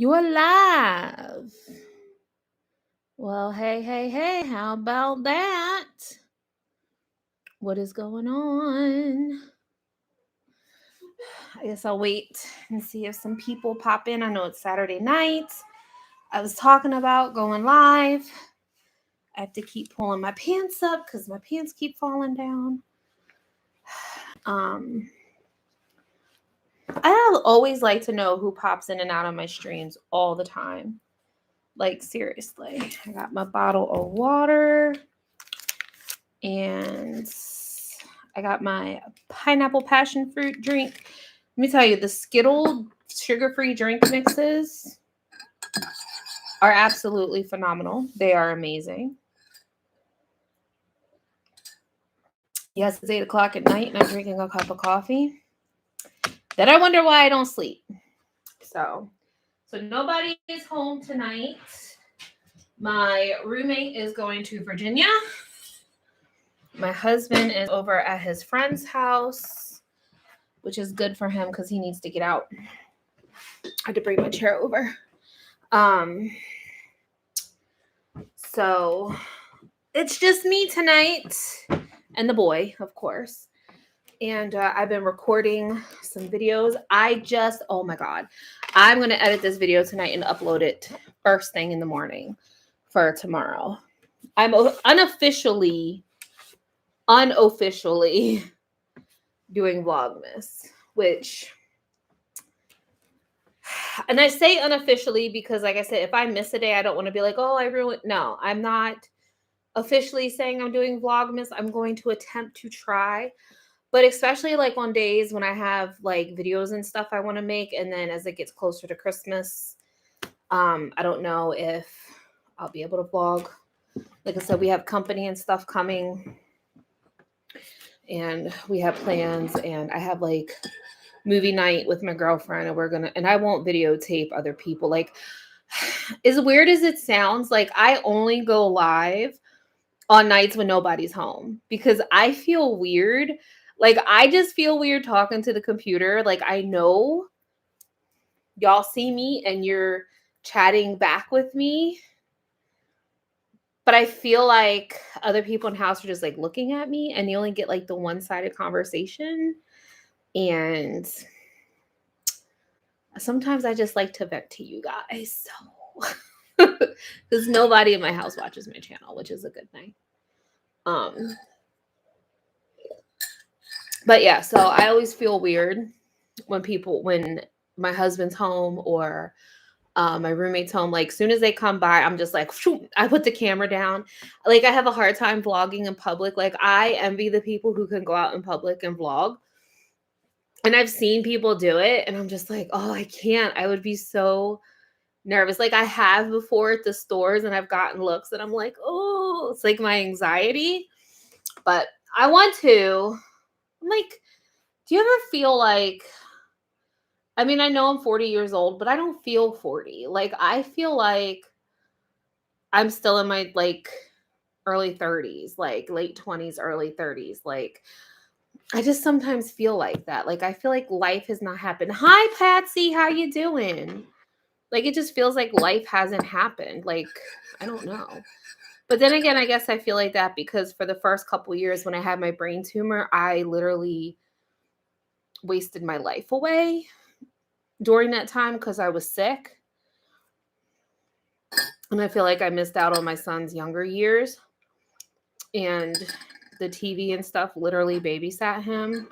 You are live. Well, hey, how about that? What is going on? I guess I'll wait and see if some people pop in. I know it's Saturday night. I was talking about going live. I have to keep pulling my pants up because my pants keep falling down. I always like to know who pops in and out of my streams all the time. Like, seriously. I got my bottle of water. And I got my pineapple passion fruit drink. Let me tell you, the Skittle sugar-free drink mixes are absolutely phenomenal. They are amazing. Yes, it's 8 o'clock at night and I'm drinking a cup of coffee. Then I wonder why I don't sleep. So nobody is home tonight. My roommate is going to Virginia. My husband is over at his friend's house, which is good for him because he needs to get out. I had to bring my chair over. So it's just me tonight and the boy, of course. And I've been recording some videos. Oh my God, I'm going to edit this video tonight and upload it first thing in the morning for tomorrow. I'm unofficially doing Vlogmas, which, and I say unofficially because, like I said, if I miss a day, I don't want to be like, oh, I ruined. No, I'm not officially saying I'm doing Vlogmas. I'm going to attempt to try, but especially like on days when I have like videos and stuff I want to make, and then as it gets closer to Christmas, I don't know if I'll be able to vlog. Like I said, we have company and stuff coming, and we have plans, and I have like movie night with my girlfriend, and I won't videotape other people. Like, as weird as it sounds, like I only go live on nights when nobody's home because I feel weird. Like, I just feel weird talking to the computer. Like, I know y'all see me and you're chatting back with me, but I feel like other people in the house are just like looking at me and you only get like the one-sided conversation. And sometimes I just like to vent to you guys. So, because nobody in my house watches my channel, which is a good thing. But yeah, so I always feel weird when my husband's home or my roommate's home. Like, soon as they come by, I'm just like, I put the camera down. Like, I have a hard time vlogging in public. Like, I envy the people who can go out in public and vlog. And I've seen people do it, and I'm just like, oh, I can't. I would be so nervous. Like, I have before at the stores, and I've gotten looks, and I'm like, oh, it's like my anxiety. But I want to. I'm like, do you ever feel like, I mean, I know I'm 40 years old, but I don't feel 40. Like, I feel like I'm still in my like early 30s, like late 20s, early 30s. Like, I just sometimes feel like that. Like, I feel like life has not happened. Hi, Patsy. How you doing? Like, it just feels like life hasn't happened. Like, I don't know. But then again, I guess I feel like that because for the first couple years when I had my brain tumor, I literally wasted my life away during that time because I was sick. And I feel like I missed out on my son's younger years. And the TV and stuff literally babysat him.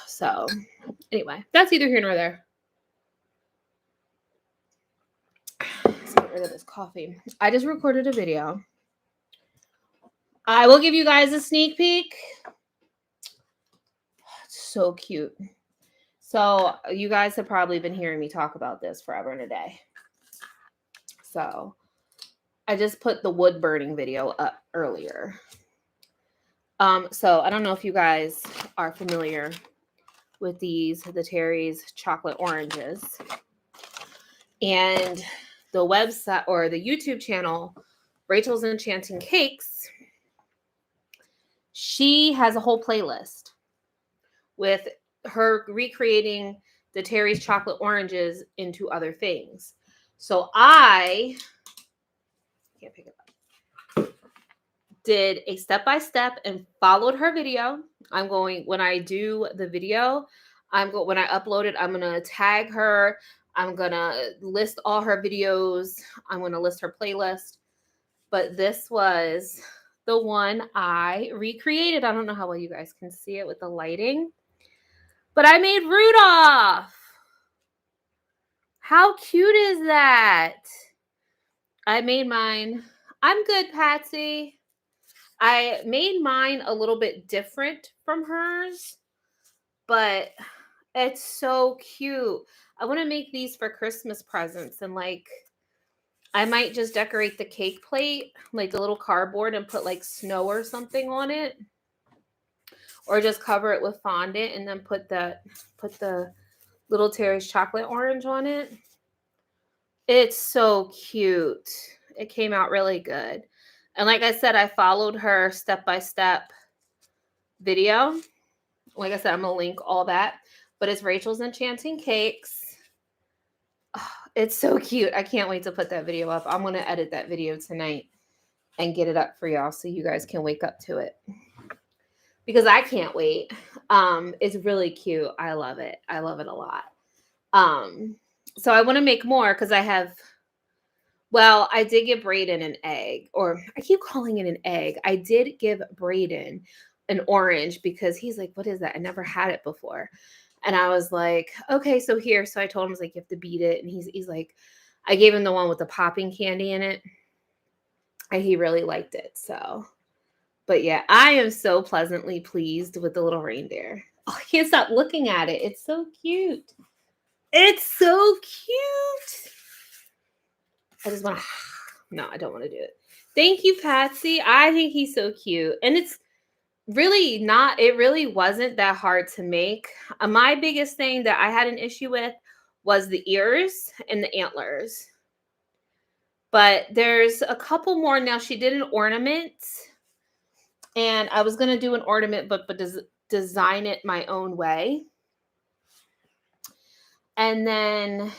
So, anyway, that's either here nor there. Let's get rid of this coffee. I just recorded a video. I will give you guys a sneak peek. It's so cute. So, you guys have probably been hearing me talk about this forever and a day. So, I just put the wood burning video up earlier. So I don't know if you guys are familiar with the Terry's chocolate oranges. And the website or the YouTube channel, Rachel's Enchanting Cakes, she has a whole playlist with her recreating the Terry's chocolate oranges into other things. So I can't pick it up. Did a step-by-step and followed her video. When I do the video, when I upload it, I'm gonna tag her. I'm gonna list all her videos. I'm gonna list her playlist. But this was the one I recreated. I don't know how well you guys can see it with the lighting, but I made Rudolph. How cute is that? I made mine. I'm good, Patsy. I made mine a little bit different from hers, but it's so cute. I want to make these for Christmas presents, and like I might just decorate the cake plate, like a little cardboard, and put like snow or something on it, or just cover it with fondant and then put the little Terry's chocolate orange on it. It's so cute. It came out really good. And like I said, I followed her step-by-step video. Like I said, I'm going to link all that. But it's Rachel's Enchanting Cakes. Oh, it's so cute. I can't wait to put that video up. I'm going to edit that video tonight and get it up for y'all so you guys can wake up to it. Because I can't wait. It's really cute. I love it. I love it a lot. So I want to make more because I did give Brayden an egg, or I keep calling it an egg. I did give Brayden an orange because he's like, what is that? I never had it before. And I was like, okay, so here. So I told him, I was like, you have to beat it. And he's like, I gave him the one with the popping candy in it. And he really liked it. So, but yeah, I am so pleasantly pleased with the little reindeer. Oh, I can't stop looking at it. It's so cute. It's so cute. I just want to, no, I don't want to do it. Thank you, Patsy. I think he's so cute. And it's really not, it really wasn't that hard to make. My biggest thing that I had an issue with was the ears and the antlers. But there's a couple more. Now she did an ornament. And I was going to do an ornament, but design it my own way. And then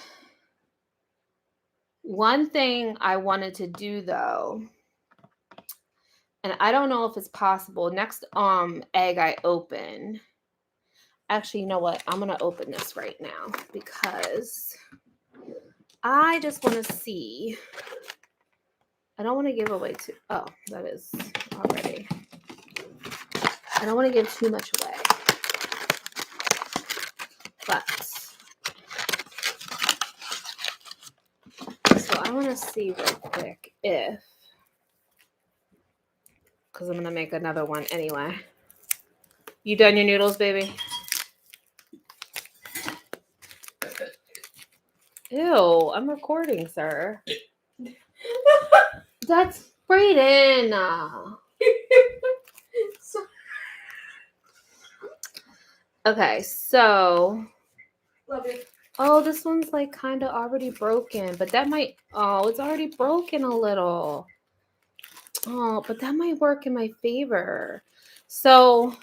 one thing I wanted to do though, and I don't know if it's possible, next egg I open. Actually, you know what? I'm going to open this right now because I just want to see. I don't want to give away too. Oh, that is already. I don't want to give too much away. But so I want to see real quick if, because I'm going to make another one anyway. You done your noodles, baby? Ew, I'm recording, sir. That's Brayden. Okay, so. Love you. Oh, this one's like kind of already broken, but that might. Oh, it's already broken a little. Oh, but that might work in my favor. So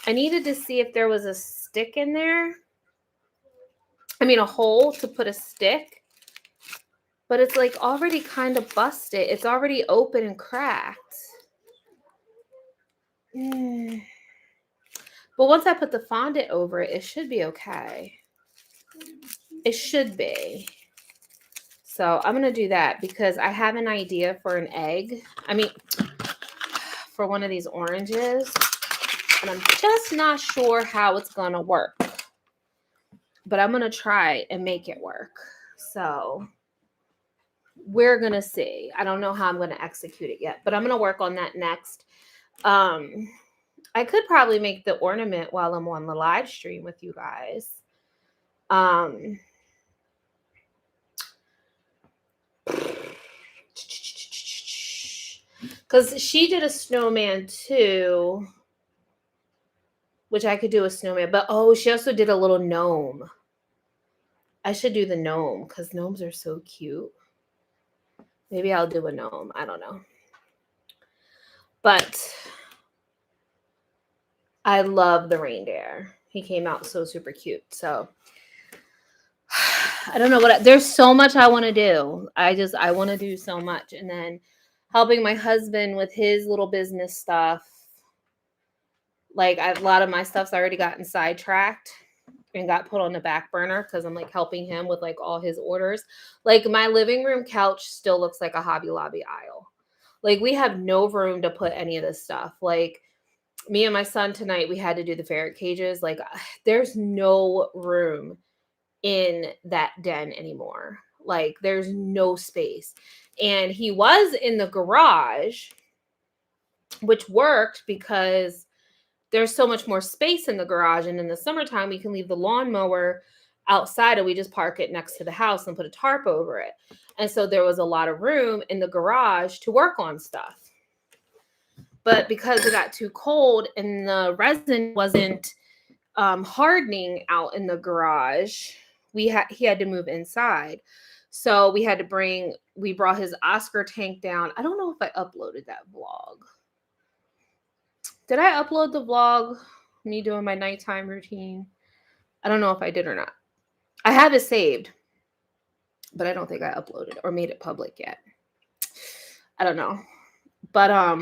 I needed to see if there was a stick in there. I mean, a hole to put a stick. But it's like already kind of busted. It's already open and cracked. But once I put the fondant over it, it should be okay. It should be. So I'm going to do that because I have an idea for an egg. I mean, for one of these oranges. And I'm just not sure how it's going to work. But I'm going to try and make it work. So we're going to see. I don't know how I'm going to execute it yet. But I'm going to work on that next. I could probably make the ornament while I'm on the live stream with you guys. Because she did a snowman too, which I could do a snowman. But, oh, she also did a little gnome. I should do the gnome because gnomes are so cute. Maybe I'll do a gnome. I don't know. But I love the reindeer. He came out so super cute. So I don't know there's so much I want to do. I want to do so much. And then helping my husband with his little business stuff. Like a lot of my stuff's already gotten sidetracked and got put on the back burner because I'm like helping him with like all his orders. Like my living room couch still looks like a Hobby Lobby aisle. Like we have no room to put any of this stuff. Like me and my son tonight, we had to do the ferret cages. Like there's no room in that den anymore. Like there's no space. And he was in the garage, which worked because there's so much more space in the garage. And in the summertime, we can leave the lawnmower outside and we just park it next to the house and put a tarp over it. And so there was a lot of room in the garage to work on stuff. But because it got too cold and the resin wasn't hardening out in the garage, he had to move inside. So we brought his Oscar tank down. I don't know if I uploaded that vlog. Did I upload the vlog? Me doing my nighttime routine? I don't know if I did or not. I have it saved, but I don't think I uploaded or made it public yet. I don't know. But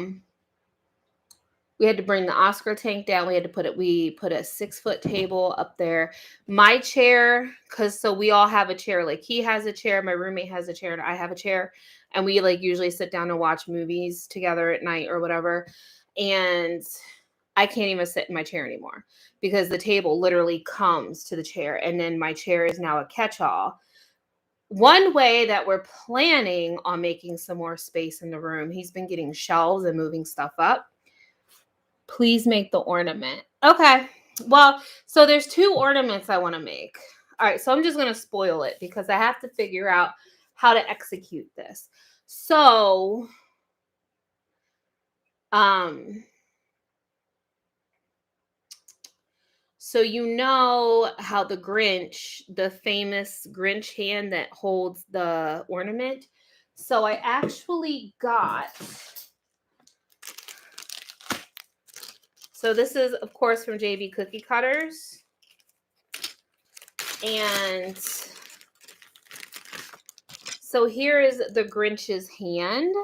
we had to bring the Oscar tank down. We put a 6-foot table up there. My chair, so we all have a chair. Like he has a chair, my roommate has a chair, and I have a chair. And we like usually sit down and watch movies together at night or whatever. And I can't even sit in my chair anymore because the table literally comes to the chair. And then my chair is now a catch-all. One way that we're planning on making some more space in the room, he's been getting shelves and moving stuff up. Please make the ornament. Okay. Well, so there's 2 ornaments I want to make. All right. So I'm just going to spoil it because I have to figure out how to execute this. So, you know how the Grinch, the famous Grinch hand that holds the ornament. So I actually got... So this is, of course, from JB Cookie Cutters. And so here is the Grinch's hand.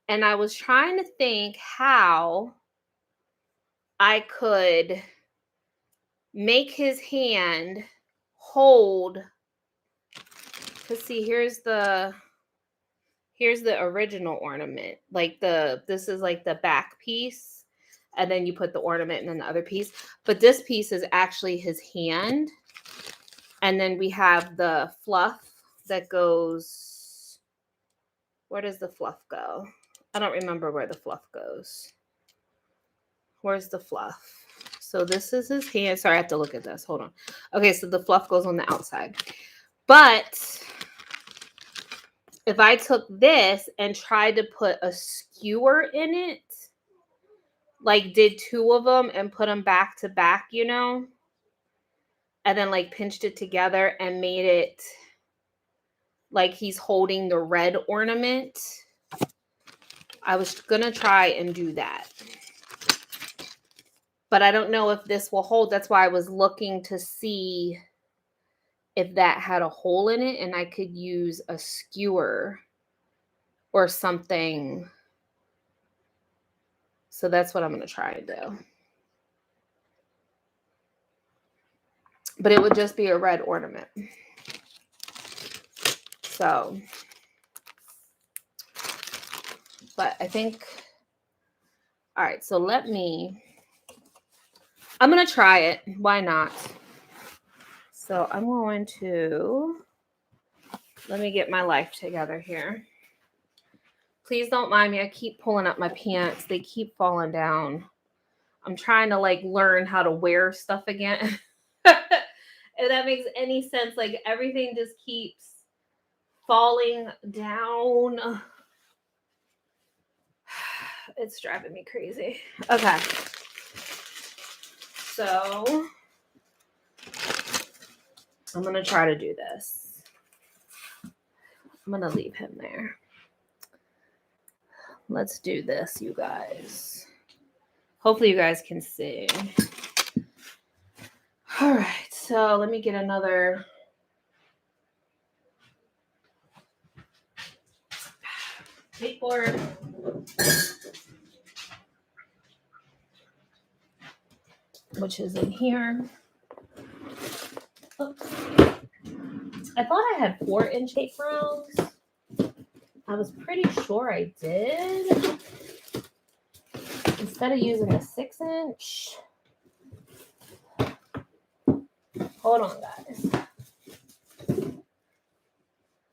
And I was trying to think how I could make his hand hold. Let's see, here's the original ornament. Like this is like the back piece. And then you put the ornament and then the other piece. But this piece is actually his hand. And then we have the fluff that goes... Where does the fluff go? I don't remember where the fluff goes. Where's the fluff? So this is his hand. Sorry, I have to look at this. Hold on. Okay, so the fluff goes on the outside. But if I took this and tried to put a skewer in it, like did 2 of them and put them back to back, you know, and then like pinched it together and made it like he's holding the red ornament. I was going to try and do that. But I don't know if this will hold. That's why I was looking to see if that had a hole in it and I could use a skewer or something. So that's what I'm going to try and do. But it would just be a red ornament. So, but I think, all right, so I'm going to try it. Why not? So I'm going to, let me get my life together here. Please don't mind me. I keep pulling up my pants. They keep falling down. I'm trying to like learn how to wear stuff again. If that makes any sense. Like everything just keeps falling down. It's driving me crazy. Okay. So I'm going to try to do this. I'm going to leave him there. Let's do this, you guys. Hopefully you guys can see. All right, so let me get another skateboard. Which is in here. Oops. I thought I had 4-inch tape rounds. I was pretty sure I did. Instead of using a 6-inch. Hold on, guys.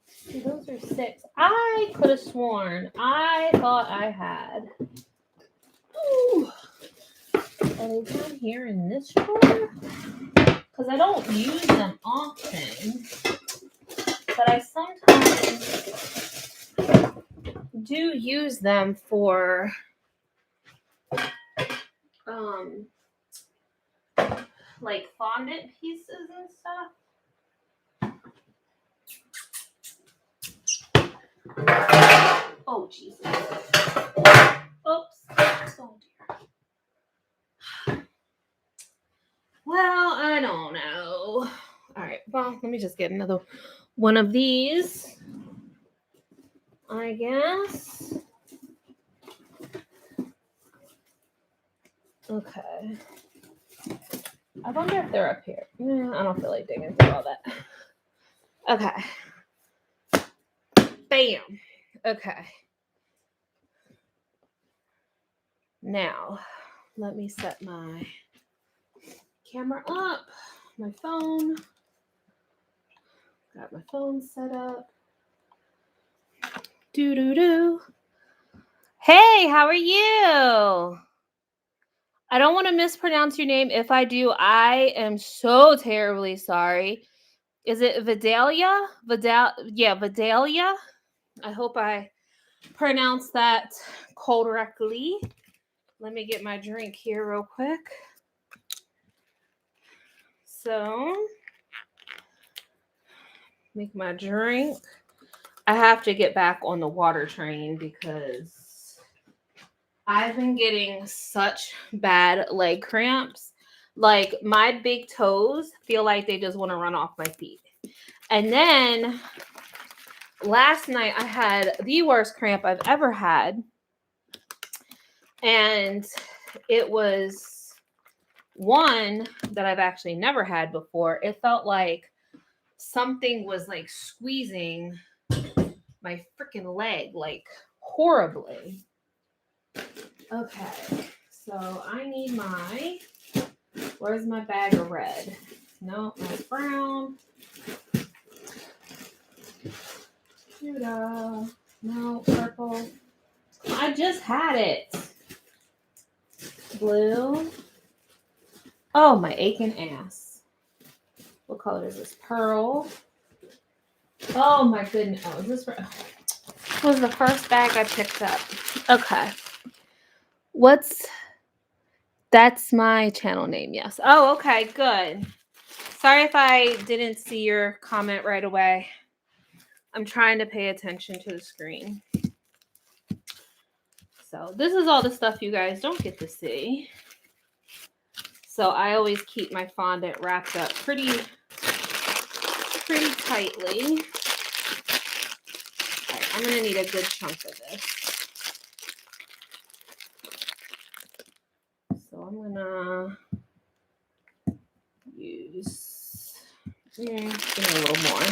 See, those are 6. I could have sworn. I thought I had. Ooh. Are they down here in this drawer? Because I don't use them often. But I sometimes do use them for like fondant pieces and stuff. Oh, Jesus. Oops. Oh, dear. Well, I don't know. All right. Well, let me just get another one of these, I guess. Okay. I wonder if they're up here. I don't feel like digging through all that. Okay. Bam. Okay. Now, let me set my camera up. My phone. Got my phone set up. Doo-doo-doo. Hey, how are you? I don't want to mispronounce your name. If I do, I am so terribly sorry. Is it Vidalia? Vidalia. I hope I pronounced that correctly. Let me get my drink here real quick. So, make my drink. I have to get back on the water train because I've been getting such bad leg cramps. Like my big toes feel like they just want to run off my feet. And then last night I had the worst cramp I've ever had. And it was one that I've actually never had before. It felt like something was like squeezing my freaking leg like horribly. Okay, so I need my, where's my bag of red? No, that's brown. No, purple. I just had it. Blue. Oh, my aching ass. What color is this? Pearl. Oh my goodness. Oh, is this was the first bag I picked up. Okay. That's my channel name, yes. Oh, okay, good. Sorry if I didn't see your comment right away. I'm trying to pay attention to the screen. So this is all the stuff you guys don't get to see. So I always keep my fondant wrapped up pretty tightly. Right, I'm gonna need a good chunk of this. So I'm gonna use, give me a little more.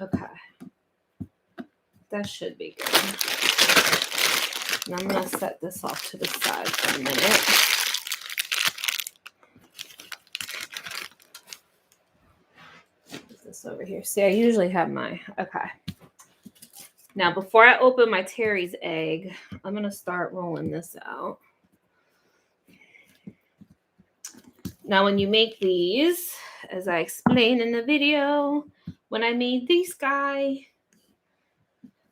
Okay, that should be good. And I'm gonna set this off to the side for a minute. Put this over here. See, I usually have my, okay. Now, before I open my Terry's egg, I'm gonna start rolling this out. Now, when you make these, as I explained in the video, when I made this guy,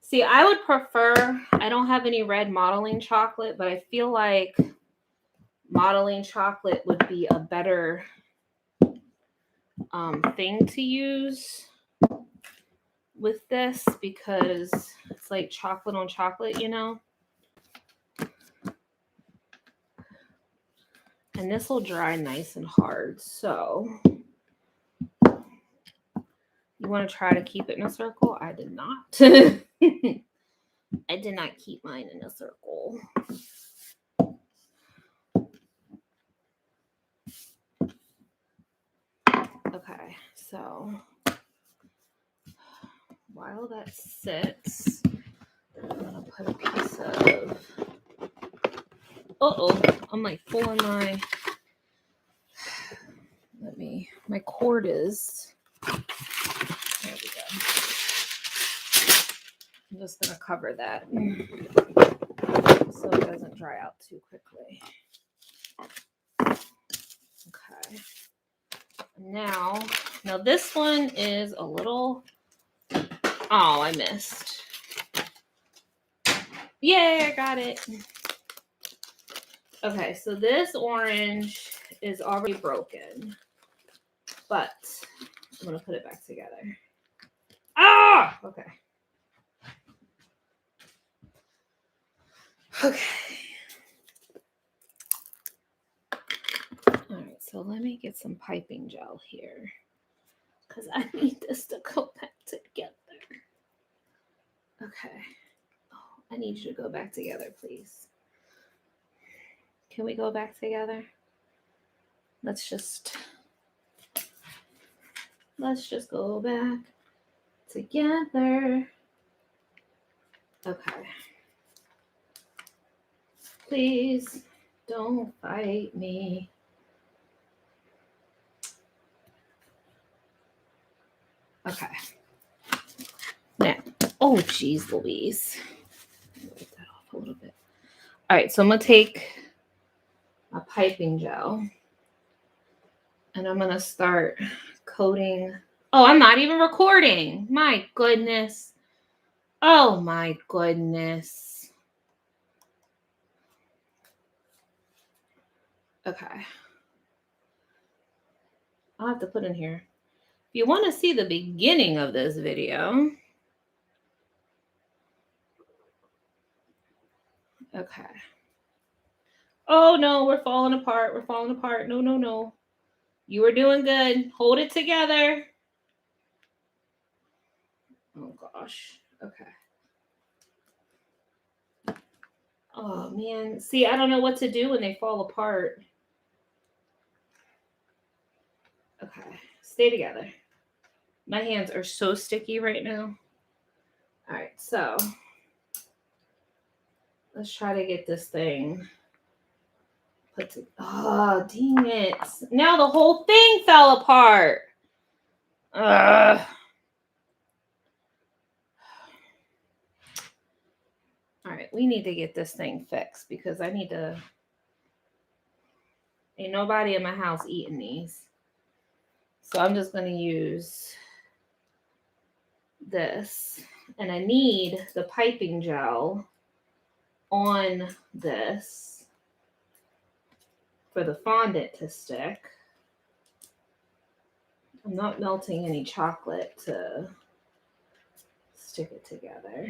see, I would prefer, I don't have any red modeling chocolate, but I feel like modeling chocolate would be a better thing to use with this because it's like chocolate on chocolate, you know? And this will dry nice and hard. So you want to try to keep it in a circle? I did not. I did not keep mine in a circle. Okay, so while that sits, I'm gonna put a piece of. I'm like pulling my. My cord is. There we go. I'm just gonna cover that so it doesn't dry out too quickly. Okay. Now this one is a little. Oh, I missed. Yay, I got it. Okay, so this orange is already broken, but I'm going to put it back together. Ah! Okay. Okay. All right, so let me get some piping gel here because I need this to go back together. Okay. Oh, I need you to go back together, please. Can we go back together? Let's just go back together. Okay. Please don't fight me. Okay. Now, oh geez Louise. Wipe that off a little bit. All right, so I'm gonna take my piping gel and I'm gonna start coating. Oh, I'm not even recording. My goodness. Oh my goodness. Okay. I'll have to put in here. If you want to see the beginning of this video. Okay. Oh no, we're falling apart. We're falling apart. No, no, no. You were doing good. Hold it together. Oh gosh. Okay. Oh man. See, I don't know what to do when they fall apart. Okay. Stay together. My hands are so sticky right now. All right, so let's try to get this thing put to. Oh, dang it. Now the whole thing fell apart. Ugh. All right, we need to get this thing fixed because I need to. Ain't nobody in my house eating these. So I'm just going to use this. And I need the piping gel on this for the fondant to stick. I'm not melting any chocolate to stick it together.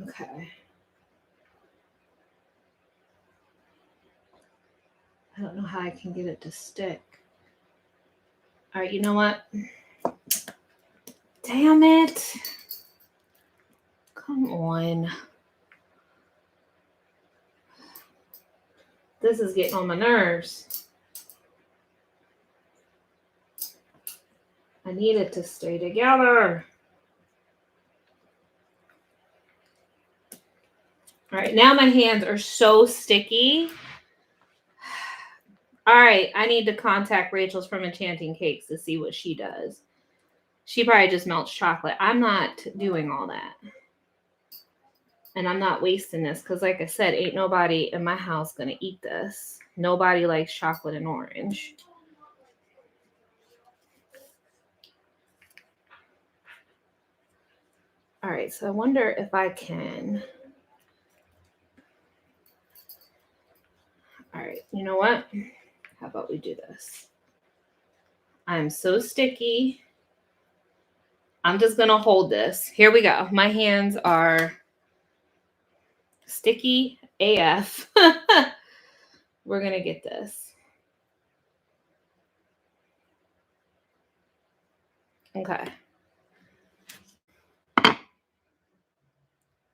Okay. I don't know how I can get it to stick. All right, you know what? Damn it. Come on. This is getting on my nerves. I need it to stay together. All right, now my hands are so sticky. All right, I need to contact Rachel's from Enchanting Cakes to see what she does. She probably just melts chocolate. I'm not doing all that. And I'm not wasting this because, like I said, ain't nobody in my house going to eat this. Nobody likes chocolate and orange. All right, so I wonder if I can. All right, you know what? How about we do this? I'm so sticky. I'm just going to hold this. Here we go. My hands are sticky AF. We're going to get this. Okay.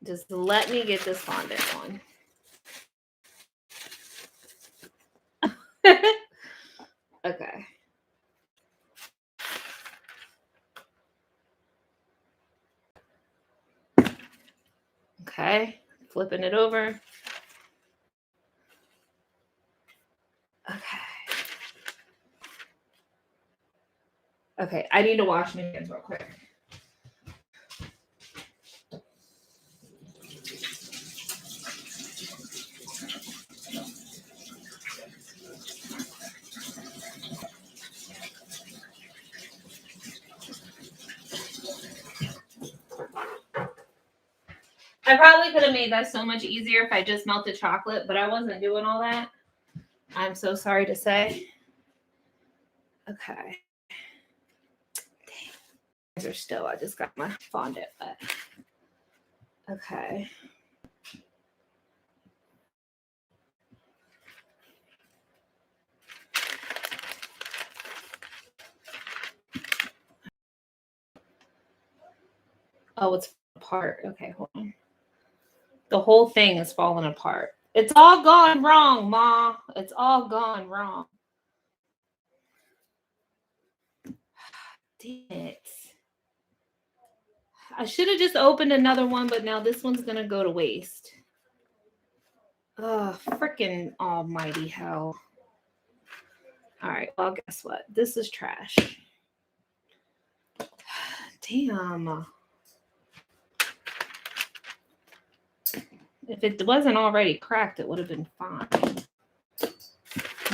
Just let me get this fondant on. Okay. Okay. Flipping it over. Okay. Okay. I need to wash my hands real quick. I probably could have made that so much easier if I just melted chocolate, but I wasn't doing all that. I'm so sorry to say. Okay. Dang. Are still, I just got my fondant wet. Okay. Oh, it's apart. Okay, hold on. The whole thing is falling apart. It's all gone wrong, Ma. It's all gone wrong. Damn it. I should have just opened another one, but now this one's going to go to waste. Oh, freaking almighty hell. All right, well, guess what? This is trash. Damn. If it wasn't already cracked, it would have been fine.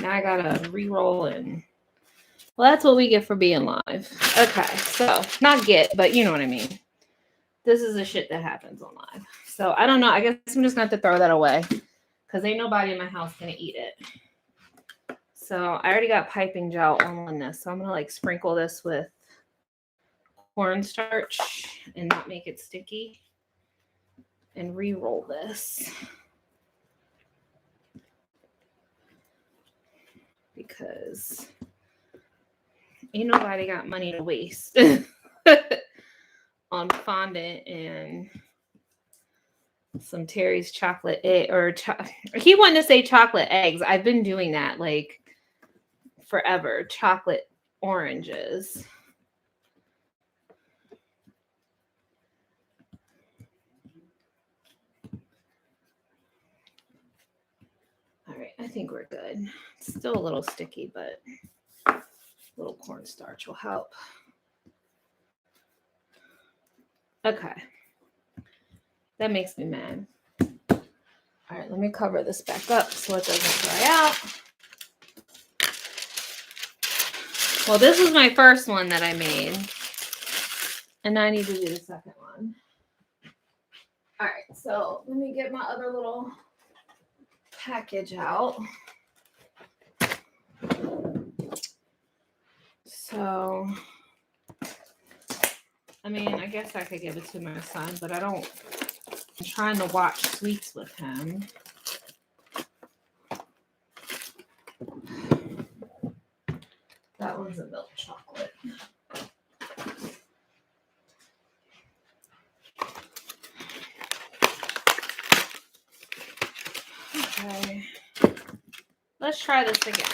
Now I gotta re-roll in. Well, that's what we get for being live. Okay, so not get, but you know what I mean. This is the shit that happens on live. So I don't know. I guess I'm just gonna have to throw that away because ain't nobody in my house gonna eat it. So I already got piping gel on this. So I'm gonna like sprinkle this with cornstarch and not make it sticky and re-roll this. Because ain't nobody got money to waste on fondant and some Terry's chocolate egg he wanted to say chocolate eggs. I've been doing that like forever. Chocolate oranges. All right, I think we're good. It's still a little sticky, but a little cornstarch will help. Okay. That makes me mad. All right, let me cover this back up so it doesn't dry out. Well, this was my first one that I made. And I need to do the second one. All right, so let me get my other little package out. So, I mean, I guess I could give it to my son, but I'm trying to watch Sweets with him. That one's a milk chocolate. Okay. Let's try this again.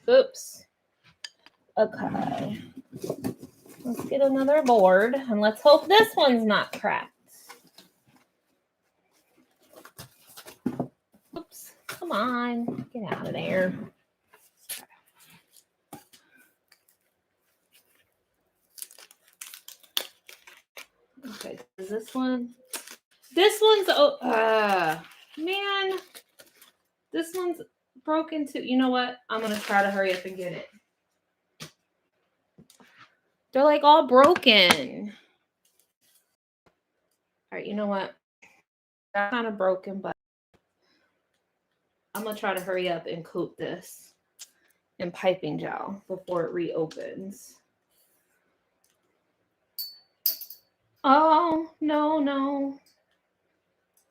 Oops. Okay. Let's get another board and let's hope this one's not cracked. Oops. Come on. Get out of there. Okay. Is this one? This one's man. This one's broken too. You know what? I'm gonna try to hurry up and get it. They're like all broken. All right, you know what? That's kind of broken, but I'm gonna try to hurry up and coat this in piping gel before it reopens. Oh, no.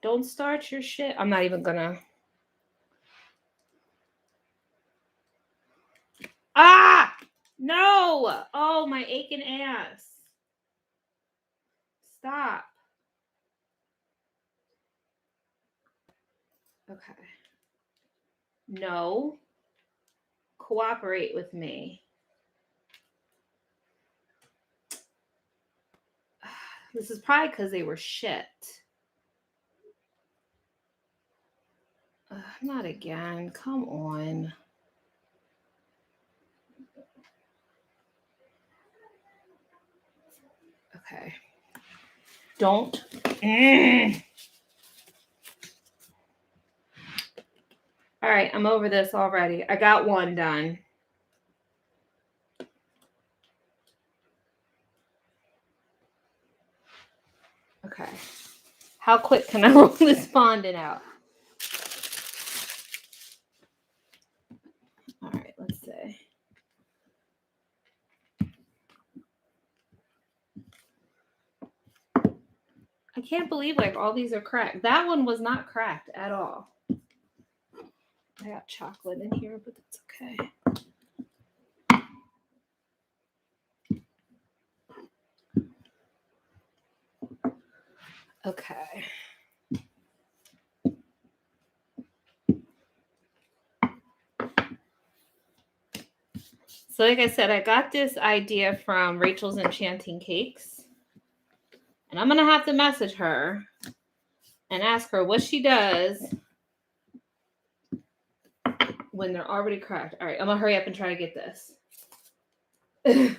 Don't start your shit. I'm not even gonna. Ah! No! Oh, my aching ass. Stop. Okay. No. Cooperate with me. This is probably because they were shit. Not again. Come on. Okay. Don't. All right, I'm over this already. I got one done. Okay. How quick can I roll this fondant out? All right, let's see. I can't believe like all these are cracked. That one was not cracked at all. I got chocolate in here, but that's okay. Okay. So like I said, I got this idea from Rachel's Enchanting Cakes. And I'm going to have to message her and ask her what she does when they're already cracked. All right, I'm going to hurry up and try to get this. I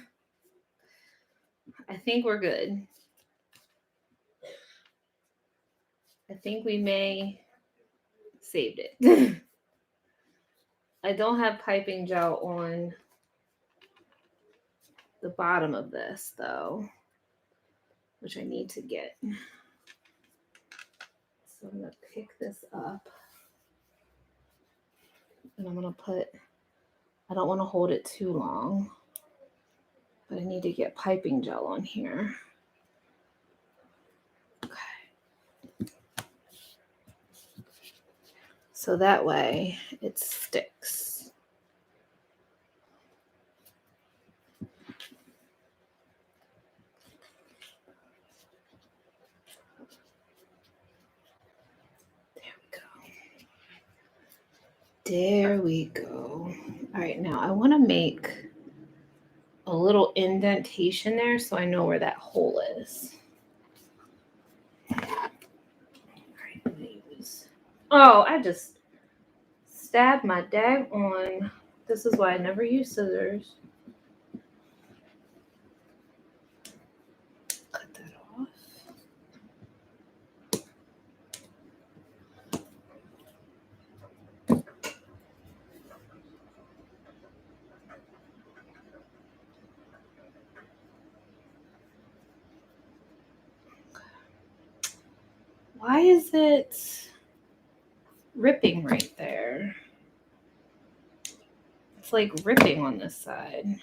think we're good. I think we may saved it. I don't have piping gel on the bottom of this though, which I need to get. So I'm going to pick this up and I'm going to put, I don't want to hold it too long, but I need to get piping gel on here. Okay. So that way it sticks. There we go. All right, now I want to make a little indentation there so I know where that hole is. All right, I'm gonna use. Oh, I just stabbed my dag on. This is why I never use scissors. Cut that off. Why is it ripping right there? It's like ripping on this side.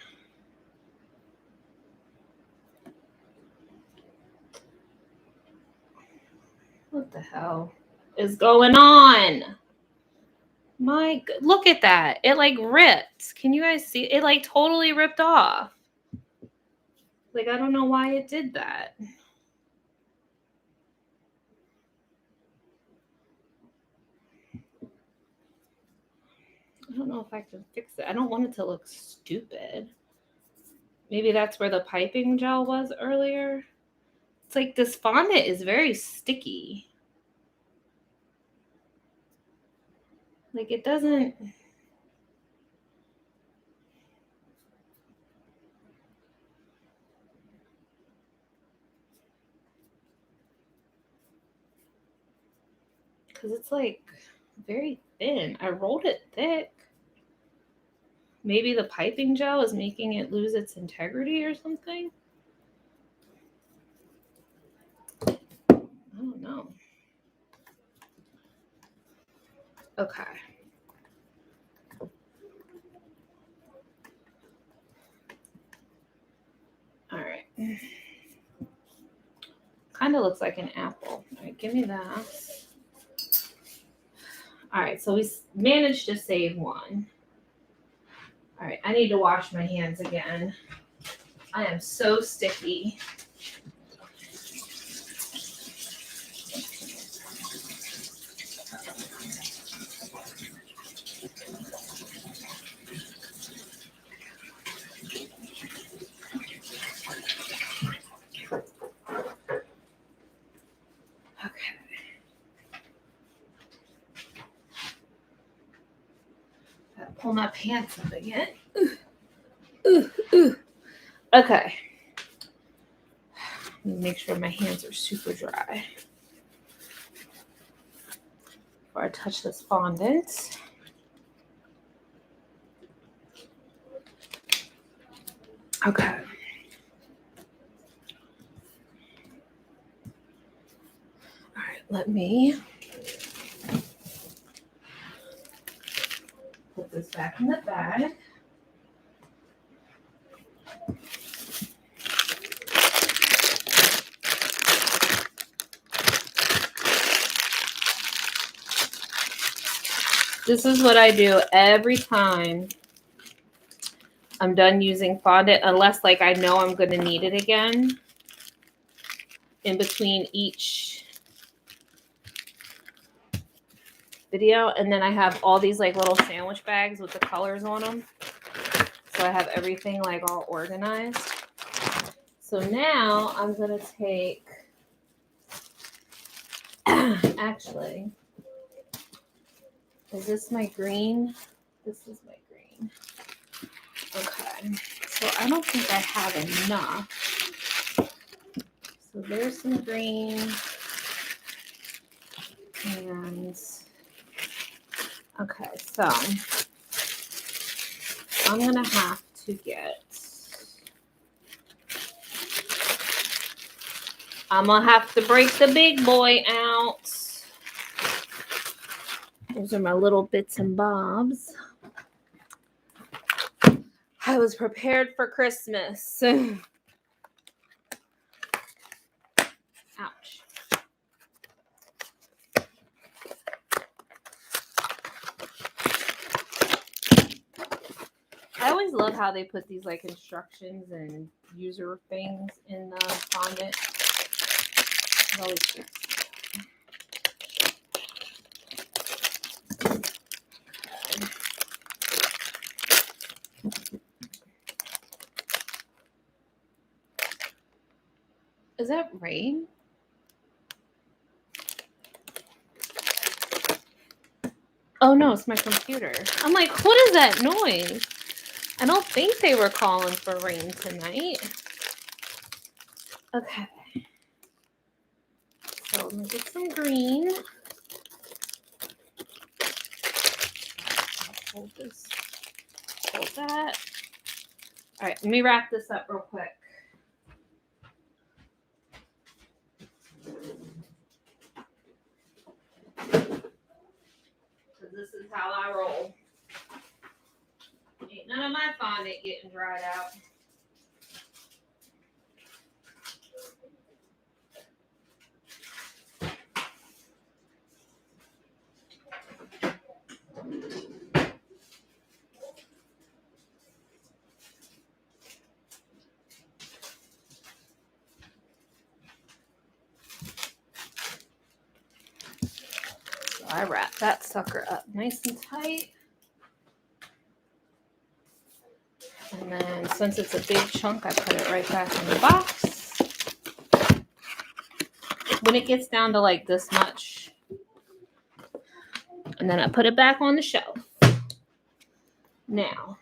What the hell is going on? Look at that. It like ripped. Can you guys see? It like totally ripped off. Like, I don't know why it did that. I don't know if I can fix it. I don't want it to look stupid. Maybe that's where the piping gel was earlier. It's like this fondant is very sticky. Like it doesn't. Because it's like very thin. I rolled it thick. Maybe the piping gel is making it lose its integrity or something. I don't know. Okay. All right. Kind of looks like an apple. All right, give me that. All right, so we managed to save one. All right, I need to wash my hands again. I am so sticky. Okay. Gotta pull my pants up again. Ooh. Okay. Make sure my hands are super dry before I touch this fondant. Okay. All right, let me put this back in the bag. This is what I do every time I'm done using fondant, unless like I know I'm going to need it again. In between each video, and then I have all these like little sandwich bags with the colors on them, so I have everything like all organized. So now I'm gonna take actually, is this my green? This is my green. Okay, so I don't think I have enough. So there's some green, and okay, so I'm gonna have to get, I'm gonna have to break the big boy out. Those are my little bits and bobs. I was prepared for Christmas. Ouch. I always love how they put these like instructions and user things in the fondant. It always fits. Is that rain? Oh no, it's my computer. I'm like, what is that noise? I don't think they were calling for rain tonight. Okay. So let me get some green. Hold this. Hold that. All right, let me wrap this up real quick. This is how I roll. Ain't none of my fondant getting dried out. So I wrap that sucker up nice and tight. And then since it's a big chunk, I put it right back in the box. When it gets down to like this much, and then I put it back on the shelf. Now,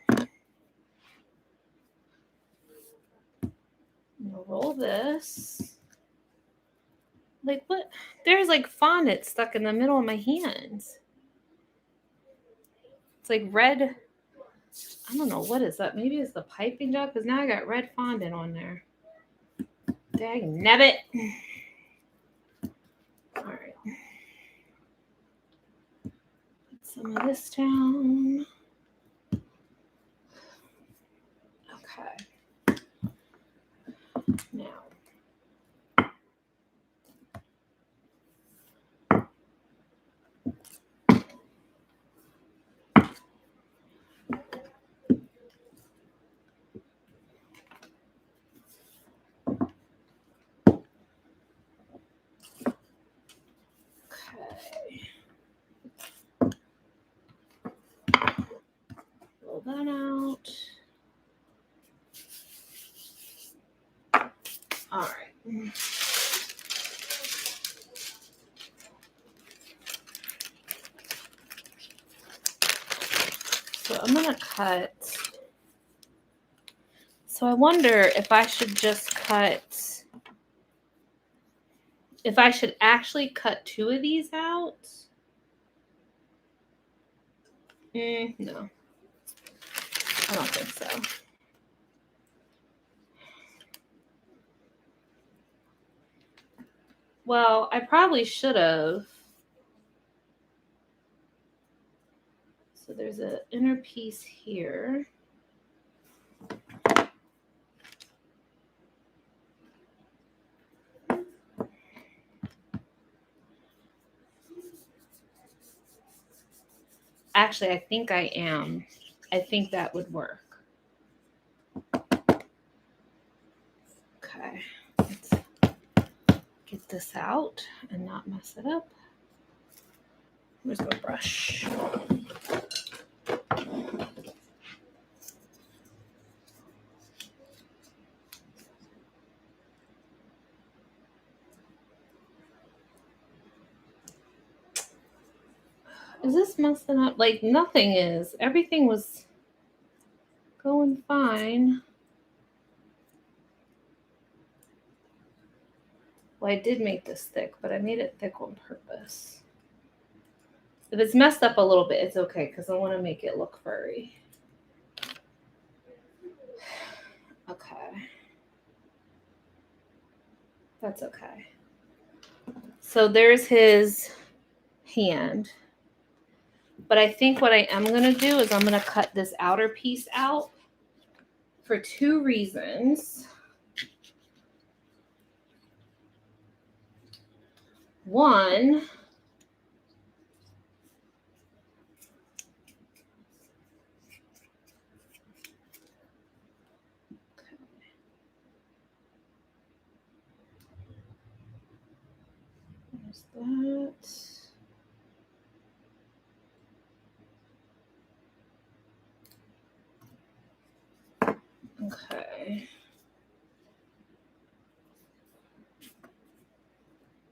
I'm gonna roll this. Like what? There's like fondant stuck in the middle of my hands. It's like red. I don't know, what is that? Maybe it's the piping job, because now I got red fondant on there. Dang nabbit. All right. Put some of this down. Okay. Now. All right. So I'm going to cut. So I wonder if I should just cut, if I should actually cut 2 of these out. No, I don't think so. Well, I probably should have. So there's an inner piece here. Actually, I think I am. I think that would work. Okay, let's get this out and not mess it up. Where's my brush? Is this messing up? Like, nothing is. Everything was going fine. Well, I did make this thick, but I made it thick on purpose. If it's messed up a little bit, it's okay because I want to make it look furry. Okay. That's okay. So there's his hand. But I think what I am going to do is I'm going to cut this outer piece out for 2 reasons. One, there's that. Okay.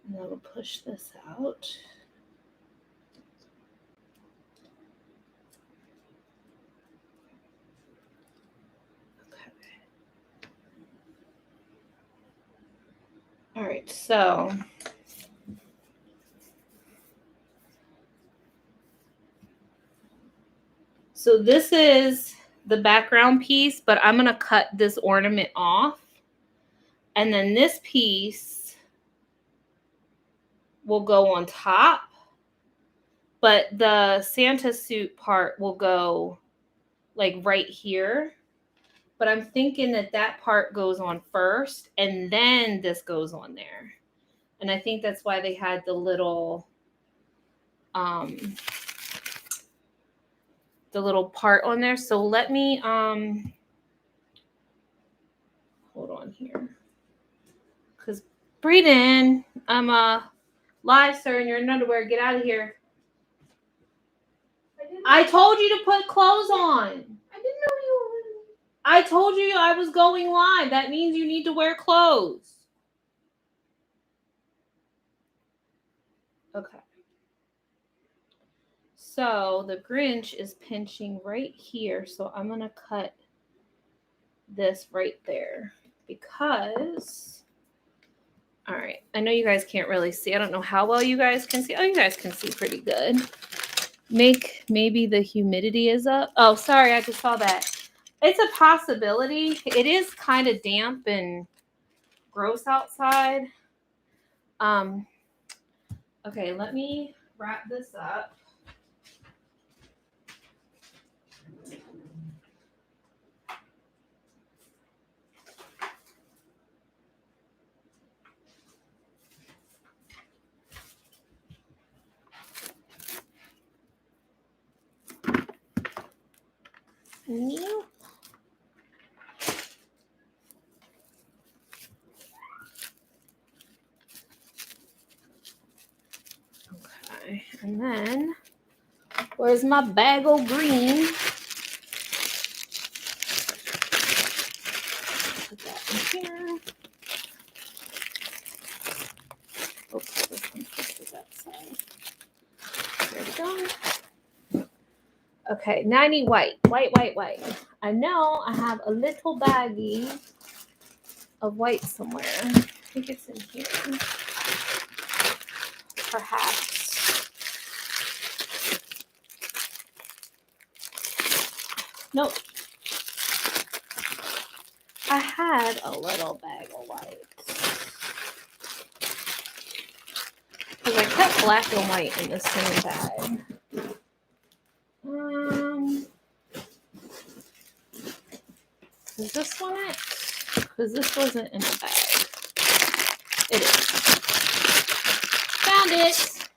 And then we'll push this out. Okay. All right, so this is the background piece, but I'm going to cut this ornament off. And then this piece will go on top, but the Santa suit part will go like right here. But I'm thinking that that part goes on first and then this goes on there. And I think that's why they had the little part on there. So let me hold on here. Because Breeden, I'm live, sir, and you're in underwear. Get out of here. I told you to put clothes on. I didn't know you were. I told you I was going live. That means you need to wear clothes. Okay. So the Grinch is pinching right here. So I'm going to cut this right there because, all right, I know you guys can't really see. I don't know how well you guys can see. Oh, you guys can see pretty good. Maybe the humidity is up. Oh, sorry, I just saw that. It's a possibility. It is kind of damp and gross outside. Okay, let me wrap this up. Nope. Okay, and then where's my bag of green? Put that in here. Okay, now I need white. I know I have a little baggie of white somewhere. I think it's in here. Perhaps. Nope. I had a little bag of white. Because I kept black and white in the same bag. Is this one it? Because this wasn't in the bag. It is. Found it!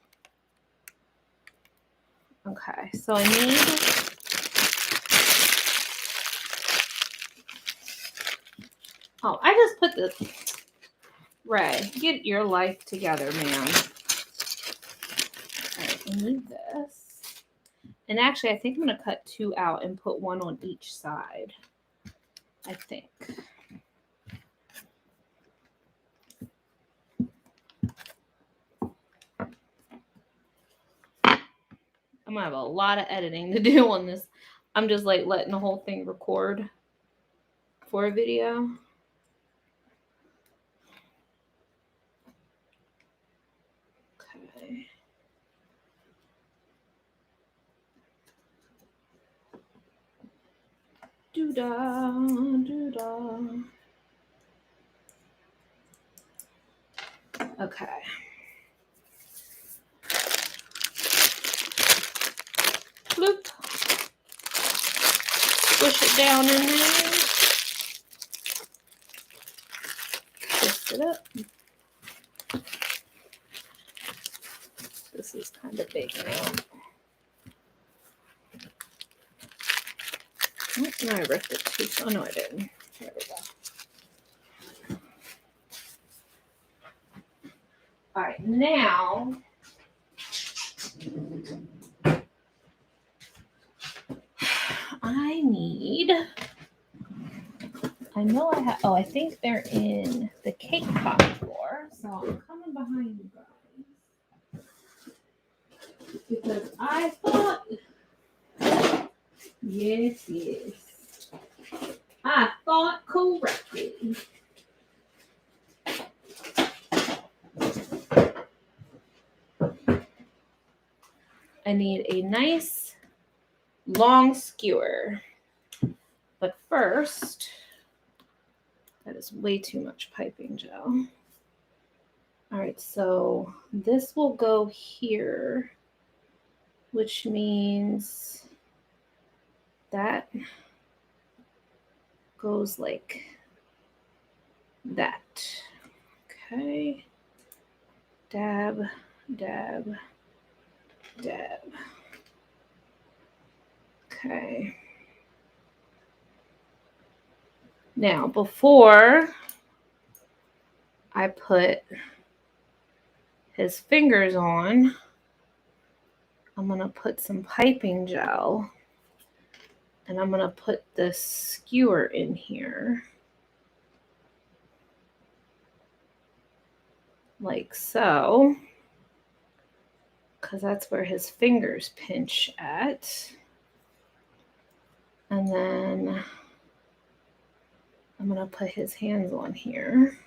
Okay, so I need... Oh, I just put this... Ray, get your life together, man. Alright, I need this. And actually, I think I'm going to cut 2 out and put 1 on each side. I think. I'm gonna have a lot of editing to do on this. I'm just like letting the whole thing record for a video. Okay. Doo-dah, doo-dah. Okay. Bloop. Push it down in there. Twist it up. This is kind of big now. Oh, no, I ripped it too. Oh, no, I didn't. There we go. All right, now I know I have, oh, I think they're in the cake pop drawer. So I'm coming behind you guys. Because I thought, yes, I thought correctly. I need a nice long skewer. But first, that is way too much piping gel. All right, so this will go here, which means that goes like that. Okay. Dab, dab, dab. Okay. Now, before I put his fingers on, I'm going to put some piping gel and I'm going to put this skewer in here. Like so. Because that's where his fingers pinch at. And then I'm going to put his hands on here.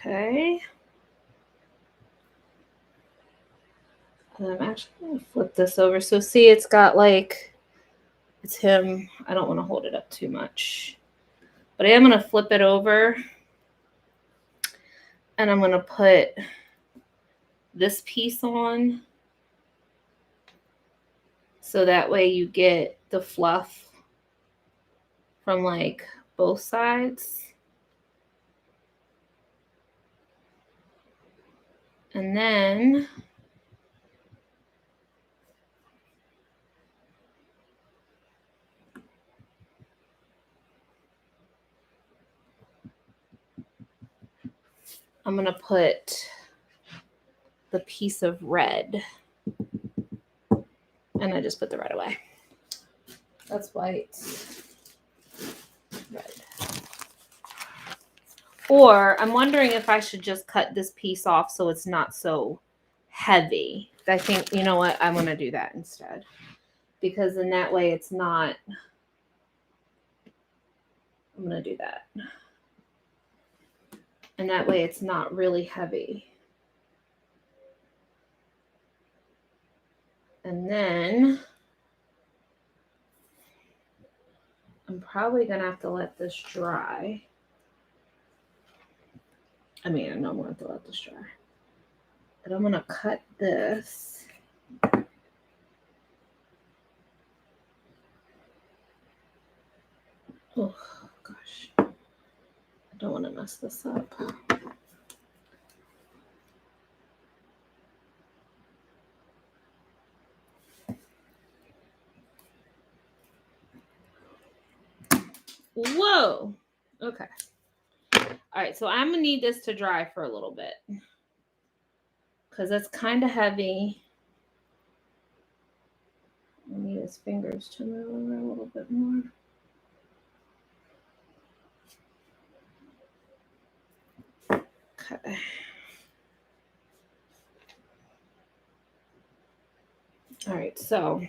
Okay. And I'm actually going to flip this over. So see, it's got like, it's him. I don't want to hold it up too much. But I am going to flip it over. And I'm going to put this piece on. So that way you get the fluff from like both sides. And then I'm going to put the piece of red. And I just put the red away. That's white. Red. Or I'm wondering if I should just cut this piece off so it's not so heavy. I think, you know what? I'm going to do that instead. Because in that way it's not... I'm going to do that. And that way it's not really heavy. And then I'm probably going to have to let this dry. I mean, I know I'm going to have to let this dry. But I'm going to cut this. Oh, gosh. I don't want to mess this up. Whoa. Okay. All right, so I'm going to need this to dry for a little bit. Because it's kind of heavy. I need his fingers to move over a little bit more. Okay. All right, so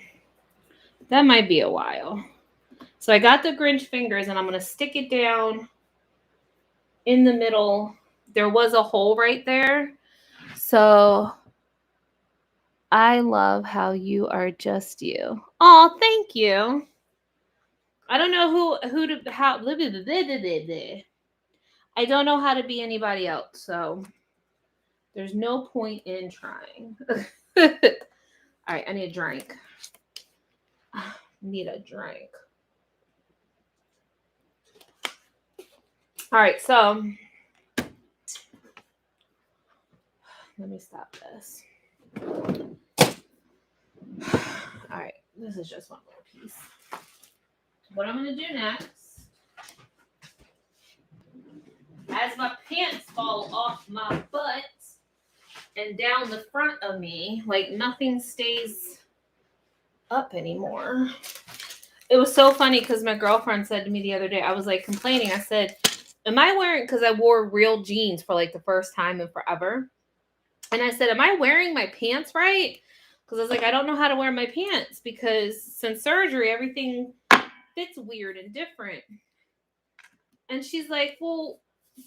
that might be a while. So I got the Grinch fingers and I'm going to stick it down in the middle. There was a hole right there. So I love how you are just you. Oh, thank you. I don't know how I don't know how to be anybody else, so there's no point in trying. All right, I need a drink. Need a drink. All right, so let me stop this. All right, this is just one little piece. What I'm going to do next, as my pants fall off my butt and down the front of me, like nothing stays up anymore. It was so funny because my girlfriend said to me the other day, I was like complaining. I said, am I wearing, because I wore real jeans for like the first time in forever. And I said, am I wearing my pants right? Because I was like, I don't know how to wear my pants because since surgery, everything fits weird and different. And she's like, well,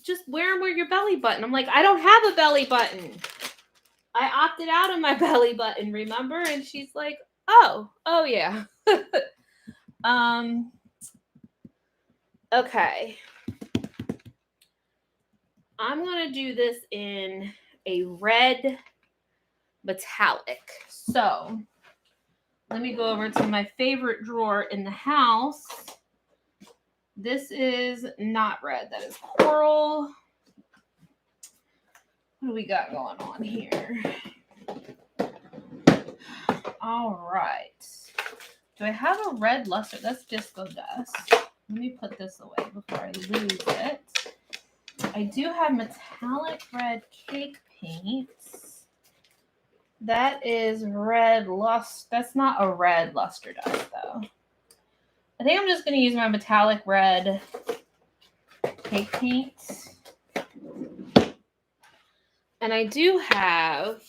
just wear them where your belly button. I'm like, I don't have a belly button. I opted out of my belly button, remember? And she's like, oh yeah. Okay. I'm going to do this in a red metallic. So let me go over to my favorite drawer in the house. This is not red. That is coral. What do we got going on here? All right. Do I have a red luster? That's disco dust. Let me put this away before I lose it. I do have metallic red cake paints. That is red luster. That's not a red luster dust, though. I think I'm just going to use my metallic red cake paint. And I do have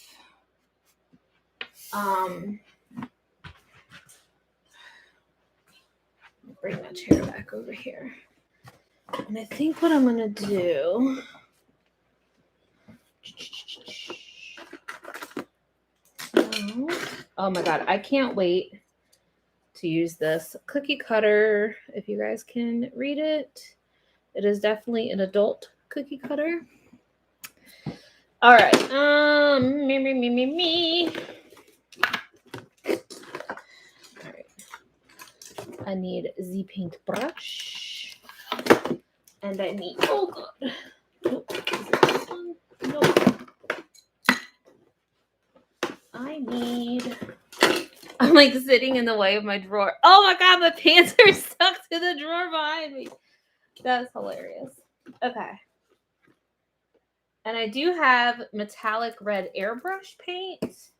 bring my chair back over here. And I think what I'm going to do... Oh my God, I can't wait to use this cookie cutter. If you guys can read it, it is definitely an adult cookie cutter. All right, me. All right, I need the paintbrush, and I need, oh God, nope, is it this one? Nope. I need, I'm like sitting in the way of my drawer. Oh my God, my pants are stuck to the drawer behind me. That's hilarious. Okay. And I do have metallic red airbrush paint.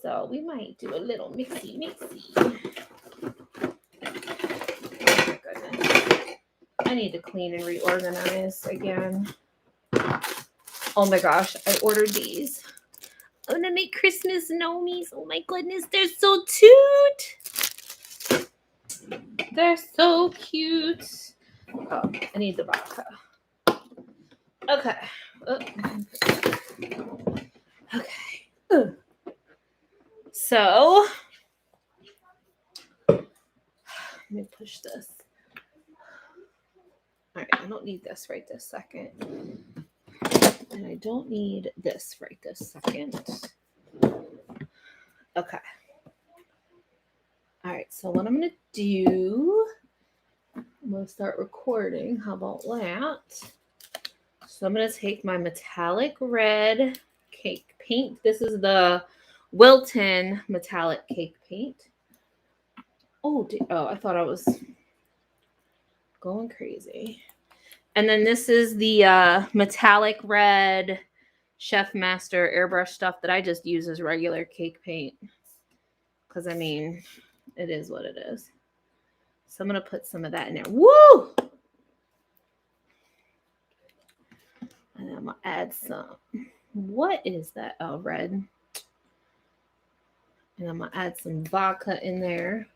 So we might do a little mixy. Oh my goodness. I need to clean and reorganize again. Oh my gosh, I ordered these. I'm gonna make Christmas gnomies. Oh my goodness, they're so cute. They're so cute. Oh, I need the vodka. Okay. Okay. So, let me push this. All right, I don't need this right this second. And I don't need this right this second. Okay. All right, so what I'm going to do, I'm going to start recording. How about that? So I'm going to take my metallic red cake paint. This is the Wilton metallic cake paint. Oh, I thought I was going crazy. And then this is the metallic red Chef Master airbrush stuff that I just use as regular cake paint. Because, I mean, it is what it is. So I'm going to put some of that in there. Woo! And then I'm going to add some. What is that? Oh, red. And I'm going to add some vodka in there.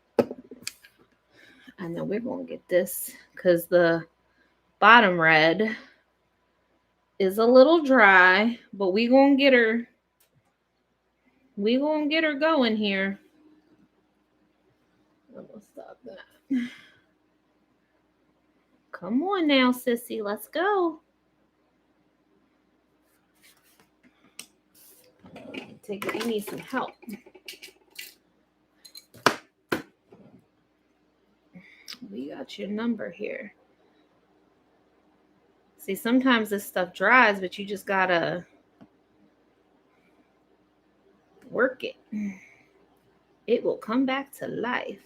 And then we're going to get this because the bottom red is a little dry, but we going to get her. We going to get her going here. I'm going to stop that. Come on now, sissy. Let's go. You need some help. We got your number here. See, sometimes this stuff dries, but you just gotta work it. It will come back to life.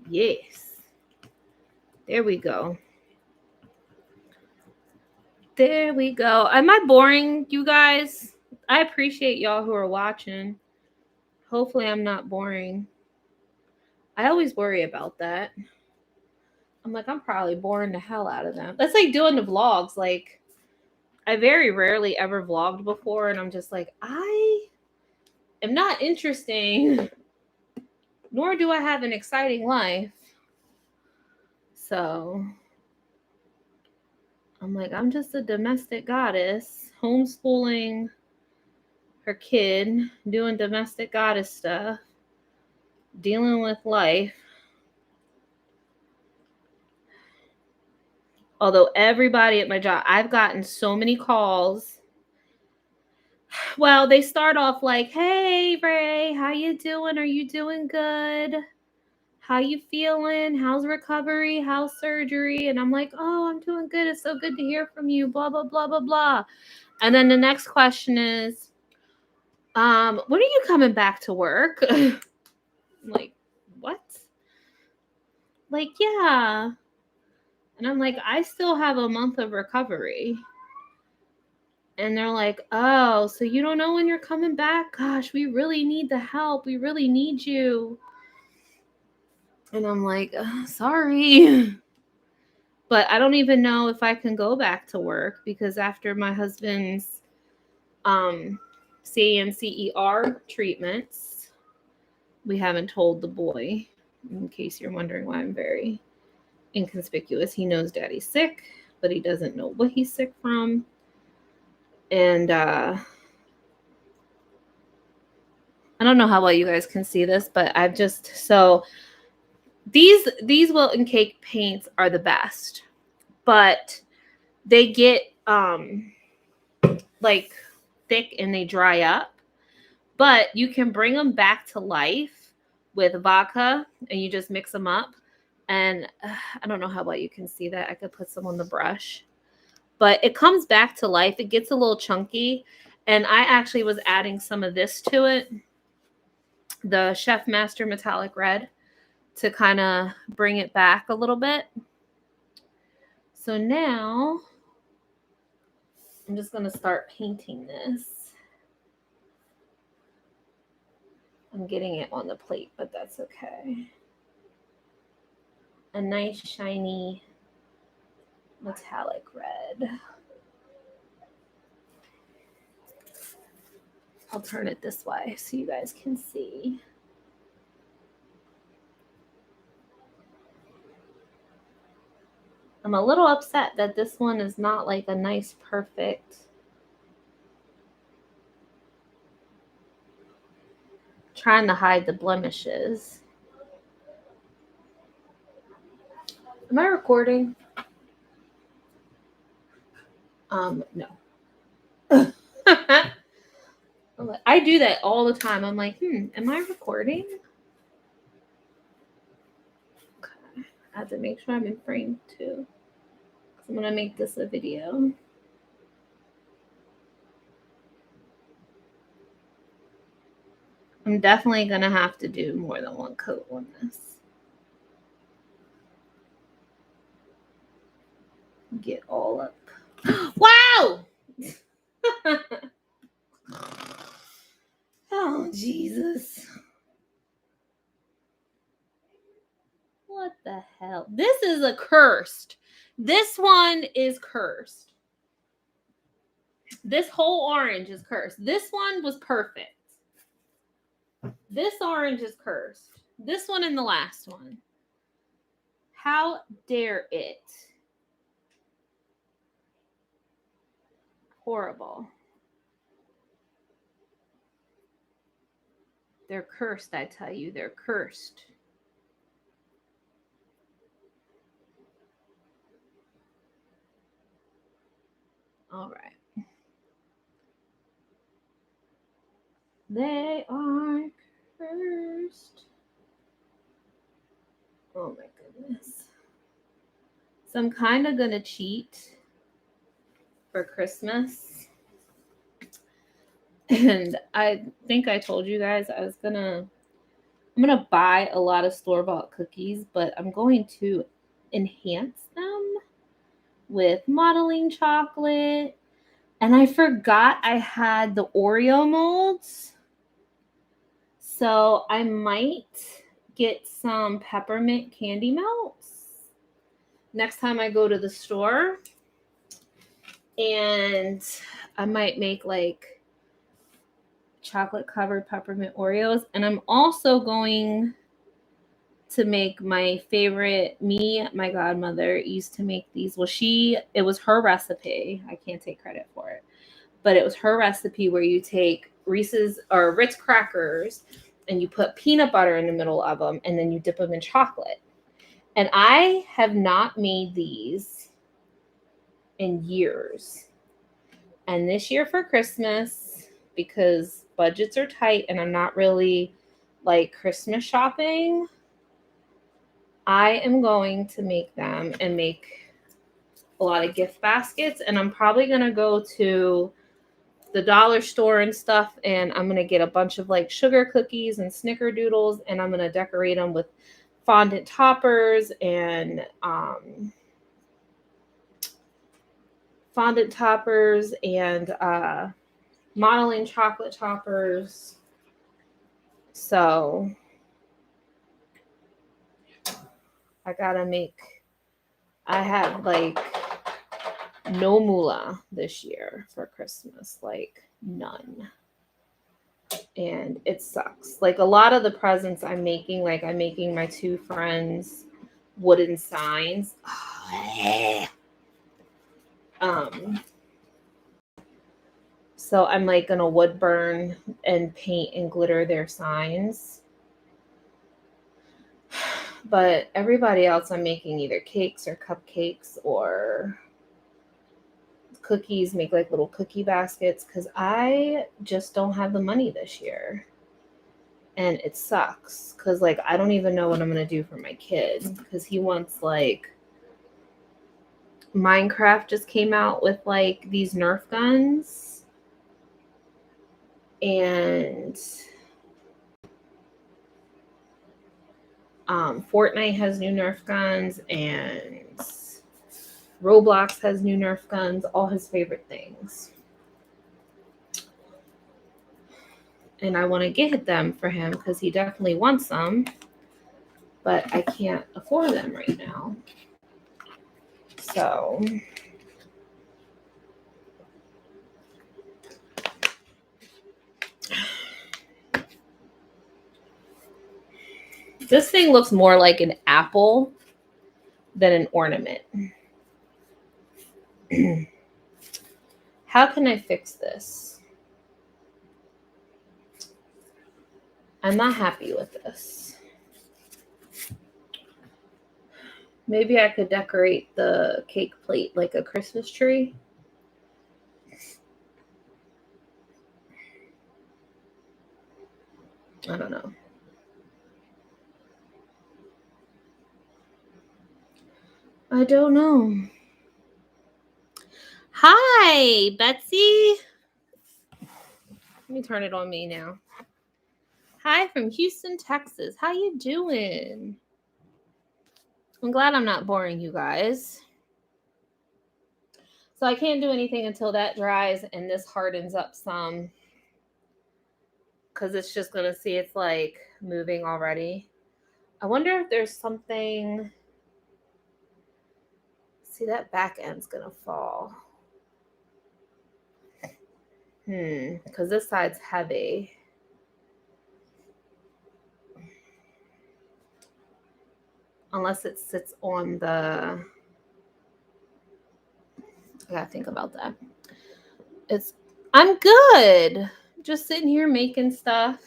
Yes. There we go. There we go. Am I boring, you guys? I appreciate y'all who are watching. Hopefully I'm not boring. I always worry about that. I'm like, I'm probably boring the hell out of them. That's like doing the vlogs. Like, I very rarely ever vlogged before, and I'm just like, I am not interesting, nor do I have an exciting life. So I'm like, I'm just a domestic goddess, homeschooling her kid, doing domestic goddess stuff, dealing with life. Although everybody at my job, I've gotten so many calls. Well, they start off like, hey, Ray, how you doing? Are you doing good? How you feeling? How's recovery? How's surgery? And I'm like, oh, I'm doing good. It's so good to hear from you, blah, blah, blah, blah, blah. And then the next question is, when are you coming back to work? I'm like, what? Like, yeah. And I'm like, I still have a month of recovery. And they're like, oh, so you don't know when you're coming back? Gosh, we really need the help. We really need you. And I'm like, sorry. But I don't even know if I can go back to work because after my husband's CNCER treatments, we haven't told the boy, in case you're wondering why I'm very inconspicuous. He knows daddy's sick, but he doesn't know what he's sick from. And I don't know how well you guys can see this, but I've just, so these Wilton cake paints are the best, but they get like thick and they dry up, but you can bring them back to life with vodka and you just mix them up. And I don't know how well you can see that. I could put some on the brush, but it comes back to life. It gets a little chunky. And I actually was adding some of this to it, the Chef Master Metallic Red, to kind of bring it back a little bit. So now I'm just going to start painting this. I'm getting it on the plate, but that's okay. A nice shiny metallic red. I'll turn it this way so you guys can see. I'm a little upset that this one is not like a nice, perfect. Trying to hide the blemishes. Am I recording? No. I do that all the time. I'm like, am I recording? Okay. I have to make sure I'm in frame too. I'm going to make this a video. I'm definitely going to have to do more than one coat on this. Get all up. Wow! Oh, Jesus. What the hell? This is a cursed. This one is cursed. This whole orange is cursed. This one was perfect. This orange is cursed. This one and the last one. How dare it? Horrible. They're cursed, I tell you. They're cursed. All right. They are cursed. Oh my goodness. So I'm kind of going to cheat for Christmas. And I think I told you guys I'm gonna buy a lot of store-bought cookies, but I'm going to enhance them with modeling chocolate. And I forgot I had the Oreo molds. So I might get some peppermint candy melts next time I go to the store. And I might make like chocolate covered peppermint Oreos. And I'm also going to make my favorite. My godmother used to make these. Well, it was her recipe. I can't take credit for it, but it was her recipe where you take Reese's or Ritz crackers and you put peanut butter in the middle of them and then you dip them in chocolate. And I have not made these in years. And this year for Christmas, because budgets are tight and I'm not really like Christmas shopping, I am going to make them and make a lot of gift baskets. And I'm probably going to go to the dollar store and stuff. And I'm going to get a bunch of like sugar cookies and snickerdoodles. And I'm going to decorate them with fondant toppers and modeling chocolate toppers. So I have like no moolah this year for Christmas, like none. And it sucks. Like a lot of the presents I'm making, like I'm making my two friends wooden signs. So I'm like gonna wood burn and paint and glitter their signs. But everybody else I'm making either cakes or cupcakes or cookies, make like little cookie baskets because I just don't have the money this year. And it sucks because like I don't even know what I'm gonna do for my kid because he wants like Minecraft just came out with like these Nerf guns and Fortnite has new Nerf guns and Roblox has new Nerf guns, all his favorite things. And I want to get them for him because he definitely wants them, but I can't afford them right now. So this thing looks more like an apple than an ornament. How can I fix this? I'm not happy with this. Maybe I could decorate the cake plate like a Christmas tree. I don't know. I don't know. Hi, Betsy. Let me turn it on me now. Hi from Houston, Texas. How you doing? I'm glad I'm not boring you guys. So I can't do anything until that dries and this hardens up some, because it's just going to see it's like moving already. I wonder if there's something. See, that back end's going to fall. Because this side's heavy. Unless it sits on the... I gotta think about that. I'm good. Just sitting here making stuff,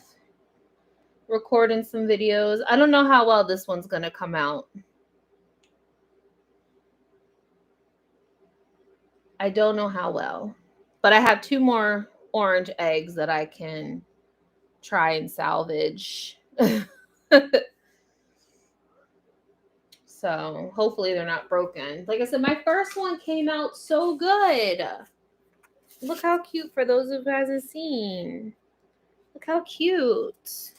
recording some videos. I don't know how well this one's gonna come out. I don't know how well, but I have 2 more orange eggs that I can try and salvage. So hopefully they're not broken. Like I said, my first one came out so good. Look how cute, for those of you guys have seen. Look how cute.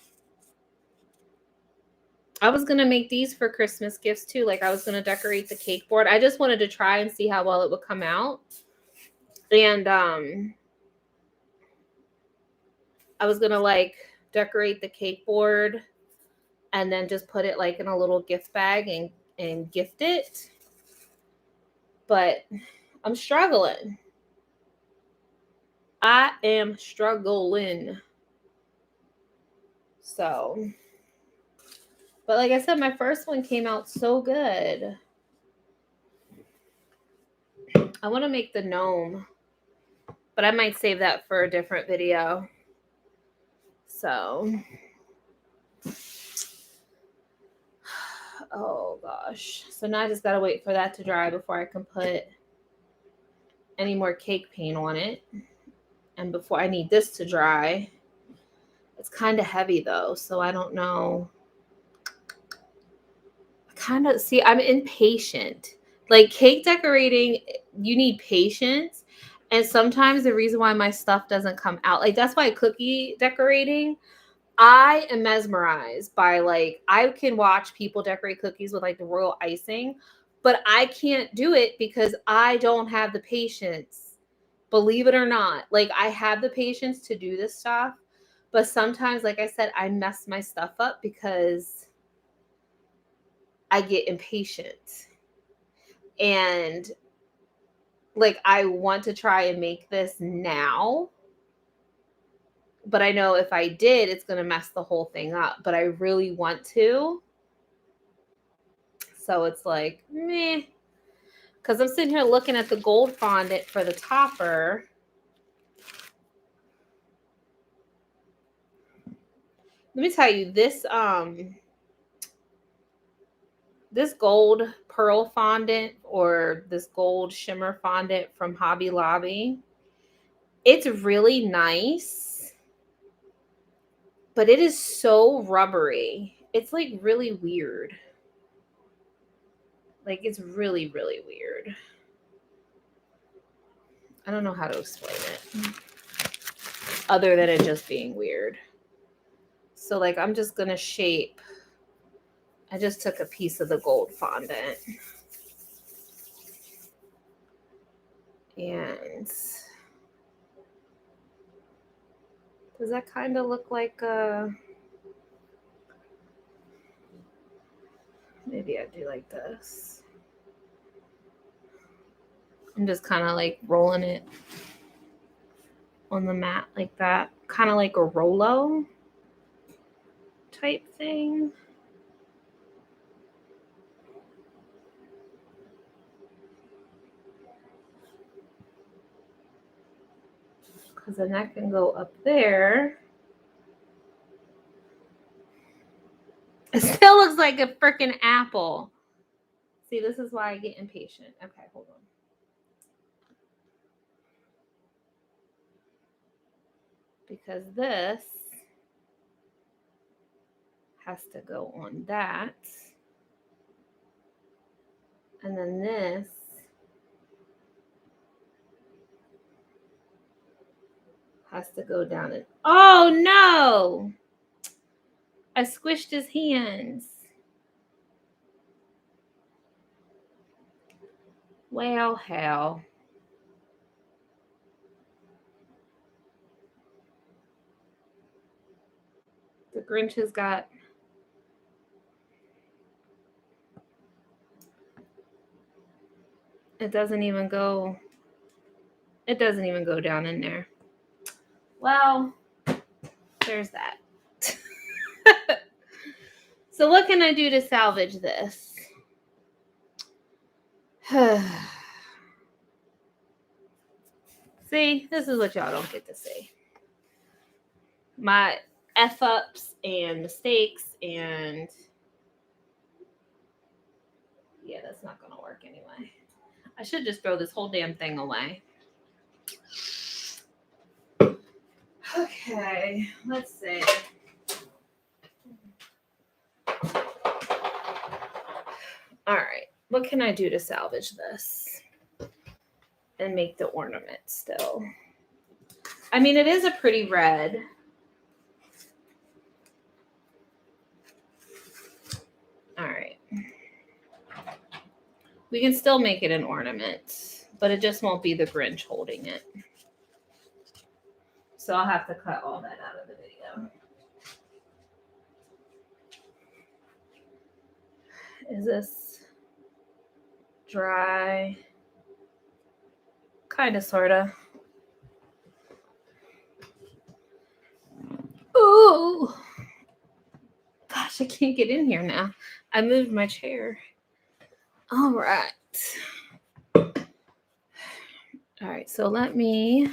I was going to make these for Christmas gifts too. Like I was going to decorate the cake board. I just wanted to try and see how well it would come out. And I was going to like decorate the cake board and then just put it like in a little gift bag and gift it. But I'm struggling. I am struggling. So, but like I said, my first one came out so good. I want to make the gnome, but I might save that for a different video. So, oh gosh. So now I just got to wait for that to dry before I can put any more cake paint on it. And before I need this to dry. It's kind of heavy though, so I don't know. I'm impatient. Like cake decorating, you need patience. And sometimes the reason why my stuff doesn't come out, like that's why cookie decorating, I am mesmerized by like, I can watch people decorate cookies with like the royal icing, but I can't do it because I don't have the patience. Believe it or not, like I have the patience to do this stuff, but sometimes, like I said, I mess my stuff up because I get impatient. And like I want to try and make this now, but I know if I did, it's going to mess the whole thing up, but I really want to. So it's like, meh. Because I'm sitting here looking at the gold fondant for the topper. Let me tell you, this gold pearl fondant or this gold shimmer fondant from Hobby Lobby, it's really nice, but it is so rubbery. It's like really weird. Like it's really, really weird. I don't know how to explain it other than it just being weird. So like I'm just going to shape. I just took a piece of the gold fondant. And does that kind of look like maybe I do like this. I'm just kind of like rolling it on the mat like that. Kind of like a Rolo type thing. Because then that can go up there. It still looks like a freaking apple. See, this is why I get impatient. Okay, hold on. Because this has to go on that. And then this has to go down and oh no! I squished his hands. Well, hell. The Grinch has got it doesn't even go down in there. Well, there's that. So what can I do to salvage this? See, this is what y'all don't get to see. My F-ups and mistakes and yeah, that's not going to work anyway. I should just throw this whole damn thing away. Okay, let's see. All right, what can I do to salvage this and make the ornament still? I mean, it is a pretty red. All right. We can still make it an ornament, but it just won't be the Grinch holding it. So I'll have to cut all that out of the video. Is this dry? Kind of, sort of. Ooh. Gosh, I can't get in here now. I moved my chair. All right. All right, so let me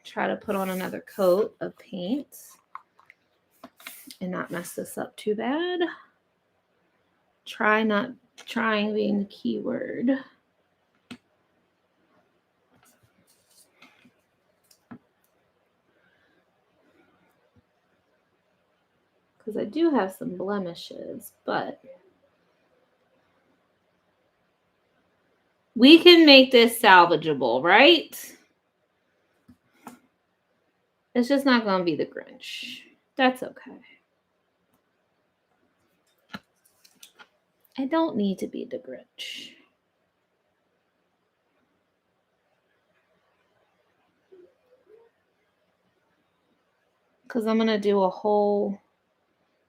try to put on another coat of paint and not mess this up too bad. Trying being the key word. Because I do have some blemishes, but we can make this salvageable, right? It's just not going to be the Grinch. That's okay. I don't need to be the Grinch. Because I'm going to do a whole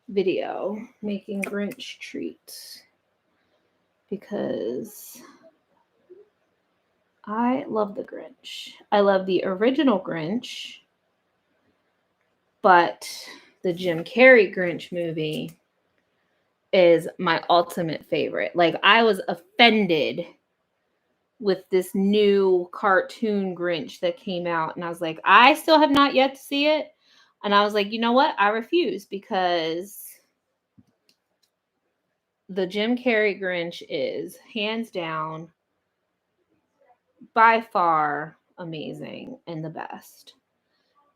video making Grinch treats. Because I love the Grinch. I love the original Grinch. But the Jim Carrey Grinch movie is my ultimate favorite. Like, I was offended with this new cartoon Grinch that came out. And I was like, I still have not yet to see it. And I was like, you know what? I refuse, because the Jim Carrey Grinch is hands down by far amazing and the best.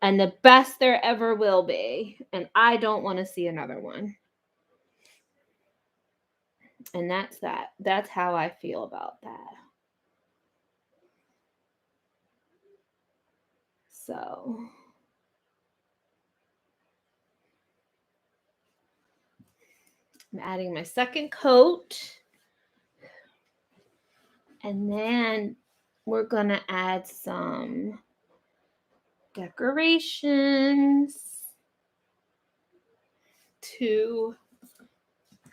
And the best there ever will be. And I don't want to see another one. And that's that. That's how I feel about that. So I'm adding my second coat. And then we're gonna add some decorations to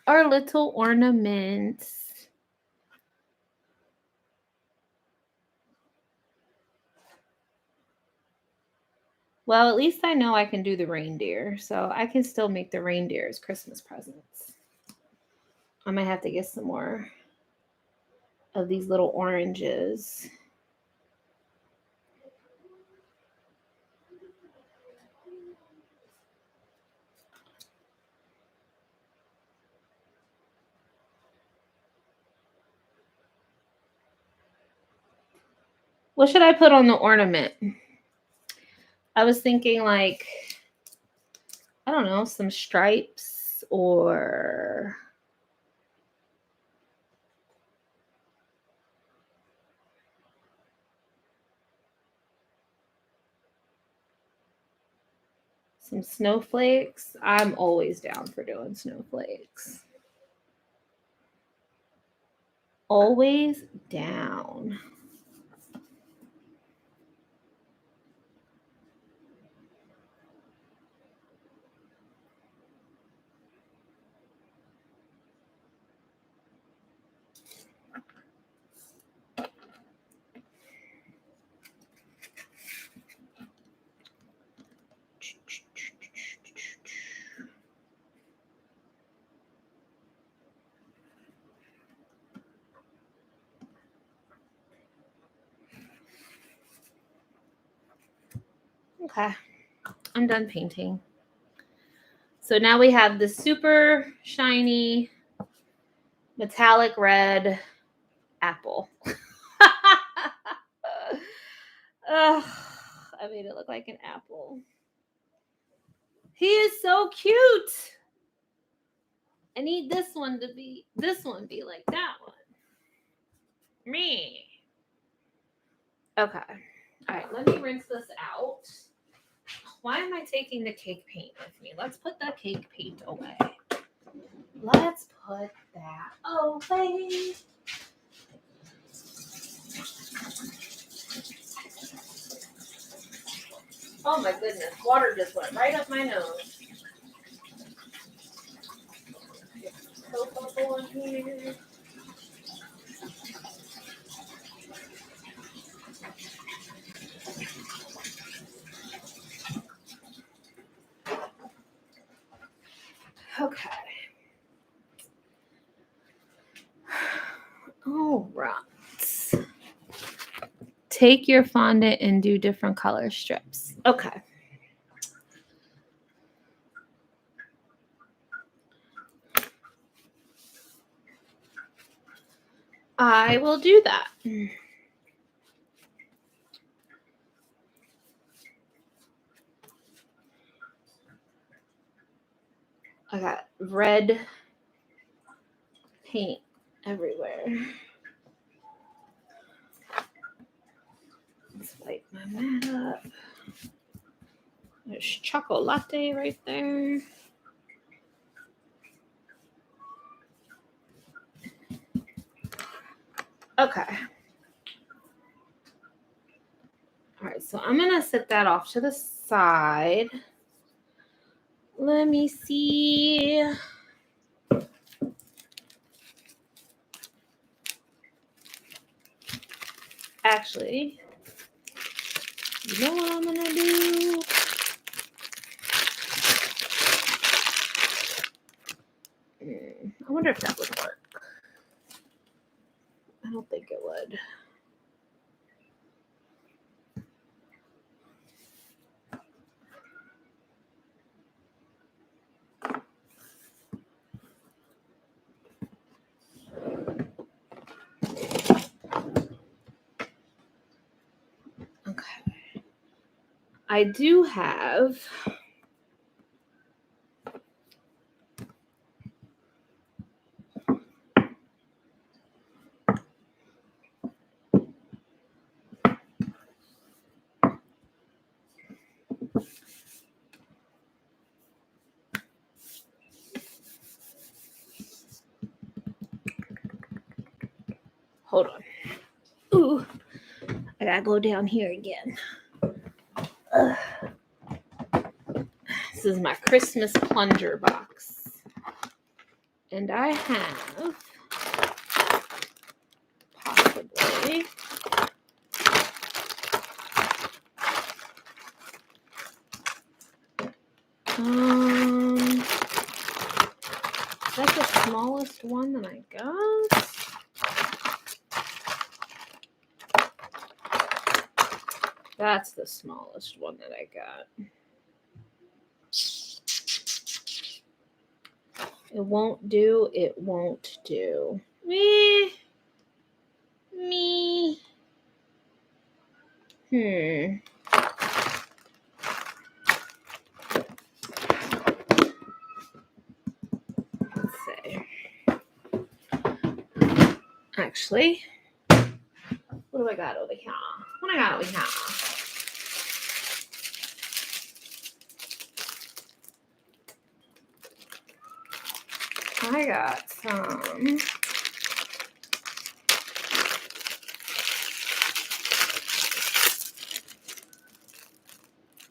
our little ornaments. Well, at least I know I can do the reindeer, so I can still make the reindeer as Christmas presents. I might have to get some more of these little oranges. What should I put on the ornament? I was thinking like, I don't know, some stripes or some snowflakes. I'm always down for doing snowflakes. Always down. Okay, I'm done painting. So now we have the super shiny metallic red apple. Ugh, I made it look like an apple. He is so cute. I need this one be like that one. Me. Okay. All right, let me rinse this out. Why am I taking the cake paint with me? Let's put the cake paint away. Let's put that away. Oh my goodness, water just went right up my nose. Soap bubble in here. Okay. All right. Take your fondant and do different color strips. Okay. I will do that. I got red paint everywhere. Let's light my mat up. There's chocolate latte right there. Okay. All right, so I'm going to set that off to the side. Let me see. Actually, you know what I'm going to do? I wonder if that would work. I don't think it would. Okay. I do have hold on. Ooh, I gotta go down here again. Ugh. This is my Christmas plunger box. And I have possibly that's the smallest one that I got. That's the smallest one that I got. It won't do. It won't do. Me. Let's see. Actually, what do I got over here? What I got over here? I got some.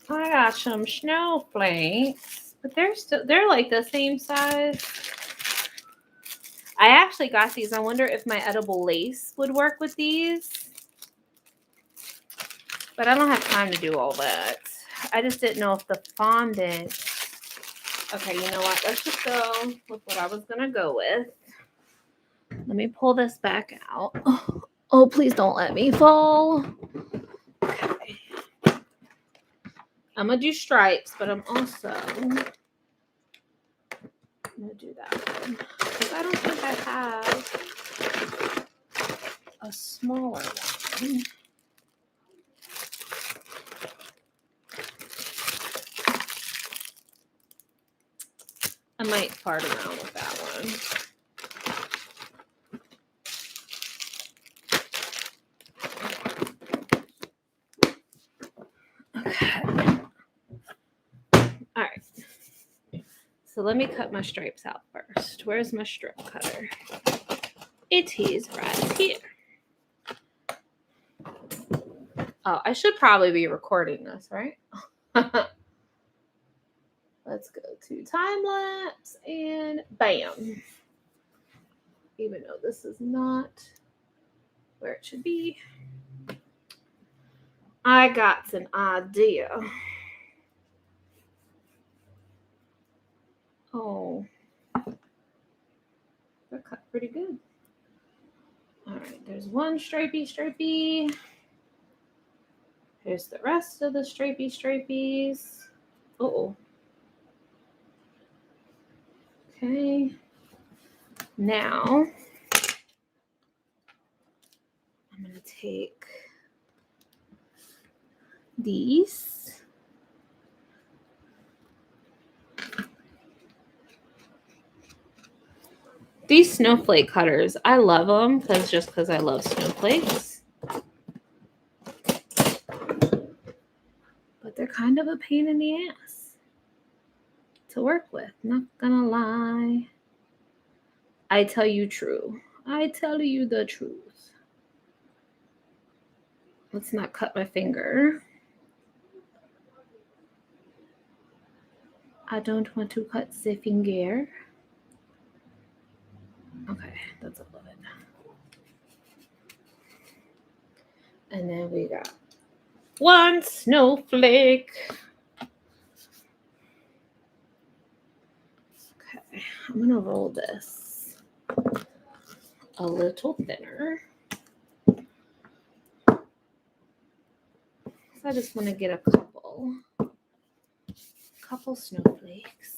I got some snowflakes, but they're like the same size. I actually got these. I wonder if my edible lace would work with these. But I don't have time to do all that. I just didn't know if the fondant. Okay, you know what? Let's just go with what I was going to go with. Let me pull this back out. Oh, please don't let me fall. Okay. I'm going to do stripes, but I'm also going to do that one. Because I don't think I have a smaller one. I might fart around with that one. Okay. All right. So let me cut my stripes out first. Where's my strip cutter? It is right here. Oh, I should probably be recording this, right? Let's go to time lapse and bam. Even though this is not where it should be. I got an idea. Oh, they're cut pretty good. All right, there's one stripey. Here's the rest of the stripies. Uh-oh. Okay. Now, I'm going to take these. These snowflake cutters, I love them because I love snowflakes. But they're kind of a pain in the ass to work with. Not gonna lie. I tell you true. I tell you the truth. Let's not cut my finger. I don't want to cut the finger. Okay, that's a little bit. And then we got one snowflake. Okay, I'm gonna roll this a little thinner. So I just want to get a couple snowflakes.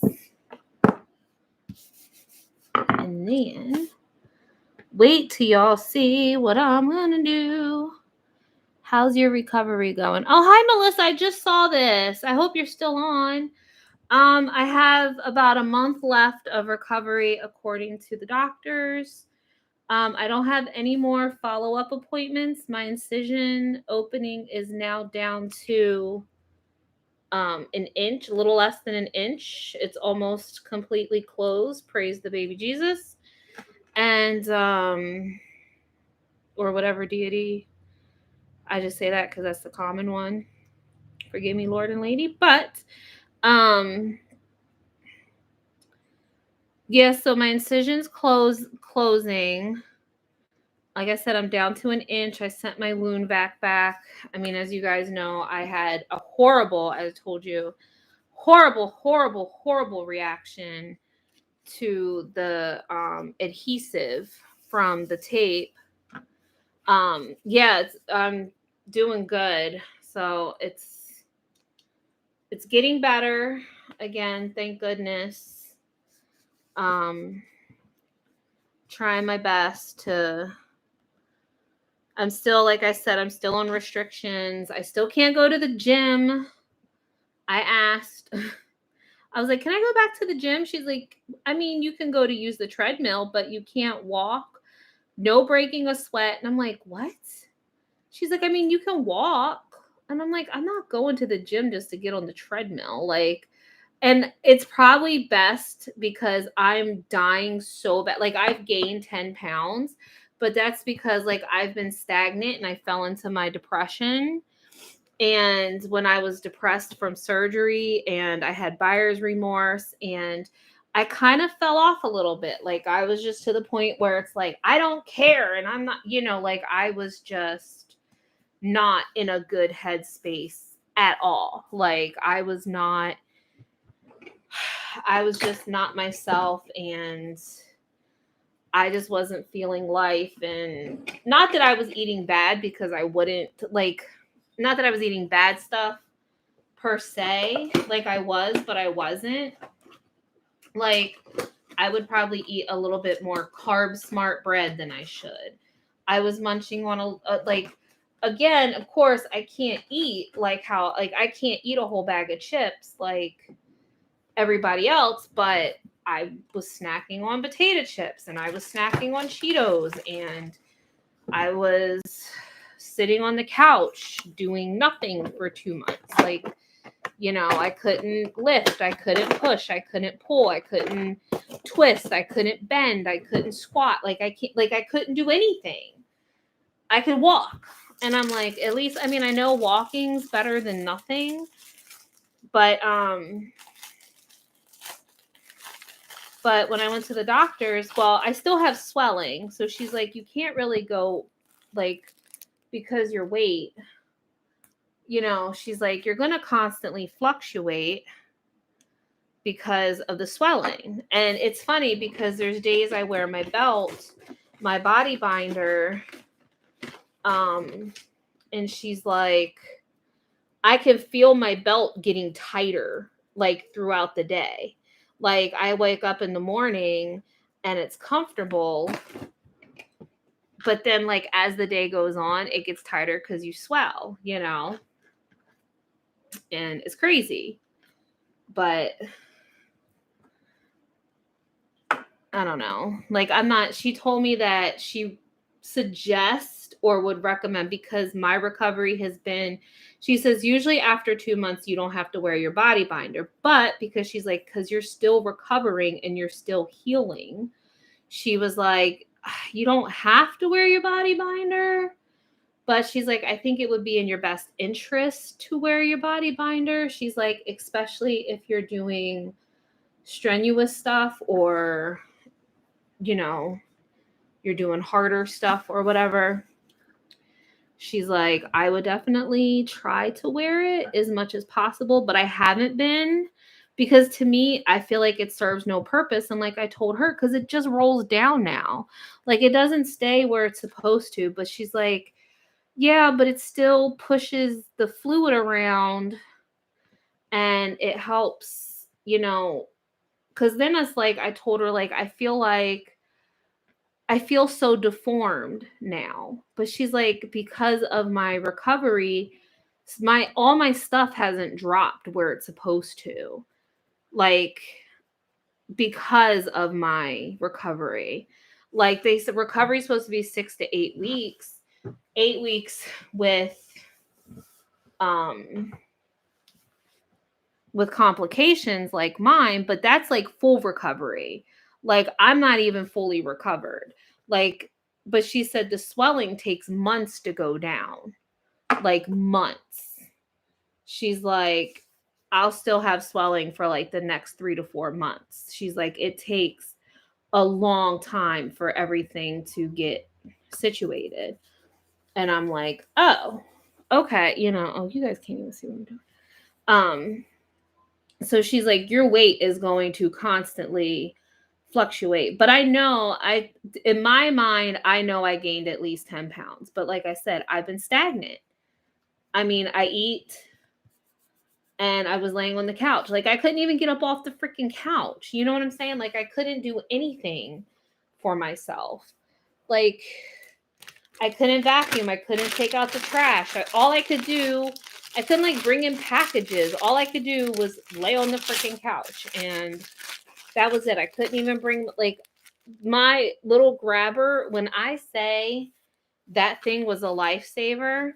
And then wait till y'all see what I'm gonna do. How's your recovery going? Oh, hi, Melissa. I just saw this. I hope you're still on. I have about a month left of recovery according to the doctors. I don't have any more follow-up appointments. My incision opening is now down to an inch, a little less than an inch. It's almost completely closed. Praise the baby Jesus. And or whatever deity I just say that because that's the common one. Forgive me, Lord and Lady. But um yeah, so my incision's closing. Like I said, I'm down to an inch. I sent my wound vac back. I mean, as you guys know, I had a horrible, as I told you, horrible reaction to the adhesive from the tape. Yeah, I'm doing good. So it's getting better again, thank goodness. Um trying my best to I'm still, like I said, I'm still on restrictions. I still can't go to the gym. I asked. I was like, "Can I go back to the gym?" She's like, "I mean, you can go to use the treadmill, but you can't walk. No breaking a sweat." And I'm like, "What?" She's like, "I mean, you can walk." And I'm like, "I'm not going to the gym just to get on the treadmill." Like, and it's probably best because I'm dying so bad. Like, I've gained 10 pounds, but that's because like I've been stagnant and I fell into my depression. And when I was depressed from surgery and I had buyer's remorse and I kind of fell off a little bit. Like, I was just to the point where it's like, I don't care. And I'm not, like I was just not in a good headspace at all. Like, I was just not myself, and I just wasn't feeling life. And not that I was eating bad, because I wouldn't, like, not that I was eating bad stuff per se, like I was, but I wasn't. Like, I would probably eat a little bit more carb smart bread than I should. I was munching on like, again, of course, I can't eat like how, like, I can't eat a whole bag of chips like everybody else, but I was snacking on potato chips and I was snacking on Cheetos, and I was sitting on the couch doing nothing for 2 months. Like, I couldn't lift, I couldn't push, I couldn't pull, I couldn't twist, I couldn't bend, I couldn't squat. Like, I couldn't do anything. I could walk. And I'm like, at least, I mean, I know walking's better than nothing, but when I went to the doctors, well, I still have swelling. So she's like, you can't really go, like, because your weight, she's like, you're going to constantly fluctuate because of the swelling. And it's funny because there's days I wear my belt, my body binder, and she's like, I can feel my belt getting tighter, like, throughout the day. Like, I wake up in the morning and it's comfortable, but then, like, as the day goes on, it gets tighter because you swell, and it's crazy. But I don't know. Like, she told me that she suggests or would recommend, because my recovery has been, she says, usually after 2 months, you don't have to wear your body binder. But because she's like, because you're still recovering and you're still healing, she was like, you don't have to wear your body binder. But she's like, I think it would be in your best interest to wear your body binder. She's like, especially if you're doing strenuous stuff, or, you're doing harder stuff or whatever. She's like, I would definitely try to wear it as much as possible, but I haven't been, because to me, I feel like it serves no purpose. And like I told her, because it just rolls down now. Like, it doesn't stay where it's supposed to. But she's like, yeah, but it still pushes the fluid around and it helps, because then it's like, I told her, like, I feel so deformed now. But she's like, because of my recovery, all my stuff hasn't dropped where it's supposed to. Like, because of my recovery. Like, they said recovery is supposed to be 6 to 8 weeks. 8 weeks um with complications like mine, but that's like full recovery. Like, I'm not even fully recovered. Like, but she said the swelling takes months to go down. like months. She's like, I'll still have swelling for like the next 3 to 4 months. She's like, it takes a long time for everything to get situated. And I'm like, oh, okay, oh, you guys can't even see what I'm doing. So she's like, your weight is going to constantly fluctuate. But in my mind, I know I gained at least 10 pounds. But like I said, I've been stagnant. I mean, I eat and I was laying on the couch. Like, I couldn't even get up off the freaking couch. You know what I'm saying? Like, I couldn't do anything for myself. Like, I couldn't vacuum. I couldn't take out the trash. I couldn't like bring in packages. All I could do was lay on the freaking couch. And that was it. I couldn't even bring like my little grabber. When I say that thing was a lifesaver,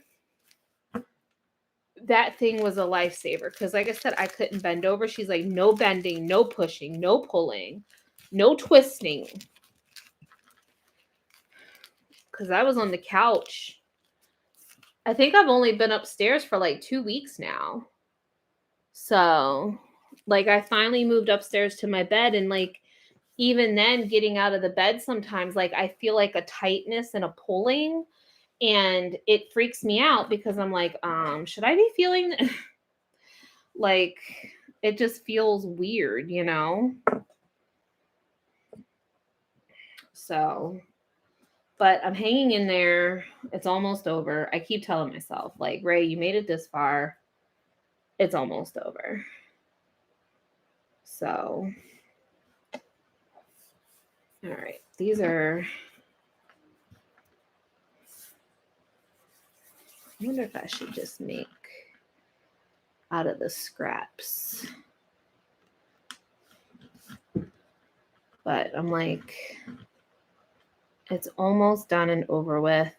that thing was a lifesaver. Because like I said, I couldn't bend over. She's like, no bending, no pushing, no pulling, no twisting. Because I was on the couch. I think I've only been upstairs for like 2 weeks now. So, like, I finally moved upstairs to my bed, and like, even then, getting out of the bed sometimes, like, I feel like a tightness and a pulling, and it freaks me out because I'm like, should I be feeling like, it just feels weird, So, but I'm hanging in there. It's almost over. I keep telling myself, like, Ray, you made it this far. It's almost over. So, all right. These are, I wonder if I should just make out of the scraps. But I'm like, it's almost done and over with.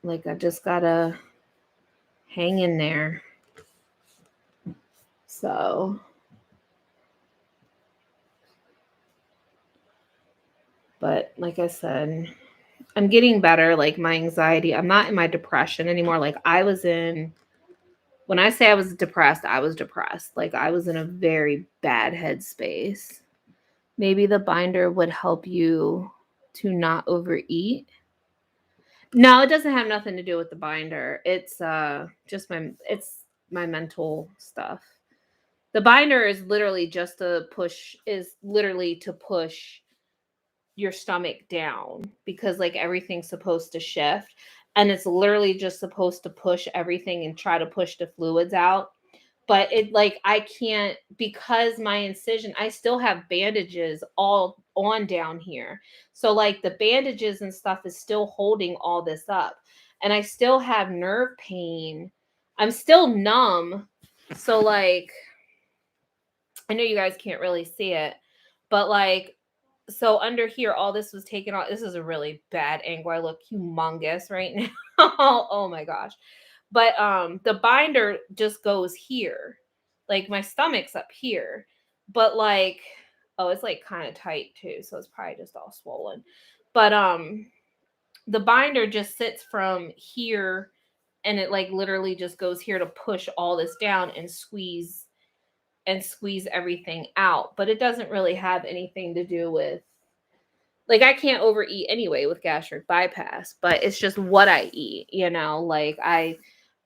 Like, I just gotta hang in there. So, but like I said, I'm getting better. Like, my anxiety, I'm not in my depression anymore. Like, when I say I was depressed, I was depressed. Like, I was in a very bad headspace. Maybe the binder would help you to not overeat. No, it doesn't have nothing to do with the binder. It's just my mental stuff. The binder is literally to push your stomach down, because like everything's supposed to shift, and it's literally just supposed to push everything and try to push the fluids out. But it, like, I can't, because my incision, I still have bandages all on down here. So like the bandages and stuff is still holding all this up. And I still have nerve pain. I'm still numb. So like, I know you guys can't really see it, but like, so under here, all this was taken off. This is a really bad angle. I look humongous right now. Oh my gosh. But the binder just goes here. Like, my stomach's up here. But like, oh, it's like kind of tight too, so it's probably just all swollen. But the binder just sits from here, and it like literally just goes here to push all this down and squeeze everything out. But it doesn't really have anything to do with, like, I can't overeat anyway with gastric bypass, but it's just what I eat, like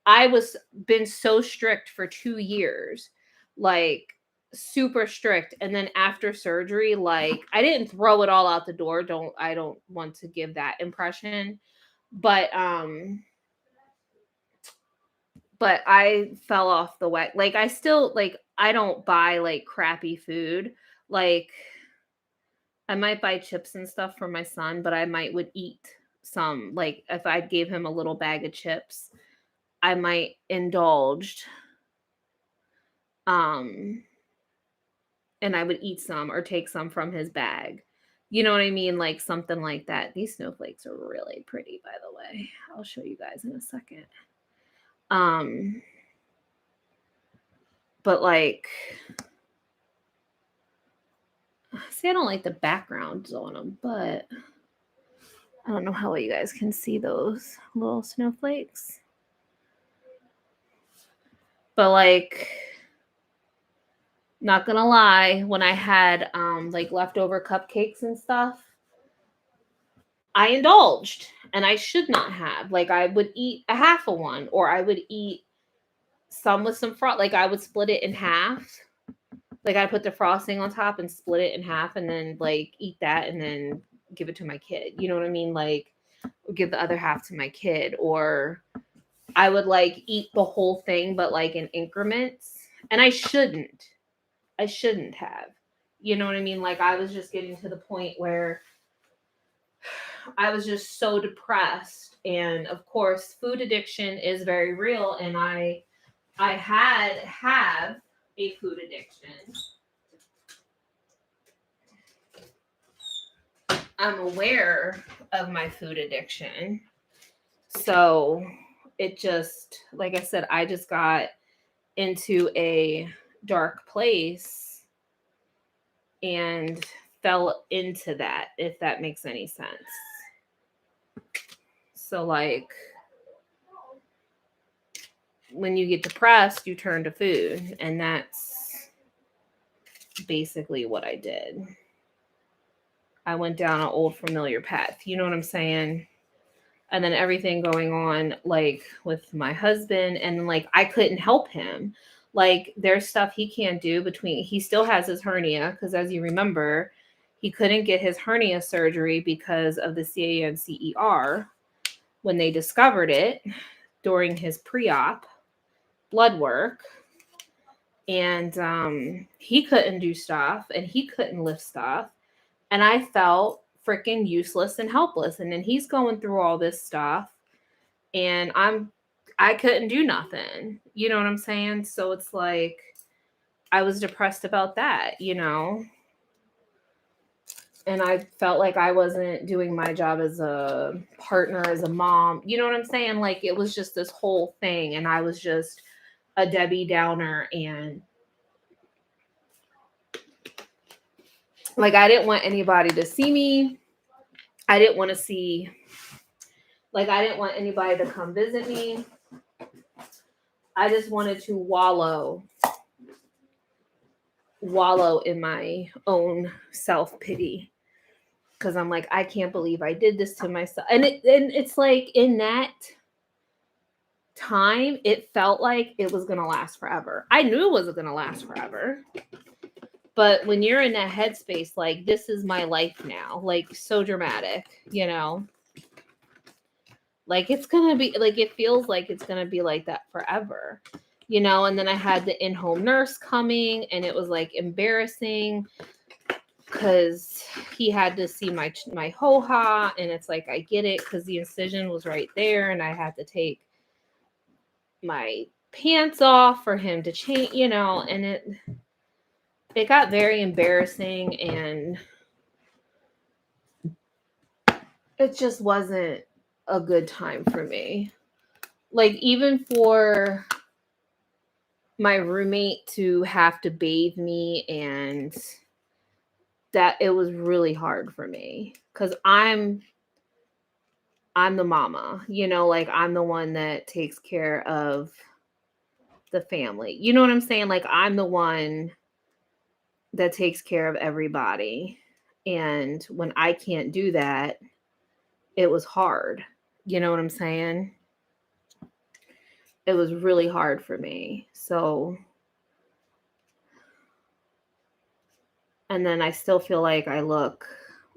I was been so strict for 2 years, like super strict. And then after surgery, like, I didn't throw it all out the door. I don't want to give that impression, but I fell off the way. Like, I still, like, I don't buy like crappy food. Like, I might buy chips and stuff for my son, but I would eat some. Like, if I gave him a little bag of chips, I might indulge. Um, and I would eat some or take some from his bag. You know what I mean? Like, something like that. These snowflakes are really pretty, by the way. I'll show you guys in a second. But like, see, I don't like the backgrounds on them, but I don't know how well you guys can see those little snowflakes. But like, not gonna lie, when I had like leftover cupcakes and stuff, I indulged and I should not have. Like, I would eat a half of one, or I would eat some with some frost. Like, I would split it in half. Like, I put the frosting on top and split it in half, and then like eat that, and then give it to my kid. You know what I mean? Like, give the other half to my kid, or I would like eat the whole thing, but like in increments. And I shouldn't. I shouldn't have. You know what I mean? Like, I was just getting to the point where I was just so depressed. And of course, food addiction is very real. And I have a food addiction. I'm aware of my food addiction. So it just, like I said, I just got into a dark place and fell into that, if that makes any sense. So, like, when you get depressed, you turn to food, and that's basically what I did. I went down an old familiar path. You know what I'm saying? And then everything going on, like, with my husband, and like, I couldn't help him. Like, there's stuff he can't do he still has his hernia, because as you remember, he couldn't get his hernia surgery because of the CANCER when they discovered it during his pre-op blood work. And he couldn't do stuff, and he couldn't lift stuff. And I felt freaking useless and helpless. And then he's going through all this stuff, and I couldn't do nothing. You know what I'm saying? So it's like, I was depressed about that, you know? And I felt like I wasn't doing my job as a partner, as a mom. You know what I'm saying? Like, it was just this whole thing, and I was just a Debbie Downer, and like, I didn't want anybody to see me. I didn't want anybody to come visit me. I just wanted to wallow in my own self-pity, because I'm like, I can't believe I did this to myself. And it's like, in that time, it felt like it was going to last forever. I knew it wasn't going to last forever. But when you're in that headspace, like, this is my life now, like, so dramatic, you know? Like, it's going to be, like, it feels like it's going to be like that forever, you know? And then I had the in-home nurse coming, and it was, like, embarrassing, because he had to see my ho-ha, and it's like, I get it, because the incision was right there, and I had to take my pants off for him to change, you know? And it got very embarrassing, and it just wasn't a good time for me. Like, even for my roommate to have to bathe me, and that, it was really hard for me, because I'm the mama, you know, like, I'm the one that takes care of the family. You know what I'm saying? Like, I'm the one that takes care of everybody. And when I can't do that, it was hard. You know what I'm saying? It was really hard for me. So, and then I still feel like I look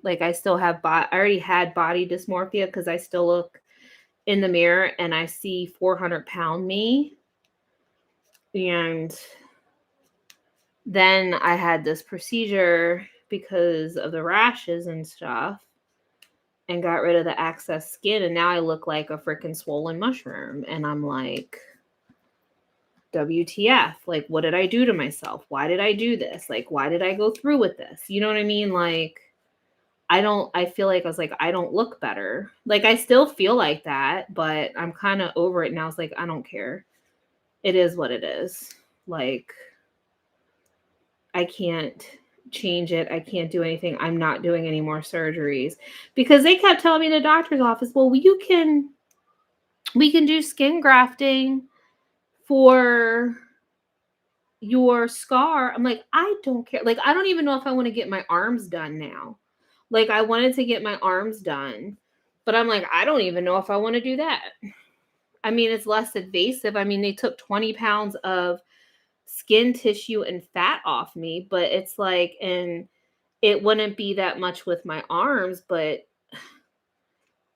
like I still have I already had body dysmorphia, because I still look in the mirror and I see 400-pound me. And then I had this procedure because of the rashes and stuff, and got rid of the excess skin, and now I look like a freaking swollen mushroom. And I'm like, WTF? Like, what did I do to myself? Why did I do this? Like, why did I go through with this? You know what I mean? Like, I feel like I was like, I don't look better. Like, I still feel like that, but I'm kind of over it now. It's like, I don't care. It is what it is. Like, I can't change it. I can't do anything. I'm not doing any more surgeries because they kept telling me in the doctor's office, well, we can do skin grafting for your scar. I'm like, I don't care. Like, I don't even know if I want to get my arms done now. Like, I wanted to get my arms done, but I'm like, I don't even know if I want to do that. I mean, it's less invasive. I mean, they took 20 pounds of skin tissue and fat off me, but it's like, and it wouldn't be that much with my arms, but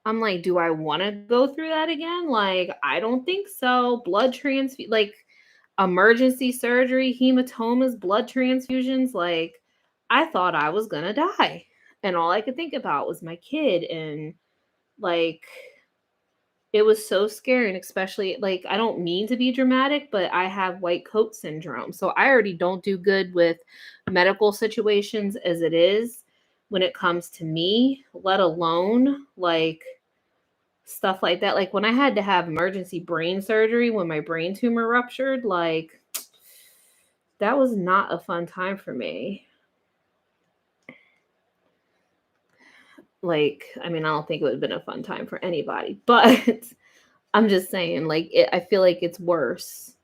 I'm like, do I want to go through that again? Like, I don't think so. Blood transfusion, like emergency surgery, hematomas, blood transfusions. Like, I thought I was going to die. And all I could think about was my kid. And like, it was so scary. And especially, like, I don't mean to be dramatic, but I have white coat syndrome. So I already don't do good with medical situations as it is when it comes to me, let alone like stuff like that. Like when I had to have emergency brain surgery when my brain tumor ruptured, like that was not a fun time for me. Like, I mean, I don't think it would have been a fun time for anybody, but I'm just saying, like, I feel like it's worse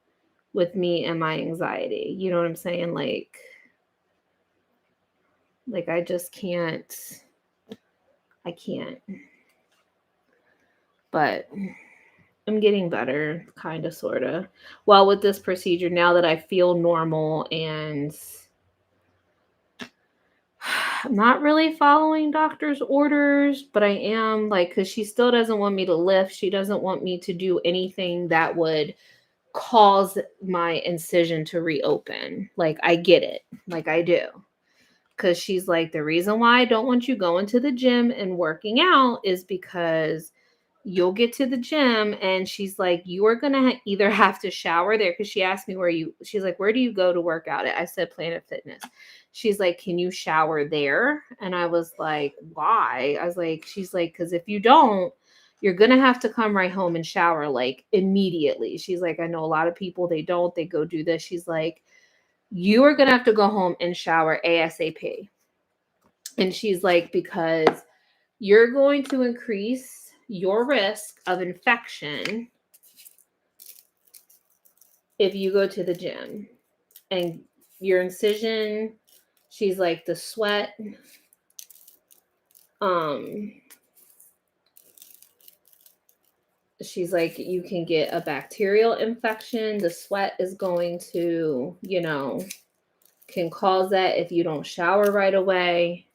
with me and my anxiety. You know what I'm saying? Like I just can't. I can't. But I'm getting better, kind of, sort of. Well, with this procedure, now that I feel normal and I'm not really following doctor's orders, but I am like, because she still doesn't want me to lift. She doesn't want me to do anything that would cause my incision to reopen. Like, I get it. Like, I do. Because she's like, the reason why I don't want you going to the gym and working out is because you'll get to the gym and she's like, you are going to either have to shower there. Because she asked me she's like, where do you go to work out at? I said, Planet Fitness. She's like, can you shower there? And I was like, why? I was like, she's like, because if you don't, you're going to have to come right home and shower like immediately. She's like, I know a lot of people, they don't, they go do this. She's like, you are going to have to go home and shower ASAP. And she's like, because you're going to increase your risk of infection if you go to the gym. And your incision, she's like, the sweat, she's like, you can get a bacterial infection. The sweat is going to, can cause that if you don't shower right away.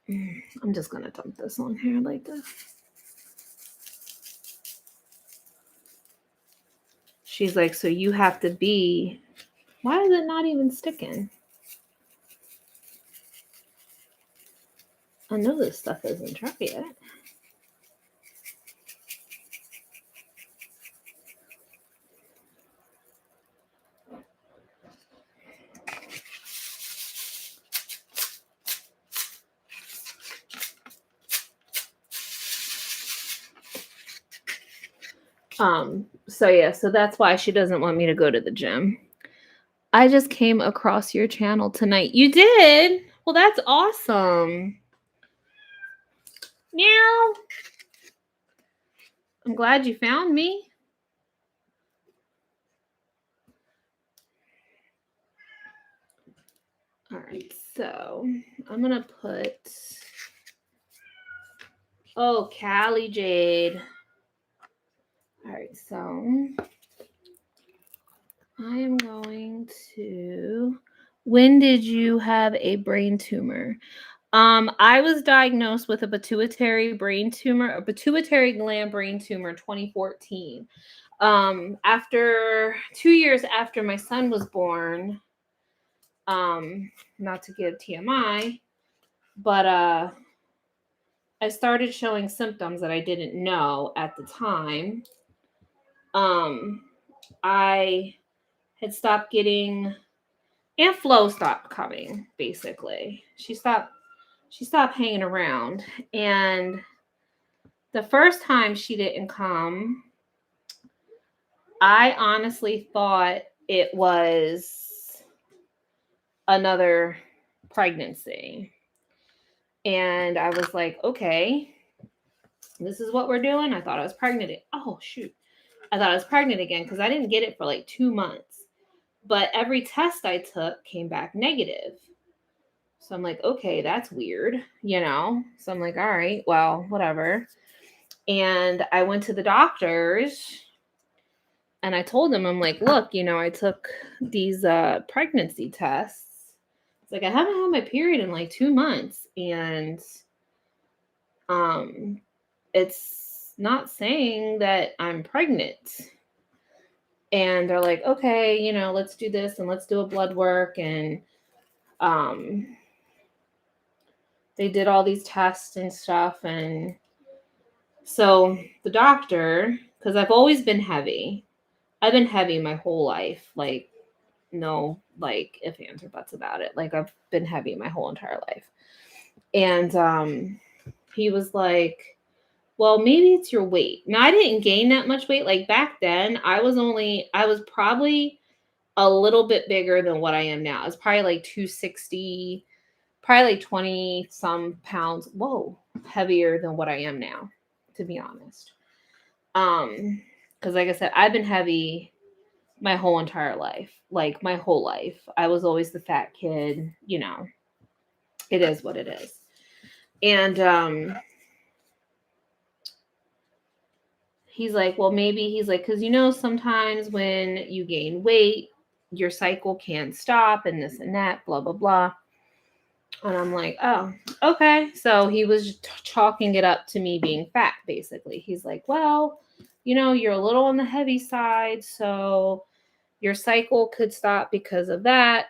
I'm just going to dump this on here like this. She's like, so you have to be, why is it not even sticking? I know this stuff isn't dry yet. So that's why she doesn't want me to go to the gym. I just came across your channel tonight. You did? Well, that's awesome. Meow. I'm glad you found me. All right, so I'm gonna put, oh, Callie Jade. All right, so I am going to, when did you have a brain tumor? I was diagnosed with a pituitary gland brain tumor in 2014. After 2 years after my son was born, not to give TMI, but I started showing symptoms that I didn't know at the time. I had stopped getting, Aunt Flo stopped coming, basically. She stopped hanging around. And the first time she didn't come, I honestly thought it was another pregnancy. And I was like, okay, this is what we're doing. I thought I was pregnant. Oh, shoot. I thought I was pregnant again because I didn't get it for like 2 months. But every test I took came back negative. So I'm like, okay, that's weird, you know? So I'm like, all right, well, whatever. And I went to the doctors and I told them, I'm like, look, you know, I took these pregnancy tests. It's like, I haven't had my period in like 2 months. And it's not saying that I'm pregnant. And they're like, okay, you know, let's do this and let's do a blood work. And they did all these tests and stuff. And so the doctor, because I've always been heavy, I've been heavy my whole life. Like, no, like, ifs, ands, or buts about it. Like, I've been heavy my whole entire life. And he was like, well, maybe it's your weight. Now, I didn't gain that much weight. Like, back then, I was probably a little bit bigger than what I am now. I was probably like 260, probably like 20 some pounds. Whoa, heavier than what I am now, to be honest. Because like I said, I've been heavy my whole entire life. Like, my whole life. I was always the fat kid, you know. It is what it is. And he's like, well, maybe, he's like, because, you know, sometimes when you gain weight, your cycle can't stop and this and that, blah, blah, blah. And I'm like, oh, okay. So he was chalking it up to me being fat, basically. He's like, well, you know, you're a little on the heavy side, so your cycle could stop because of that.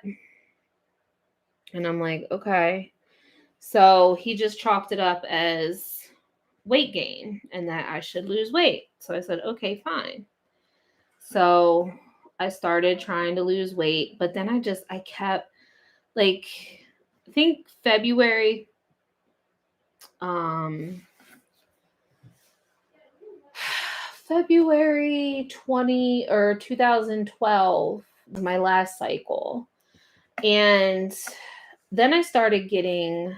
And I'm like, okay. So he just chalked it up as weight gain and that I should lose weight. So I said, okay, fine. So I started trying to lose weight, but then I kept, like, I think February 20 or 2012 was my last cycle. And then I started getting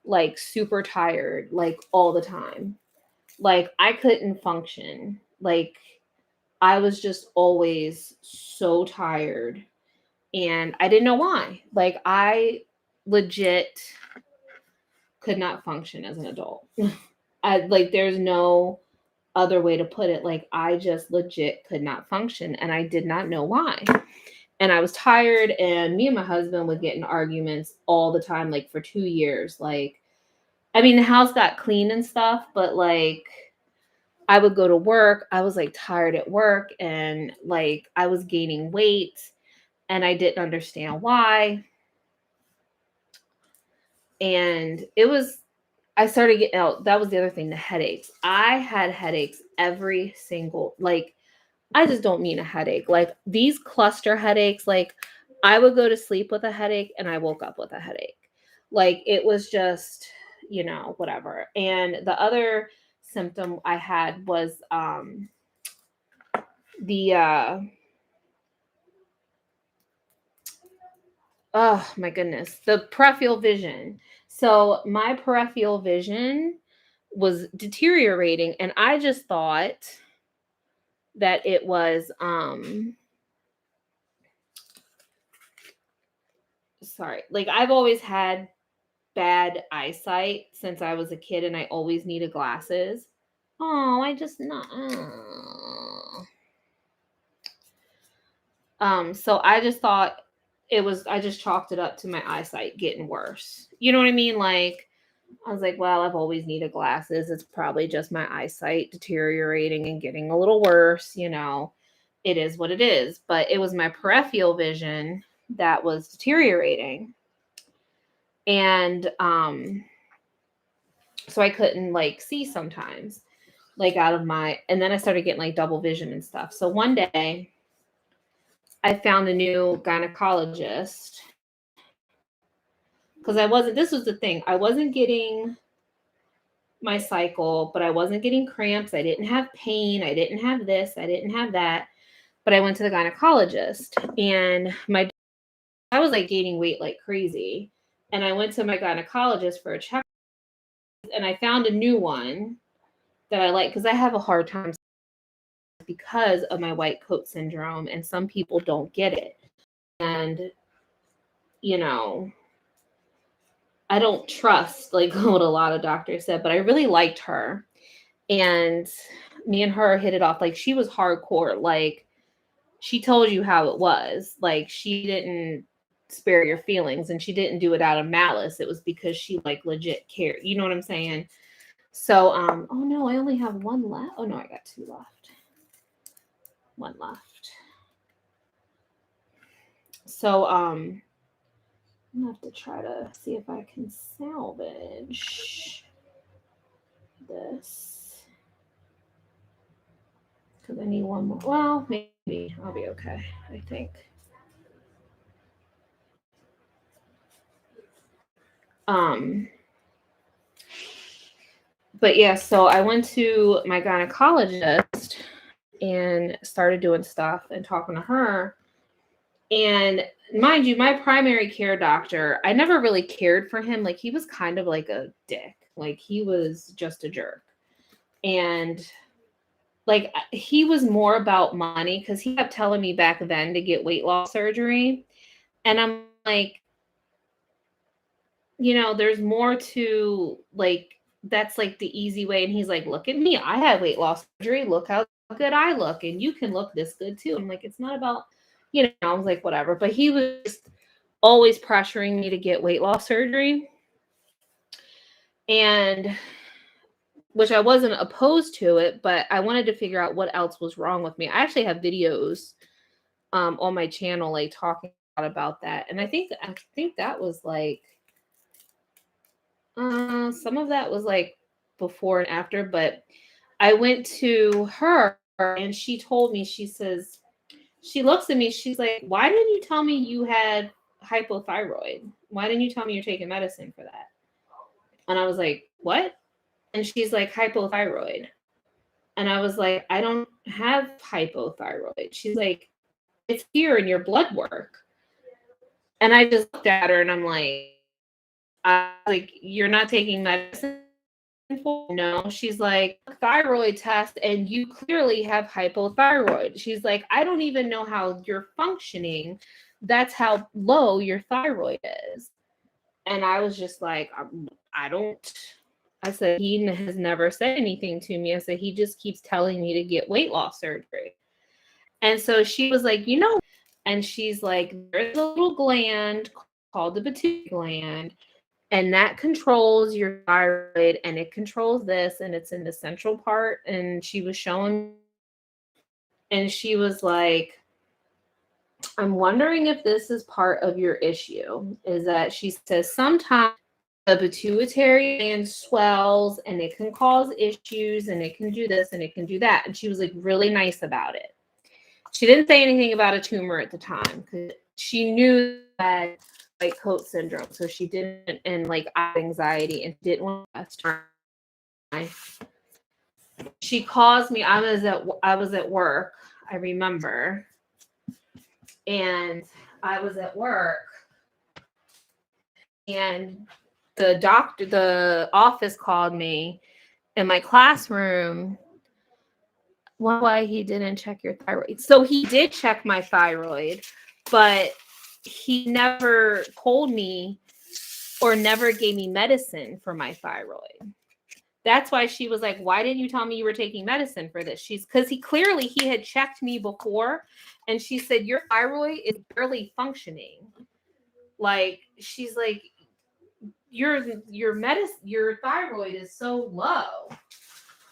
like super tired, like all the time. Like, I couldn't function. Like, I was just always so tired and I didn't know why. Like, I legit could not function as an adult. There's no other way to put it. Like, I just legit could not function and I did not know why. And I was tired, and me and my husband would get in arguments all the time, like for 2 years. Like, I mean, the house got clean and stuff, but like, I would go to work. I was like tired at work and like I was gaining weight and I didn't understand why. And I started getting out. That was the other thing, the headaches. I had headaches every single, like, I just don't mean a headache. Like, these cluster headaches, like, I would go to sleep with a headache and I woke up with a headache. Like, it was just, you know, whatever. And the other symptom I had was oh my goodness, the peripheral vision. So my peripheral vision was deteriorating and I just thought that it was sorry, like, I've always had bad eyesight since I was a kid and I always needed glasses. Oh, I just not. So I just thought I just chalked it up to my eyesight getting worse. You know what I mean? Like, I was like, well, I've always needed glasses. It's probably just my eyesight deteriorating and getting a little worse, you know. It is what it is. But it was my peripheral vision that was deteriorating. And so I couldn't like see sometimes, like, out of my, and then I started getting like double vision and stuff. So one day I found a new gynecologist because this was the thing. I wasn't getting my cycle, but I wasn't getting cramps. I didn't have pain. I didn't have this. I didn't have that. But I went to the gynecologist and my I was like gaining weight like crazy. And I went to my gynecologist for a check, and I found a new one that I like because I have a hard time because of my white coat syndrome, and some people don't get it. And, you know, I don't trust like what a lot of doctors said, but I really liked her. And me and her hit it off. Like, she was hardcore. Like, she told you how it was. Like, she didn't spare your feelings, and she didn't do it out of malice. It was because she like legit cared. You know what I'm saying? So, oh no, I only have one left. Oh no, I got two left. One left. So, I'm gonna have to try to see if I can salvage this because I need one more. Well, maybe I'll be okay, I think. Um, but yeah, so I went to my gynecologist and started doing stuff and talking to her. And mind you, my primary care doctor, I never really cared for him. Like, he was kind of like a dick. Like, he was just a jerk. And like, he was more about money because he kept telling me back then to get weight loss surgery. And I'm like, there's more to like, that's like the easy way. And he's like, look at me. I had weight loss surgery. Look how good I look. And you can look this good too. I'm like, it's not about, I was like, whatever. But he was just always pressuring me to get weight loss surgery. And which I wasn't opposed to it, but I wanted to figure out what else was wrong with me. I actually have videos on my channel like talking about that. And I think that was like some of that was like before and after, but I went to her and she told me, she says, she looks at me, she's like, why didn't you tell me you had hypothyroid? Why didn't you tell me you're taking medicine for that? And I was like, what? And she's like, hypothyroid. And I was like, I don't have hypothyroid. She's like, it's here in your blood work. And I just looked at her and I'm like, you're not taking medicine for? No. She's like, thyroid test, and you clearly have hypothyroid. She's like, I don't even know how you're functioning. That's how low your thyroid is. And I was just like, I don't. I said, he has never said anything to me. I said, he just keeps telling me to get weight loss surgery. And so she was like, and she's like, there's a little gland called the pituitary gland, and that controls your thyroid, and it controls this, and it's in the central part. And she was showing, and she was like, I'm wondering if this is part of your issue. Is that, she says, sometimes the pituitary gland swells and it can cause issues, and it can do this and it can do that. And she was like really nice about it. She didn't say anything about a tumor at the time because she knew that white coat syndrome, so she didn't, and like anxiety, and didn't want to. She calls me. I was at work, I remember, and I was at work, and the office called me in my classroom. Why he didn't check your thyroid? So he did check my thyroid, but he never told me or never gave me medicine for my thyroid. That's why she was like, why didn't you tell me you were taking medicine for this? Because he had checked me before, and she said, your thyroid is barely functioning. Like, she's like, your thyroid is so low.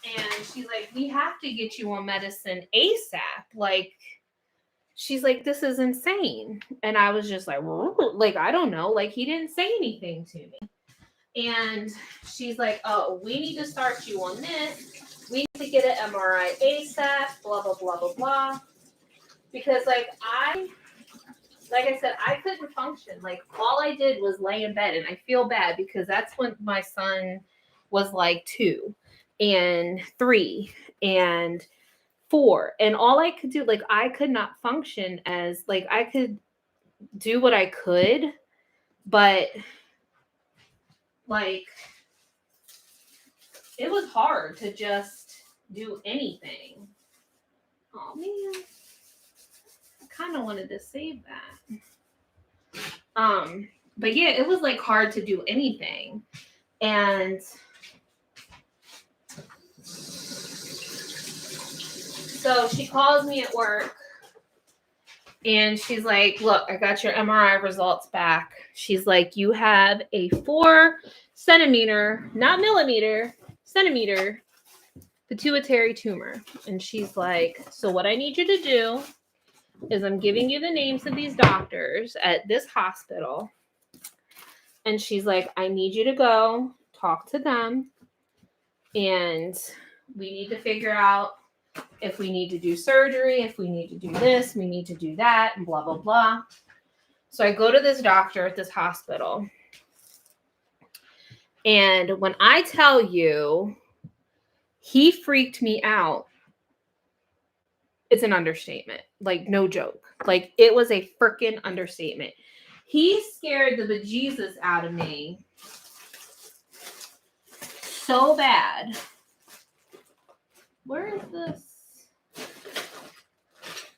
And she's like, we have to get you on medicine ASAP. Like, she's like, this is insane. And I was just like, I don't know. Like, he didn't say anything to me. And she's like, oh, we need to start you on this. We need to get an MRI ASAP, blah, blah, blah, blah, blah. Because, like I said, I couldn't function. Like, all I did was lay in bed. And I feel bad because that's when my son was like 2 and 3 and 4. And all I could do, like, I could not function as, like, I could do what I could, but like it was hard to just do anything. Oh man, I kind of wanted to save that. But yeah, it was like hard to do anything. And so she calls me at work and she's like, look, I got your MRI results back. She's like, you have a 4 centimeter, not millimeter, centimeter pituitary tumor. And she's like, so what I need you to do is I'm giving you the names of these doctors at this hospital. And she's like, I need you to go talk to them. And we need to figure out if we need to do surgery, if we need to do this, we need to do that, and blah, blah, blah. So I go to this doctor at this hospital. And when I tell you, he freaked me out, it's an understatement. Like, no joke. Like, it was a freaking understatement. He scared the bejesus out of me so bad. Where is this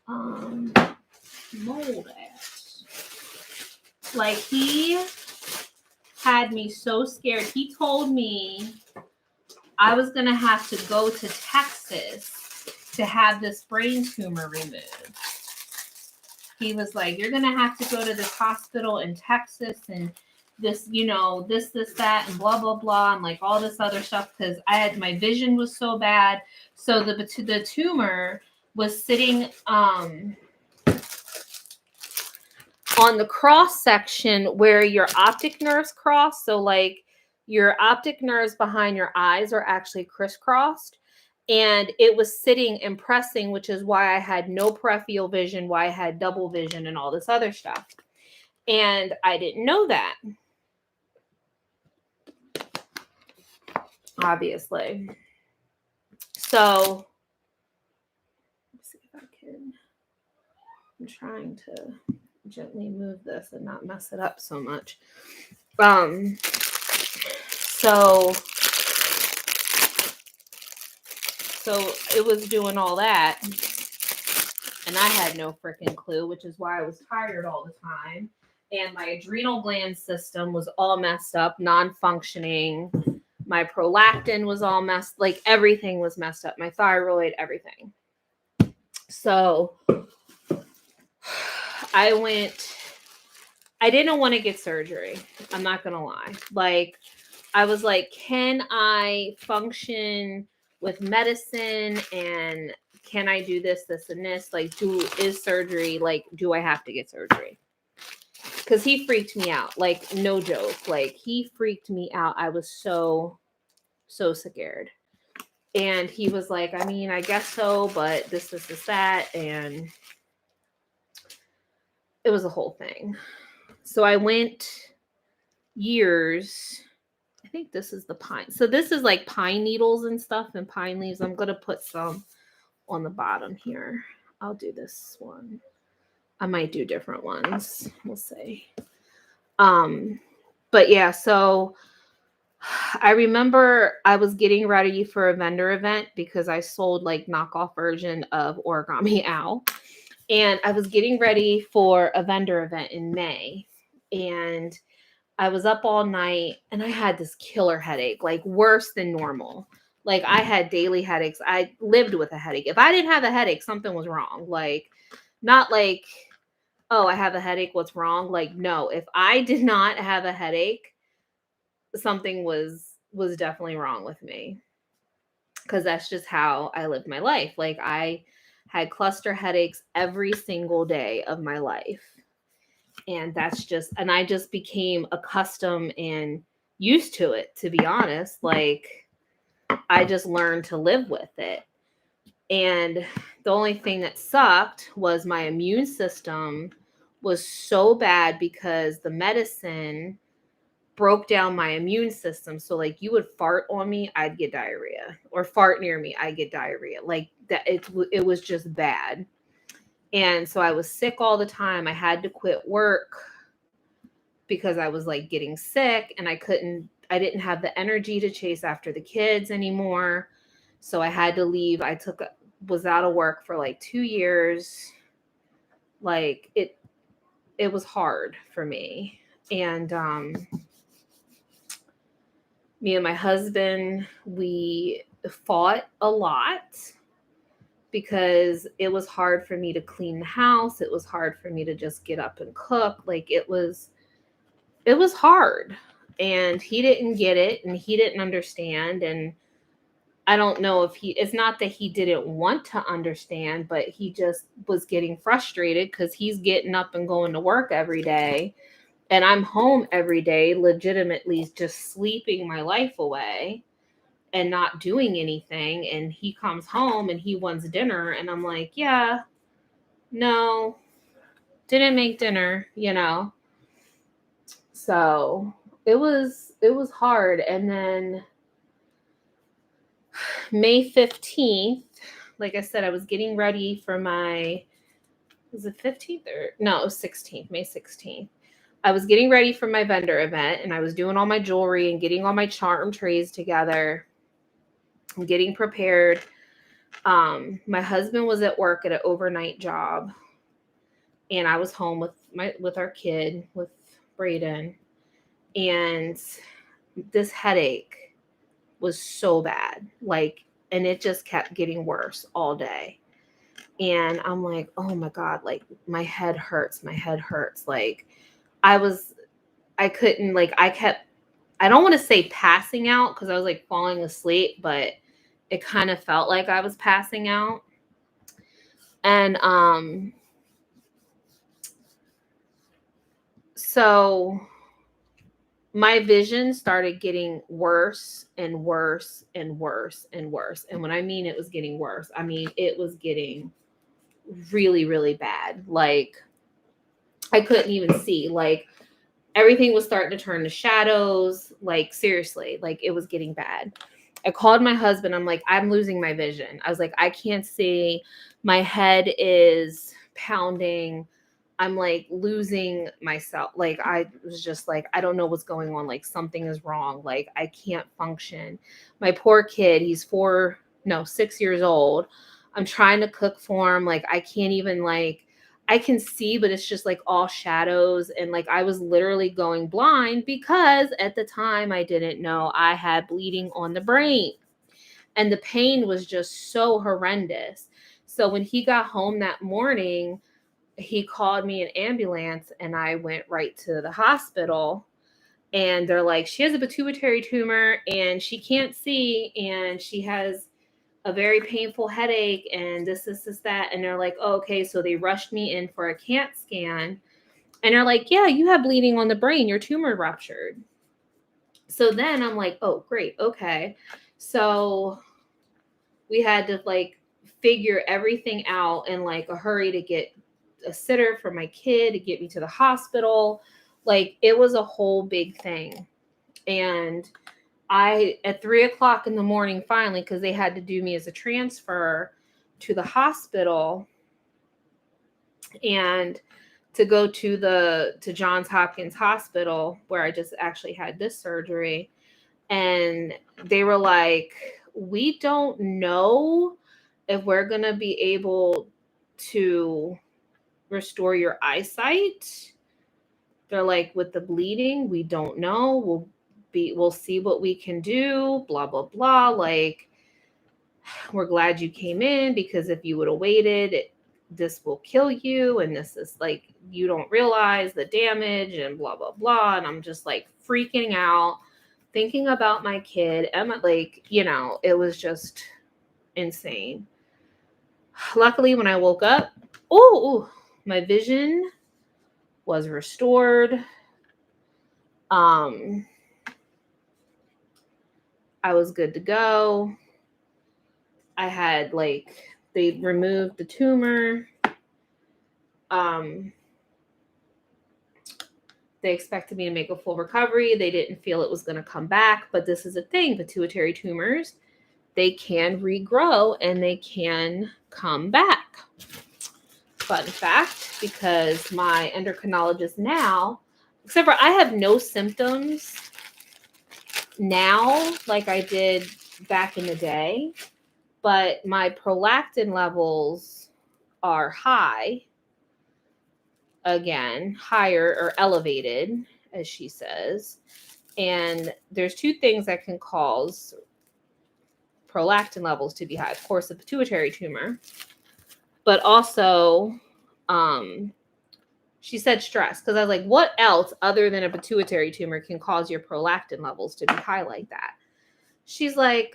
mold at? Like, he had me so scared. He told me I was going to have to go to Texas to have this brain tumor removed. He was like, you're going to have to go to this hospital in Texas and this, you know, this, that, and blah, blah, blah, and like all this other stuff because my vision was so bad. So the tumor was sitting on the cross section where your optic nerves cross. So like your optic nerves behind your eyes are actually crisscrossed. And it was sitting and pressing, which is why I had no peripheral vision, why I had double vision and all this other stuff. And I didn't know that. Obviously. So, let's see if I can. I'm trying to gently move this and not mess it up so much. So it was doing all that, and I had no freaking clue, which is why I was tired all the time. And my adrenal gland system was all messed up, non-functioning. My prolactin was all messed, like everything was messed up. My thyroid, everything. So I didn't want to get surgery. I'm not going to lie. Like, I was like, can I function with medicine and can I do this, and this? Like, is surgery, like, do I have to get surgery? Because he freaked me out. Like, no joke. Like, he freaked me out. I was so scared. And he was like, I mean, I guess so, but this, that. And it was a whole thing. So I went years. I think this is the pine. So this is like pine needles and stuff and pine leaves. I'm going to put some on the bottom here. I'll do this one. I might do different ones. We'll see. But yeah, so I remember I was getting ready for a vendor event because I sold like knockoff version of Origami Owl. And I was getting ready for a vendor event in May. And I was up all night and I had this killer headache, like worse than normal. Like I had daily headaches. I lived with a headache. If I didn't have a headache, something was wrong. Like, not like, oh, I have a headache, what's wrong? Like, no, if I did not have a headache, something was definitely wrong with me. Because that's just how I lived my life. Like, I had cluster headaches every single day of my life. And I just became accustomed and used to it, to be honest. Like, I just learned to live with it. And the only thing that sucked was my immune system was so bad because the medicine broke down my immune system. So like, you would fart on me, I'd get diarrhea, or fart near me, I'd get diarrhea. Like that, it was just bad. And so I was sick all the time. I had to quit work because I was like getting sick, and I didn't have the energy to chase after the kids anymore. So I had to leave. Was out of work for like 2 years. Like it was hard for me. And me and my husband, we fought a lot because it was hard for me to clean the house. It was hard for me to just get up and cook. Like it was hard. And he didn't get it and he didn't understand. And I don't know if it's not that he didn't want to understand, but he just was getting frustrated because he's getting up and going to work every day. And I'm home every day, legitimately just sleeping my life away and not doing anything. And he comes home and he wants dinner. And I'm like, yeah, no, didn't make dinner. So it was hard. And then May 15th, like I said, I was getting ready for was it 15th or no, it was 16th, May 16th. I was getting ready for my vendor event and I was doing all my jewelry and getting all my charm trays together and getting prepared. My husband was at work at an overnight job and I was home with our kid, with Brayden. And this headache was so bad. And it just kept getting worse all day. And I'm like, oh my God, like my head hurts. My head hurts. Like I couldn't, like, I don't want to say passing out because I was like falling asleep, but it kind of felt like I was passing out. And so my vision started getting worse and worse and worse and worse. And when I mean it was getting worse, I mean it was getting really, really bad. Like I couldn't even see. Like everything was starting to turn to shadows. Like seriously, like it was getting bad. I called my husband. I'm like, I'm losing my vision. I was like, I can't see. My head is pounding. I'm like losing myself. Like I was just like, I don't know what's going on. Like something is wrong. Like I can't function. My poor kid, he's 6 years old. I'm trying to cook for him. Like I can't even I can see, but it's just like all shadows. And like I was literally going blind because at the time I didn't know I had bleeding on the brain. And the pain was just so horrendous. So when he got home that morning, he called me an ambulance and I went right to the hospital. And they're like, she has a pituitary tumor and she can't see and she has a very painful headache and this, that. And they're like, oh, okay. So they rushed me in for a CAT scan. And they're like, yeah, you have bleeding on the brain. Your tumor ruptured. So then I'm like, oh, great. Okay. So we had to like figure everything out in like a hurry to get a sitter for my kid to get me to the hospital. Like it was a whole big thing. And at 3 o'clock in the morning, finally, because they had to do me as a transfer to the hospital and to go to Johns Hopkins Hospital where I just actually had this surgery. And they were like, we don't know if we're going to be able to restore your eyesight. They're like, with the bleeding, we don't know. We'll see what we can do, blah, blah, blah. Like, we're glad you came in because if you would have waited, this will kill you. And this is like, you don't realize the damage and blah, blah, blah. And I'm just like freaking out, thinking about my kid. Emma, like, it was just insane. Luckily, when I woke up, my vision was restored. I was good to go. I had they removed the tumor. They expected me to make a full recovery. They didn't feel it was going to come back, but this is a thing. Pituitary tumors, they can regrow and they can come back. fun fact, because my endocrinologist now, except for I have no symptoms now like I did back in the day, but my prolactin levels are high again, higher or elevated, as she says. And there's two things that can cause prolactin levels to be high. Of course, the pituitary tumor, but also, she said stress, because I was like, what else other than a pituitary tumor can cause your prolactin levels to be high like that? She's like,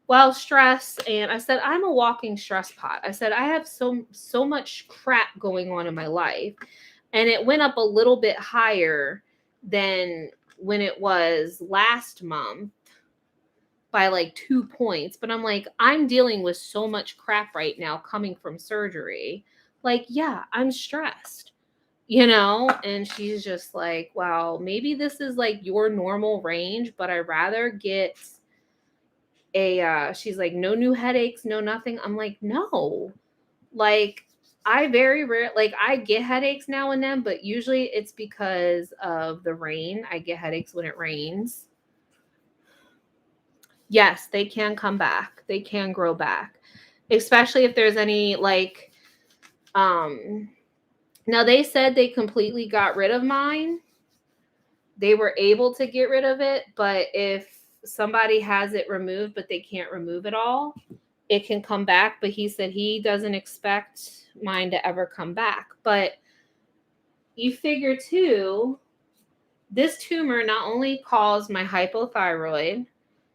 well, stress. And I said, I'm a walking stress pot. I said, I have so much crap going on in my life. And it went up a little bit higher than when it was last month by like 2 points. But I'm like, I'm dealing with so much crap right now coming from surgery. Like, yeah, I'm stressed, And she's just like, well, maybe this is like your normal range, but I'd rather get she's like, no new headaches, no nothing. I'm like, no, like, I very rare, like, I get headaches now and then, but usually it's because of the rain. I get headaches when it rains. Yes, they can come back. They can grow back, especially if there's any like, now they said they completely got rid of mine. They were able to get rid of it, but if somebody has it removed, but they can't remove it all, it can come back. But he said he doesn't expect mine to ever come back. But you figure too, this tumor not only caused my hypothyroid,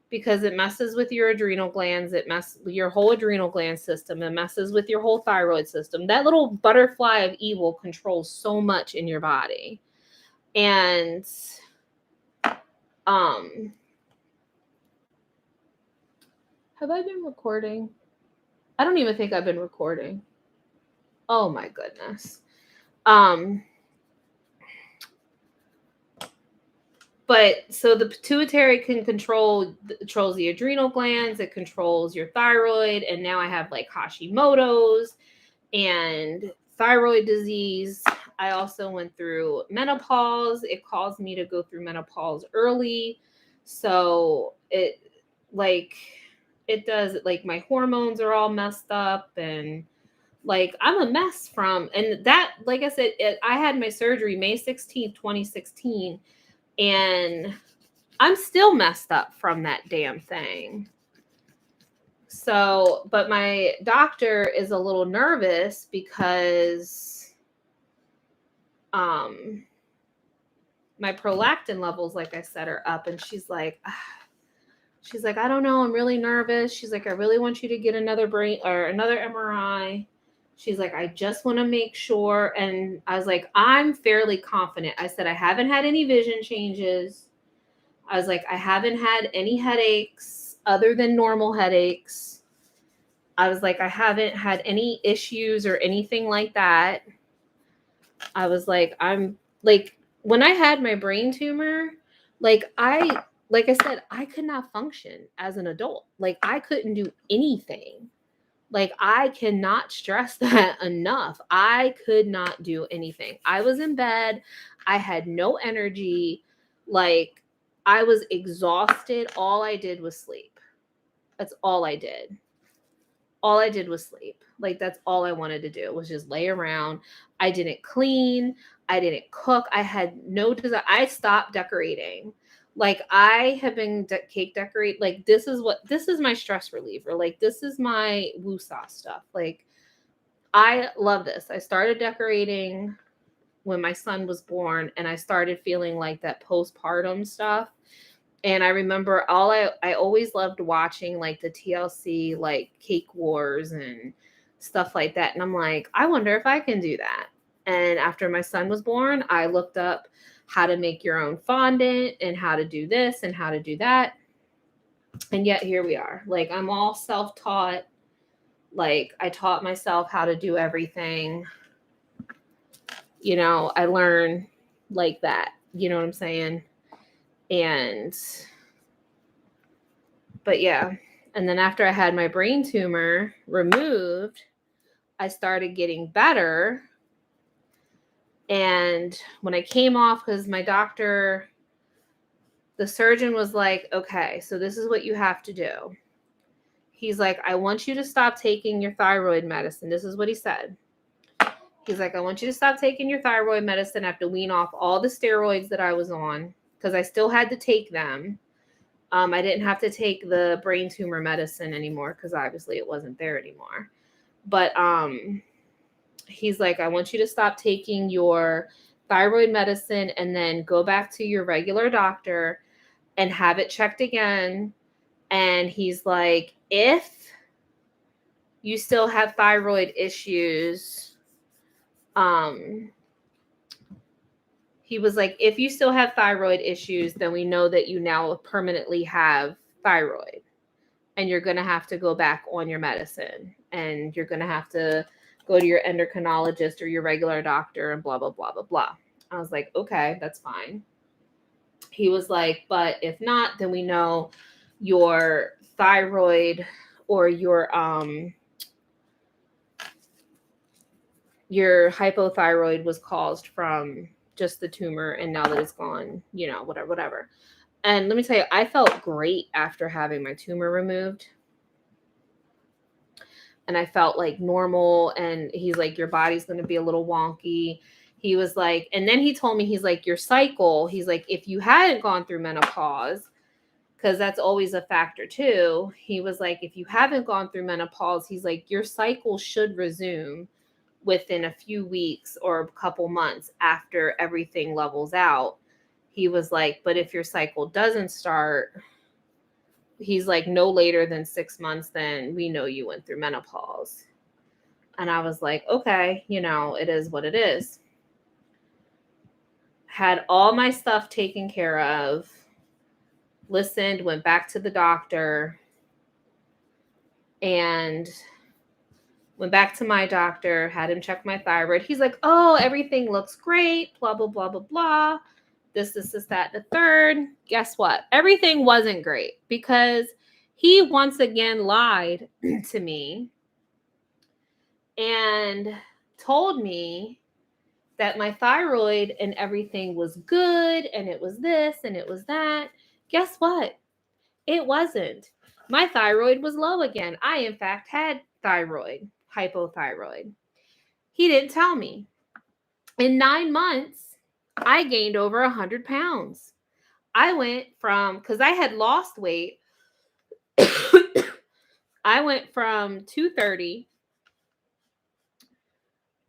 because it messes with your adrenal glands, it messes with your whole adrenal gland system, it messes with your whole thyroid system. That little butterfly of evil controls so much in your body. And have I been recording? I don't even think I've been recording. Oh my goodness. But so the pituitary controls the adrenal glands, it controls your thyroid, and now I have like Hashimoto's and thyroid disease. I also went through menopause. It caused me to go through menopause early. So it does, like, my hormones are all messed up, and like I'm a mess and that, like I said, I had my surgery May 16th, 2016, and I'm still messed up from that damn thing. So, but my doctor is a little nervous because my prolactin levels, like I said, are up, and she's like, I don't know, I'm really nervous. She's like, I really want you to get another MRI. She's like, I just want to make sure. And I was like, I'm fairly confident. I said, I haven't had any vision changes. I was like, I haven't had any headaches other than normal headaches. I was like, I haven't had any issues or anything like that. I was like, I'm like, when I had my brain tumor, like I said, I could not function as an adult. Like, I couldn't do anything. Like, I cannot stress that enough. I could not do anything. I was in bed. I had no energy. Like, I was exhausted. All I did was sleep. That's all I did. All I did was sleep. Like, that's all I wanted to do was just lay around. I didn't clean. I didn't cook. I had no desire. I stopped decorating. Like, I have been cake decorate. Like, this is my stress reliever. Like, this is my woosah stuff. Like, I love this. I started decorating when my son was born, and I started feeling like that postpartum stuff. And I remember I always loved watching like the TLC, like Cake Wars and stuff like that. And I'm like, I wonder if I can do that. And after my son was born, I looked up how to make your own fondant and how to do this and how to do that. And yet here we are. Like, I'm all self-taught. Like, I taught myself how to do everything. I learned like that. You know what I'm saying? But yeah. And then after I had my brain tumor removed, I started getting better. And when I came off, because my doctor, the surgeon was like, okay, so this is what you have to do. He's like, I want you to stop taking your thyroid medicine. This is what he said. He's like, I want you to stop taking your thyroid medicine. I have to wean off all the steroids that I was on because I still had to take them. I didn't have to take the brain tumor medicine anymore because obviously it wasn't there anymore. But he's like, I want you to stop taking your thyroid medicine and then go back to your regular doctor and have it checked again. And he's like, if you still have thyroid issues, he was like, if you still have thyroid issues, then we know that you now permanently have thyroid and you're going to have to go back on your medicine and you're going to have to go to your endocrinologist or your regular doctor and blah, blah, blah, blah, blah. I was like, okay, that's fine. He was like, but if not, then we know your thyroid or your hypothyroid was caused from just the tumor, and now that it's gone, you know, whatever. And let me tell you, I felt great after having my tumor removed. And I felt like normal. And he's like, your body's going to be a little wonky. He was like, and then he told me, he's like, your cycle, he's like, if you hadn't gone through menopause, because that's always a factor too. He was like, if you haven't gone through menopause, he's like, your cycle should resume within a few weeks or a couple months after everything levels out. He was like, but if your cycle doesn't start, he's like, no later than 6 months, then we know you went through menopause. And I was like, okay, you know, it is what it is. Had all my stuff taken care of, listened, went back to the doctor, and went back to my doctor, had him check my thyroid. He's like, oh, everything looks great, blah, blah, blah, blah, blah. This, that, the third. Guess what? Everything wasn't great because he once again lied to me and told me that my thyroid and everything was good and it was this and it was that. Guess what? It wasn't. My thyroid was low again. I, in fact, had thyroid, hypothyroid. He didn't tell me. In 9 months, I gained over 100 pounds. I went from, because I had lost weight, I went from 230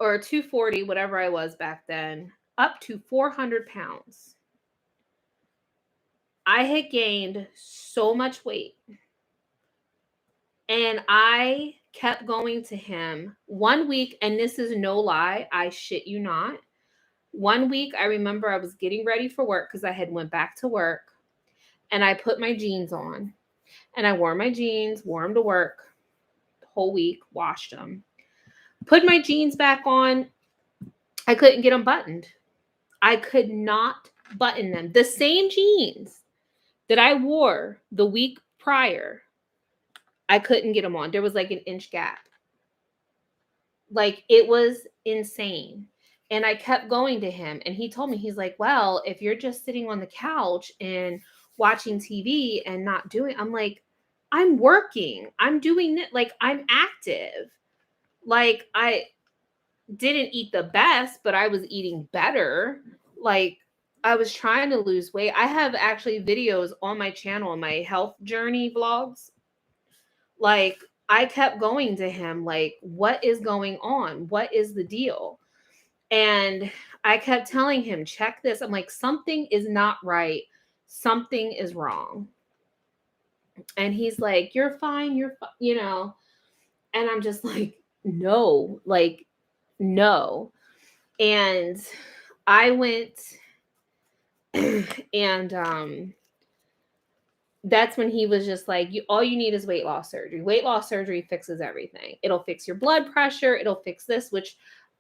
or 240, whatever I was back then, up to 400 pounds. I had gained so much weight. And I kept going to him 1 week, and this is no lie, I shit you not. 1 week, I remember I was getting ready for work because I had went back to work, and I put my jeans on, and I wore my jeans, wore them to work the whole week, washed them, put my jeans back on. I couldn't get them buttoned. I could not button them. The same jeans that I wore the week prior, I couldn't get them on. There was like an inch gap. Like, it was insane. And I kept going to him, and he told me, he's like, well, if you're just sitting on the couch and watching TV and not doing, I'm like, I'm working, I'm doing it, like, I'm active. Like, I didn't eat the best, but I was eating better. Like, I was trying to lose weight. I have actually videos on my channel, my health journey vlogs. Like, I kept going to him, like, what is going on? What is the deal? And I kept telling him, check this. I'm like, something is not right. Something is wrong. And he's like, you're fine. You know, and I'm just like, no, like, no. And I went and that's when he was just like, all you need is weight loss surgery. Weight loss surgery fixes everything. It'll fix your blood pressure. It'll fix this, which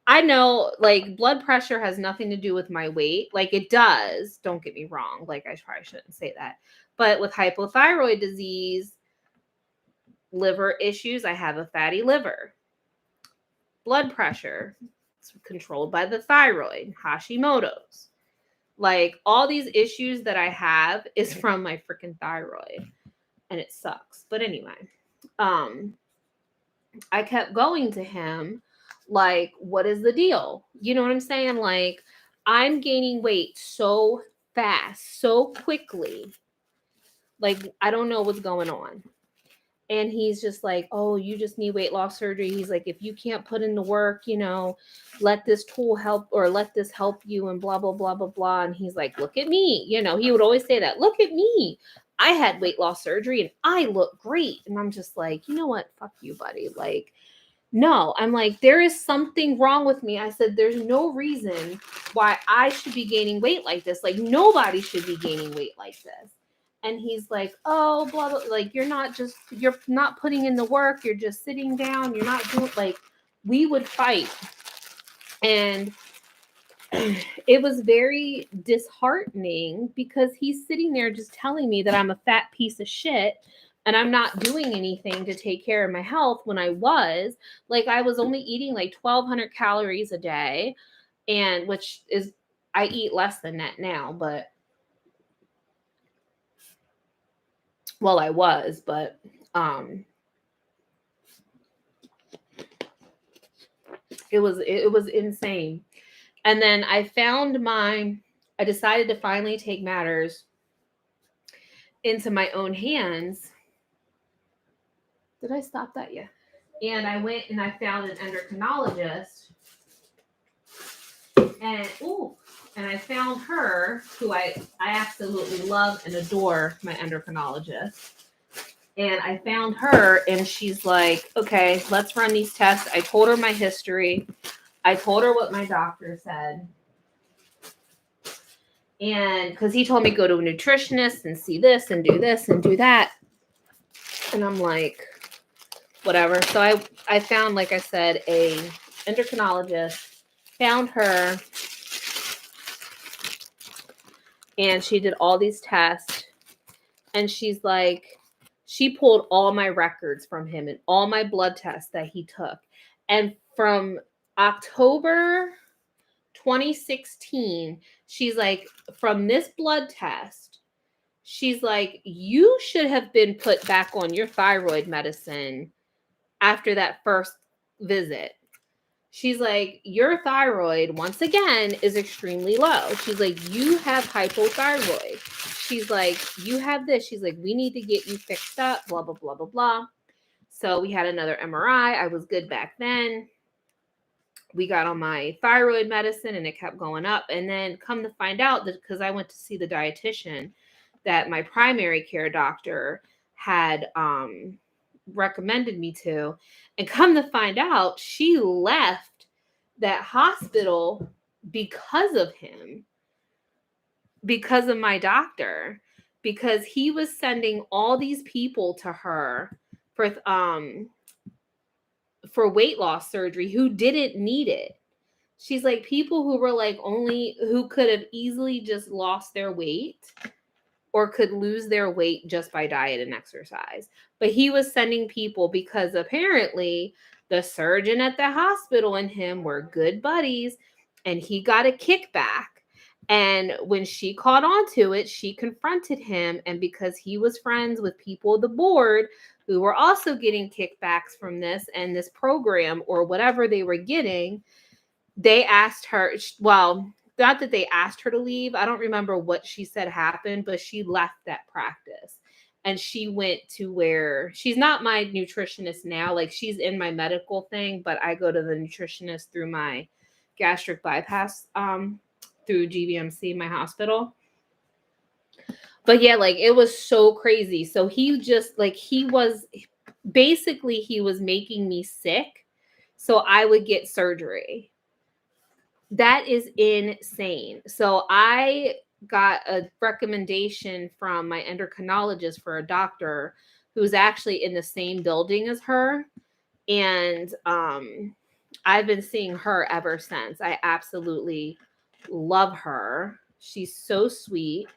I know, like, blood pressure has nothing to do with my weight. Like, it does. Don't get me wrong. Like, I probably shouldn't say that. But with hypothyroid disease, liver issues, I have a fatty liver. blood pressure. It's controlled by the thyroid, Hashimoto's. Like all these issues that I have is from my freaking thyroid, and it sucks. But anyway, I kept going to him like, what is the deal? You know what I'm saying? Like, I'm gaining weight so fast, so quickly. Like, I don't know what's going on. And he's just like, oh, you just need weight loss surgery. He's like, if you can't put in the work, let this tool help, or let this help you, and blah, blah, blah, blah, blah. And he's like, look at me. He would always say that, look at me. I had weight loss surgery and I look great. And I'm just like, you know what? Fuck you, buddy. Like, no, I'm like, there is something wrong with me. I said, there's no reason why I should be gaining weight like this. Like, nobody should be gaining weight like this. And he's like, oh, blah, blah, like, you're not putting in the work. You're just sitting down. You're not doing, like, we would fight. And it was very disheartening because he's sitting there just telling me that I'm a fat piece of shit and I'm not doing anything to take care of my health when I was only eating like 1,200 calories a day, and which is, I eat less than that now, but well, I was, but it was insane. And then I decided to finally take matters into my own hands. Did I stop that? Yeah. And I went and I found an endocrinologist, and I found her, who I absolutely love and adore, my endocrinologist. And I found her, and she's like, okay, let's run these tests. I told her my history. I told her what my doctor said. And because he told me go to a nutritionist and see this and do that. And I'm like, whatever. So I found, like I said, a endocrinologist, found her, and she did all these tests. And she's like, she pulled all my records from him and all my blood tests that he took. And from October 2016, she's like, from this blood test, she's like, you should have been put back on your thyroid medicine after that first visit. She's like, your thyroid, once again, is extremely low. She's like, you have hypothyroid. She's like, you have this. She's like, we need to get you fixed up, blah, blah, blah, blah, blah. So we had another MRI. I was good back then. We got on my thyroid medicine and it kept going up. And then come to find out that, because I went to see the dietitian that my primary care doctor had recommended me to, and come to find out, she left that hospital because of him, because of my doctor, because he was sending all these people to her for weight loss surgery who didn't need it. She's like, people who were like who could have easily just lost their weight or could lose their weight just by diet and exercise. But he was sending people because apparently the surgeon at the hospital and him were good buddies, and he got a kickback. And when she caught on to it, she confronted him. And because he was friends with people of the board who were also getting kickbacks from this and this program or whatever they were getting, they asked her, well, not that they asked her to leave. I don't remember what she said happened, but she left that practice. And she went to where she's not my nutritionist now. Like, she's in my medical thing, but I go to the nutritionist through my gastric bypass, through GVMC, my hospital. But yeah, like, it was so crazy. So he just, like, he was making me sick so I would get surgery. That is insane. So I got a recommendation from my endocrinologist for a doctor who's actually in the same building as her. And I've been seeing her ever since. I absolutely love her. She's so sweet.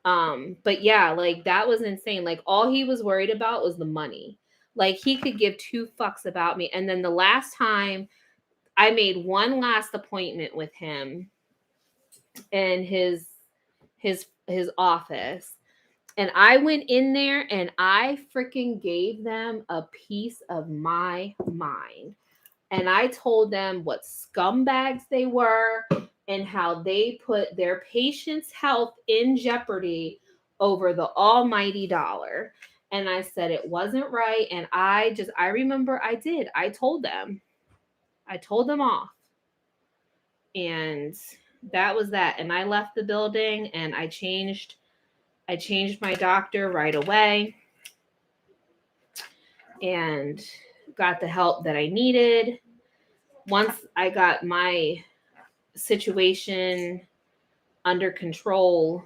But yeah, like, that was insane. Like, all he was worried about was the money. Like, he could give two fucks about me. And then the last time I made one last appointment with him in his office. And I went in there and I freaking gave them a piece of my mind. And I told them what scumbags they were and how they put their patient's health in jeopardy over the almighty dollar. And I said it wasn't right. And I remember I told them off. And that was that. And I left the building and I changed my doctor right away and got the help that I needed. Once I got my situation under control,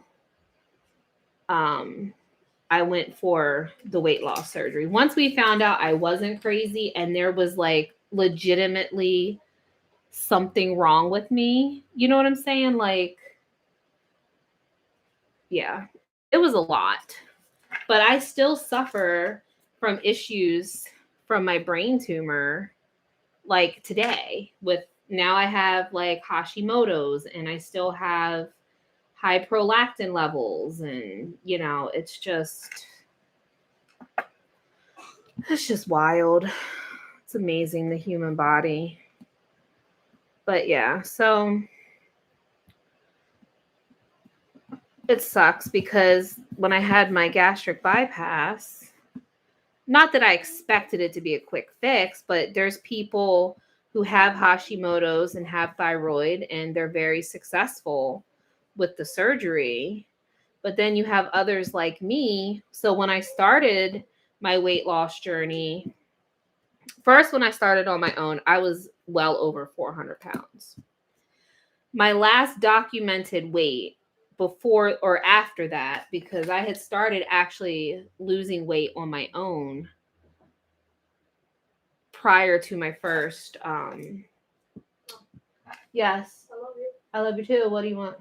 I went for the weight loss surgery. Once we found out I wasn't crazy and there was like legitimately something wrong with me, you know what I'm saying? Like, yeah, it was a lot. But I still suffer from issues from my brain tumor, like today. With now I have like Hashimoto's and I still have high prolactin levels, and it's just wild. It's amazing, the human body. But yeah, so it sucks because when I had my gastric bypass, not that I expected it to be a quick fix, but there's people who have Hashimoto's and have thyroid and they're very successful with the surgery. But then you have others like me. So when I started my weight loss journey, first, when I started on my own, I was well over 400 pounds. My last documented weight before or after that, because I had started actually losing weight on my own prior to my first yes, I love you too. What do you want?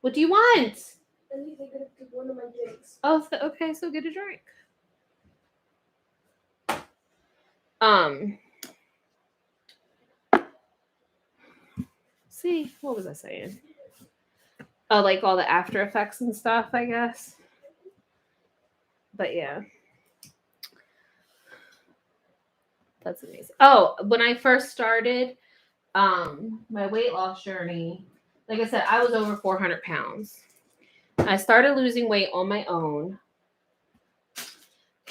What do you want? I need to get one of my drinks. Oh, okay, so get a drink. See, what was I saying? Oh, like all the after effects and stuff, I guess. But yeah. That's amazing. Oh, when I first started my weight loss journey, like I said, I was over 400 pounds. I started losing weight on my own.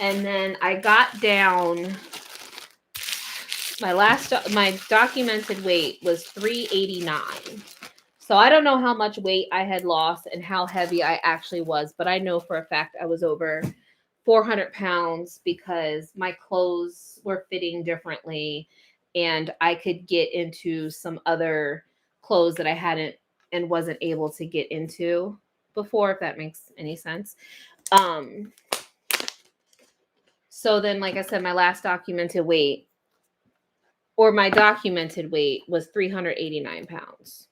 And then I got down, my documented weight was 389. So I don't know how much weight I had lost and how heavy I actually was, but I know for a fact I was over 400 pounds because my clothes were fitting differently and I could get into some other clothes that I hadn't and wasn't able to get into before, if that makes any sense. So then, like I said, my last documented weight was 389 pounds.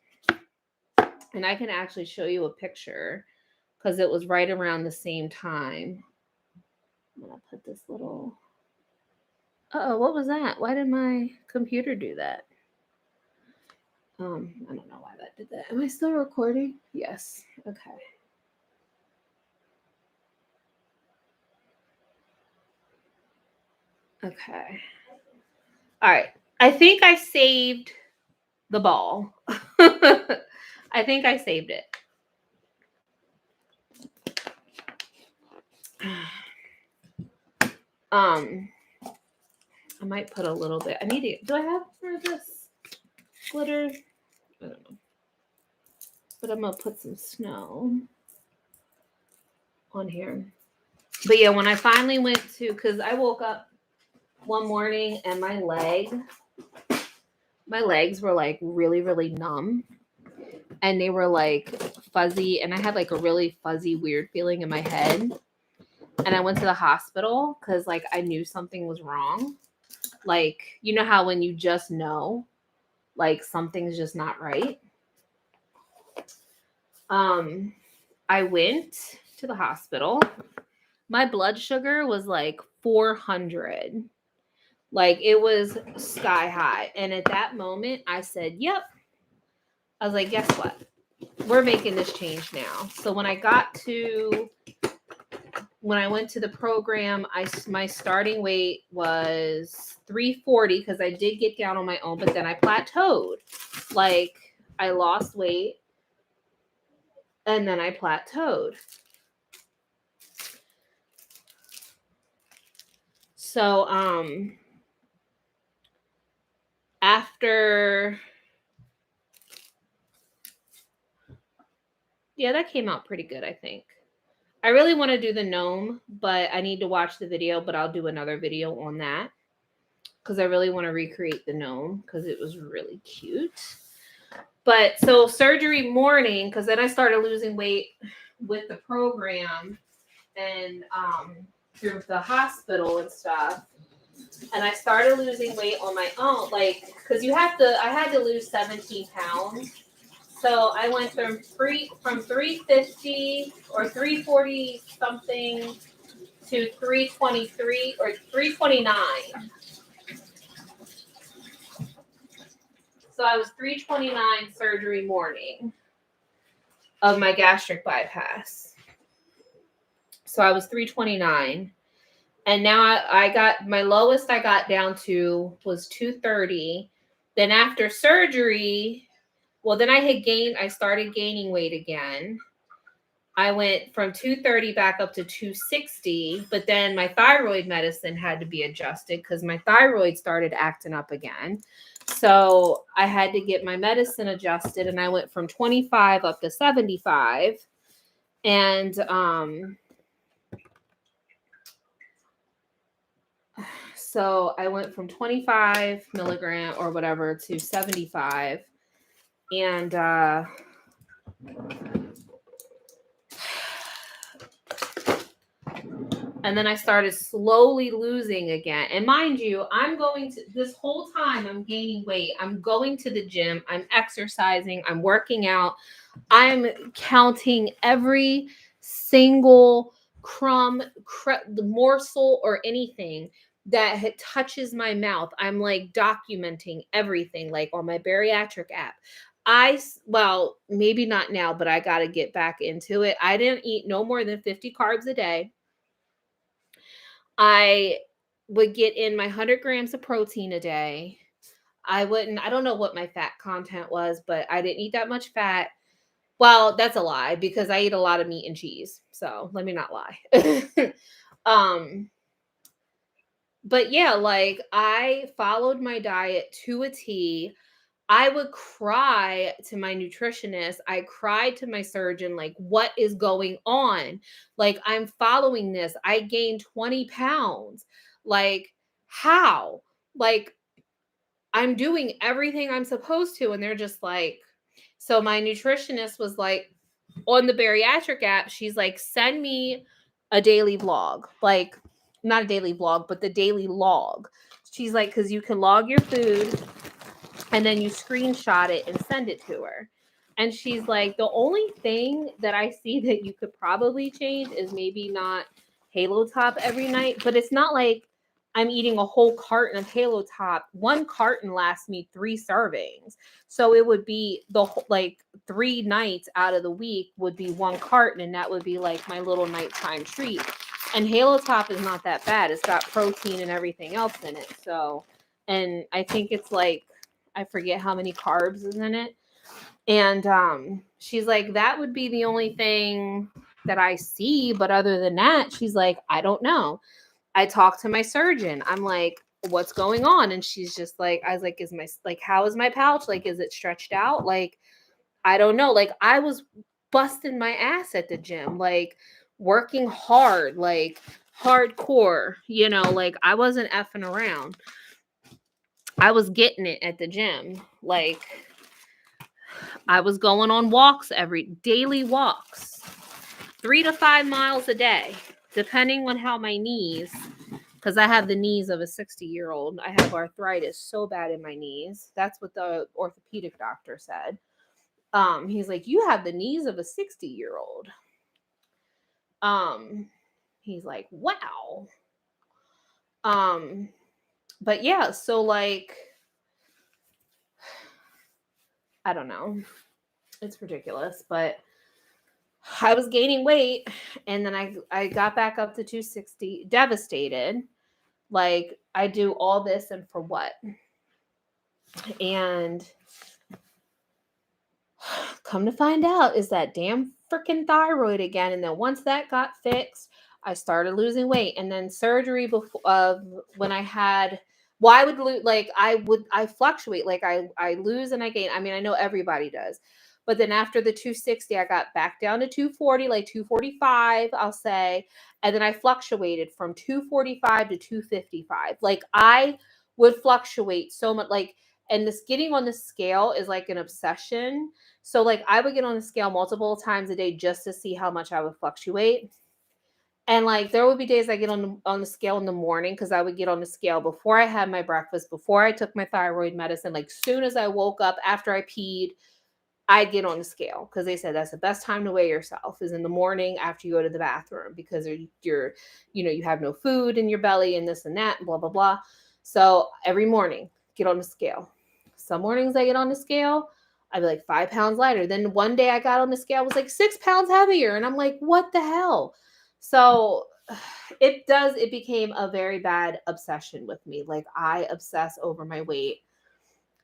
And I can actually show you a picture because it was right around the same time. I'm going to put this little... Uh-oh, what was that? Why did my computer do that? I don't know why that did that. Am I still recording? Yes. Okay. Okay. All right. I think I saved the ball. I think I saved it. I might put a little bit. Do I have for this glitter? I don't know. But I'm gonna put some snow on here. But yeah, when I finally went to, because I woke up one morning and my legs were like really, really numb. And they were like fuzzy. And I had like a really fuzzy, weird feeling in my head. And I went to the hospital because like I knew something was wrong. Like, you know how when you just know, like something's just not right. I went to the hospital. My blood sugar was like 400. Like it was sky high. And at that moment, I said, yep. I was like, guess what? We're making this change now. So when I went to the program, my starting weight was 340 because I did get down on my own, but then I plateaued. Like I lost weight and then I plateaued. So after that came out pretty good, I think. I really want to do the gnome, but I need to watch the video, but I'll do another video on that because I really want to recreate the gnome because it was really cute. But so surgery morning, because then I started losing weight with the program and through the hospital and stuff. And I started losing weight on my own, like, because I had to lose 17 pounds. So I went from 350 or 340 something to 323 or 329. So I was 329 surgery morning of my gastric bypass. So I was 329. And now I got my lowest I got down to was 230. Then after surgery, then I started gaining weight again. I went from 230 back up to 260, but then my thyroid medicine had to be adjusted because my thyroid started acting up again. So I had to get my medicine adjusted, and I went from 25 up to 75. And so I went from 25 milligram or whatever to 75. And then I started slowly losing again. And mind you, this whole time I'm gaining weight. I'm going to the gym. I'm exercising. I'm working out. I'm counting every single crumb, the morsel or anything that touches my mouth. I'm like documenting everything, like on my bariatric app. Maybe not now, but I got to get back into it. I didn't eat no more than 50 carbs a day. I would get in my 100 grams of protein a day. I don't know what my fat content was, but I didn't eat that much fat. Well, that's a lie because I eat a lot of meat and cheese. So let me not lie. But yeah, like I followed my diet to a T. I would cry to my nutritionist. I cried to my surgeon, like, what is going on? Like, I'm following this. I gained 20 pounds. Like, how? Like, I'm doing everything I'm supposed to. And they're just like, so my nutritionist was like, on the bariatric app, she's like, send me a daily vlog. Like, not a daily vlog, but the daily log. She's like, because you can log your food and then you screenshot it and send it to her. And she's like, the only thing that I see that you could probably change is maybe not Halo Top every night, but it's not like I'm eating a whole carton of Halo Top. One carton lasts me 3 servings. So it would be 3 nights out of the week would be 1 carton, and that would be like my little nighttime treat. And Halo Top is not that bad. It's got protein and everything else in it. So, and I think it's like, I forget how many carbs is in it. And she's like, that would be the only thing that I see. But other than that, she's like, I don't know. I talked to my surgeon. I'm like, what's going on? And she's just like, I was like, how is my pouch? Like, is it stretched out? Like, I don't know. Like, I was busting my ass at the gym, like working hard, like hardcore, like I wasn't effing around. I was getting it at the gym. Like, I was going on walks daily walks, 3 to 5 miles a day, depending on how my knees, because I have the knees of a 60-year-old. I have arthritis so bad in my knees. That's what the orthopedic doctor said. He's like, you have the knees of a 60-year-old. He's like, wow. But yeah, so like, I don't know. It's ridiculous, but I was gaining weight and then I got back up to 260, devastated. Like, I do all this and for what? And come to find out is that damn freaking thyroid again. And then once that got fixed, I started losing weight. And then surgery before when I had, well, I would lose, like I fluctuate, like I lose and I gain. I mean, I know everybody does. But then after the 260, I got back down to 240, like 245, I'll say. And then I fluctuated from 245 to 255. Like I would fluctuate so much, like, and this getting on the scale is like an obsession. So like I would get on the scale multiple times a day just to see how much I would fluctuate. And like there would be days I get on the scale in the morning because I would get on the scale before I had my breakfast, before I took my thyroid medicine. Like soon as I woke up after I peed, I'd get on the scale because they said that's the best time to weigh yourself is in the morning after you go to the bathroom because you're you have no food in your belly and this and that, blah blah blah. So every morning get on the scale. Some mornings I get on the scale, I'd be like 5 pounds lighter. Then one day I got on the scale, was like 6 pounds heavier. And I'm like, what the hell? So it became a very bad obsession with me. Like I obsess over my weight.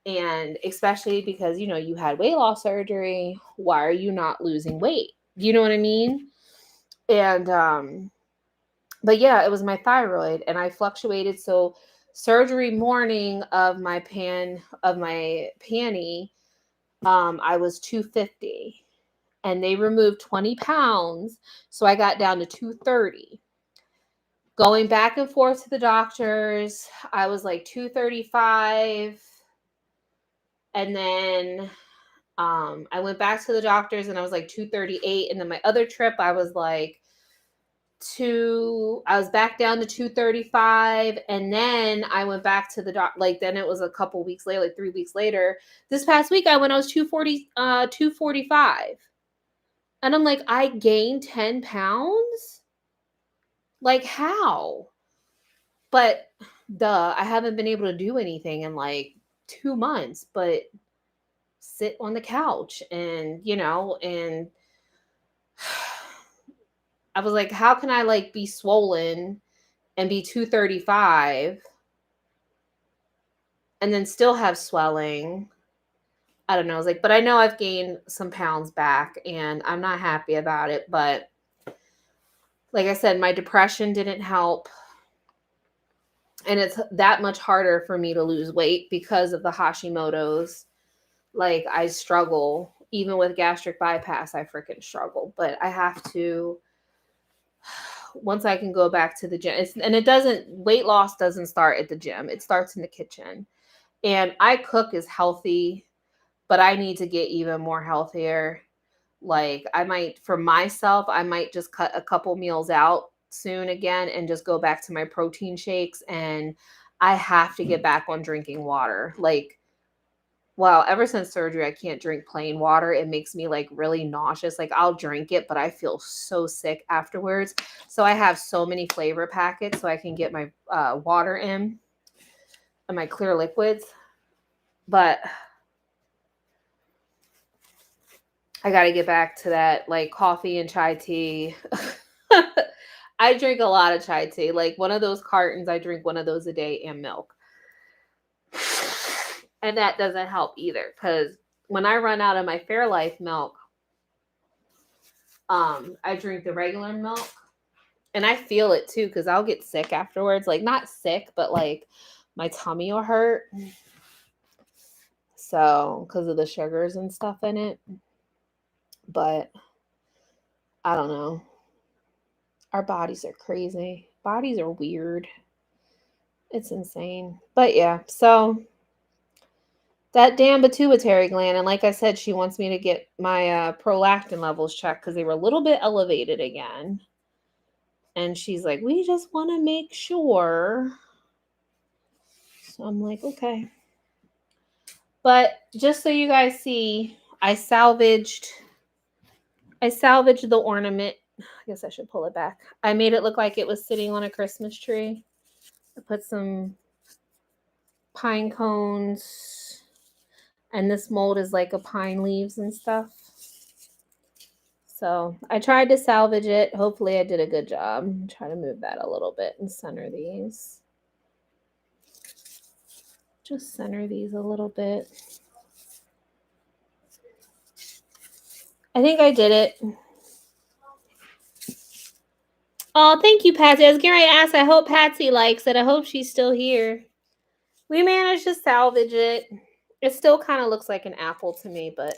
And especially because, you had weight loss surgery. Why are you not losing weight? You know what I mean? And, but yeah, it was my thyroid and I fluctuated. So surgery morning of my panty, I was 250 and they removed 20 pounds. So I got down to 230. Going back and forth to the doctors, I was like 235. And then I went back to the doctors and I was like 238. And then my other trip, I was like I was back down to 235. And then I went back to the like, then it was a couple weeks later, like 3 weeks later. This past week, I was 245. And I'm like, I gained 10 pounds? Like, how? But I haven't been able to do anything in like 2 months, but sit on the couch and, and I was like, how can I like be swollen and be 235 and then still have swelling? I don't know. I was like, but I know I've gained some pounds back and I'm not happy about it. But like I said, my depression didn't help. And it's that much harder for me to lose weight because of the Hashimoto's. Like I struggle, even with gastric bypass, I freaking struggle. But I have to, once I can go back to the gym, weight loss doesn't start at the gym. It starts in the kitchen. And I cook as healthy, but I need to get even more healthier. Like for myself, I might just cut a couple meals out soon again and just go back to my protein shakes. And I have to get back on drinking water. Like, well, ever since surgery, I can't drink plain water. It makes me like really nauseous. Like I'll drink it, but I feel so sick afterwards. So I have so many flavor packets so I can get my water in and my clear liquids. But I got to get back to that, like coffee and chai tea. I drink a lot of chai tea. Like one of those cartons, I drink one of those a day, and milk. And that doesn't help either because when I run out of my Fairlife milk, I drink the regular milk. And I feel it too because I'll get sick afterwards. Like not sick, but like my tummy will hurt. So because of the sugars and stuff in it. But I don't know. Our bodies are crazy. Bodies are weird. It's insane. But yeah, so that damn pituitary gland. And like I said, she wants me to get my prolactin levels checked because they were a little bit elevated again. And she's like, we just want to make sure. So I'm like, okay. But just so you guys see, I salvaged the ornament. I guess I should pull it back. I made it look like it was sitting on a Christmas tree. I put some pine cones. And this mold is like a pine leaves and stuff. So I tried to salvage it. Hopefully I did a good job. Try to move that a little bit and center these. Just center these a little bit. I think I did it. Oh, thank you, Patsy. I was getting ready to ask. I hope Patsy likes it. I hope she's still here. We managed to salvage it. It still kind of looks like an apple to me, but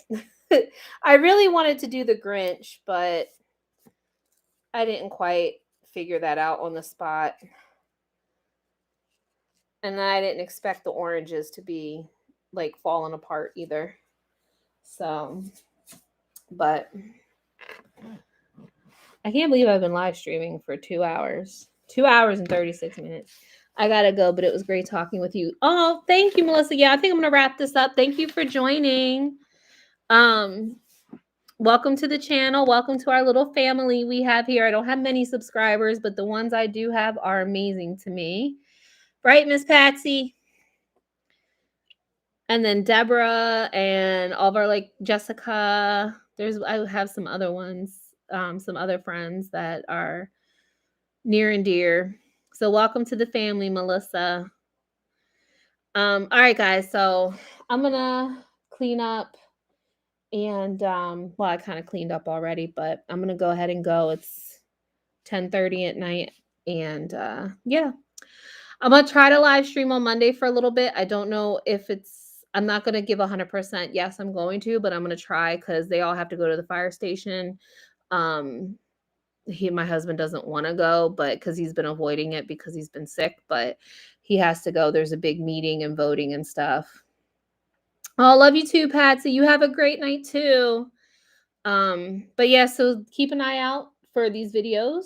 I really wanted to do the Grinch, but I didn't quite figure that out on the spot. And I didn't expect the oranges to be like falling apart either. So, but I can't believe I've been live streaming for 2 hours. 2 hours and 36 minutes. I gotta go, but it was great talking with you. Oh, thank you, Melissa. Yeah, I think I'm gonna wrap this up. Thank you for joining. Welcome to the channel. Welcome to our little family we have here. I don't have many subscribers, but the ones I do have are amazing to me. Right, Miss Patsy? And then Deborah and all of our like Jessica. I have some other ones, some other friends that are near and dear. So welcome to the family, Melissa. All right, guys. So I'm gonna clean up and well, I kind of cleaned up already, but I'm gonna go ahead and go. It's 10:30 at night. And yeah. I'm gonna try to live stream on Monday for a little bit. I don't know if I'm not gonna give 100%. Yes, I'm going to, but I'm gonna try because they all have to go to the fire station. My husband doesn't want to go, but because he's been avoiding it because he's been sick, but he has to go. There's a big meeting and voting and stuff. Oh, love you too, Patsy. You have a great night too. But yeah, so keep an eye out for these videos.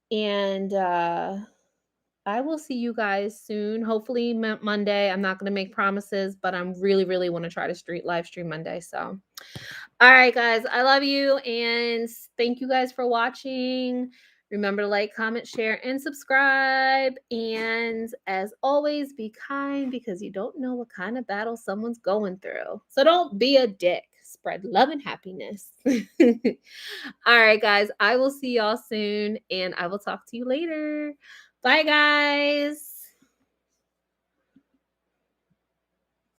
And I will see you guys soon. Hopefully Monday. I'm not going to make promises, but I'm really want to try to live stream Monday. So, all right, guys, I love you. And thank you guys for watching. Remember to like, comment, share, and subscribe. And as always, be kind because you don't know what kind of battle someone's going through. So don't be a dick. Spread love and happiness. All right, guys, I will see y'all soon. And I will talk to you later. Bye, guys.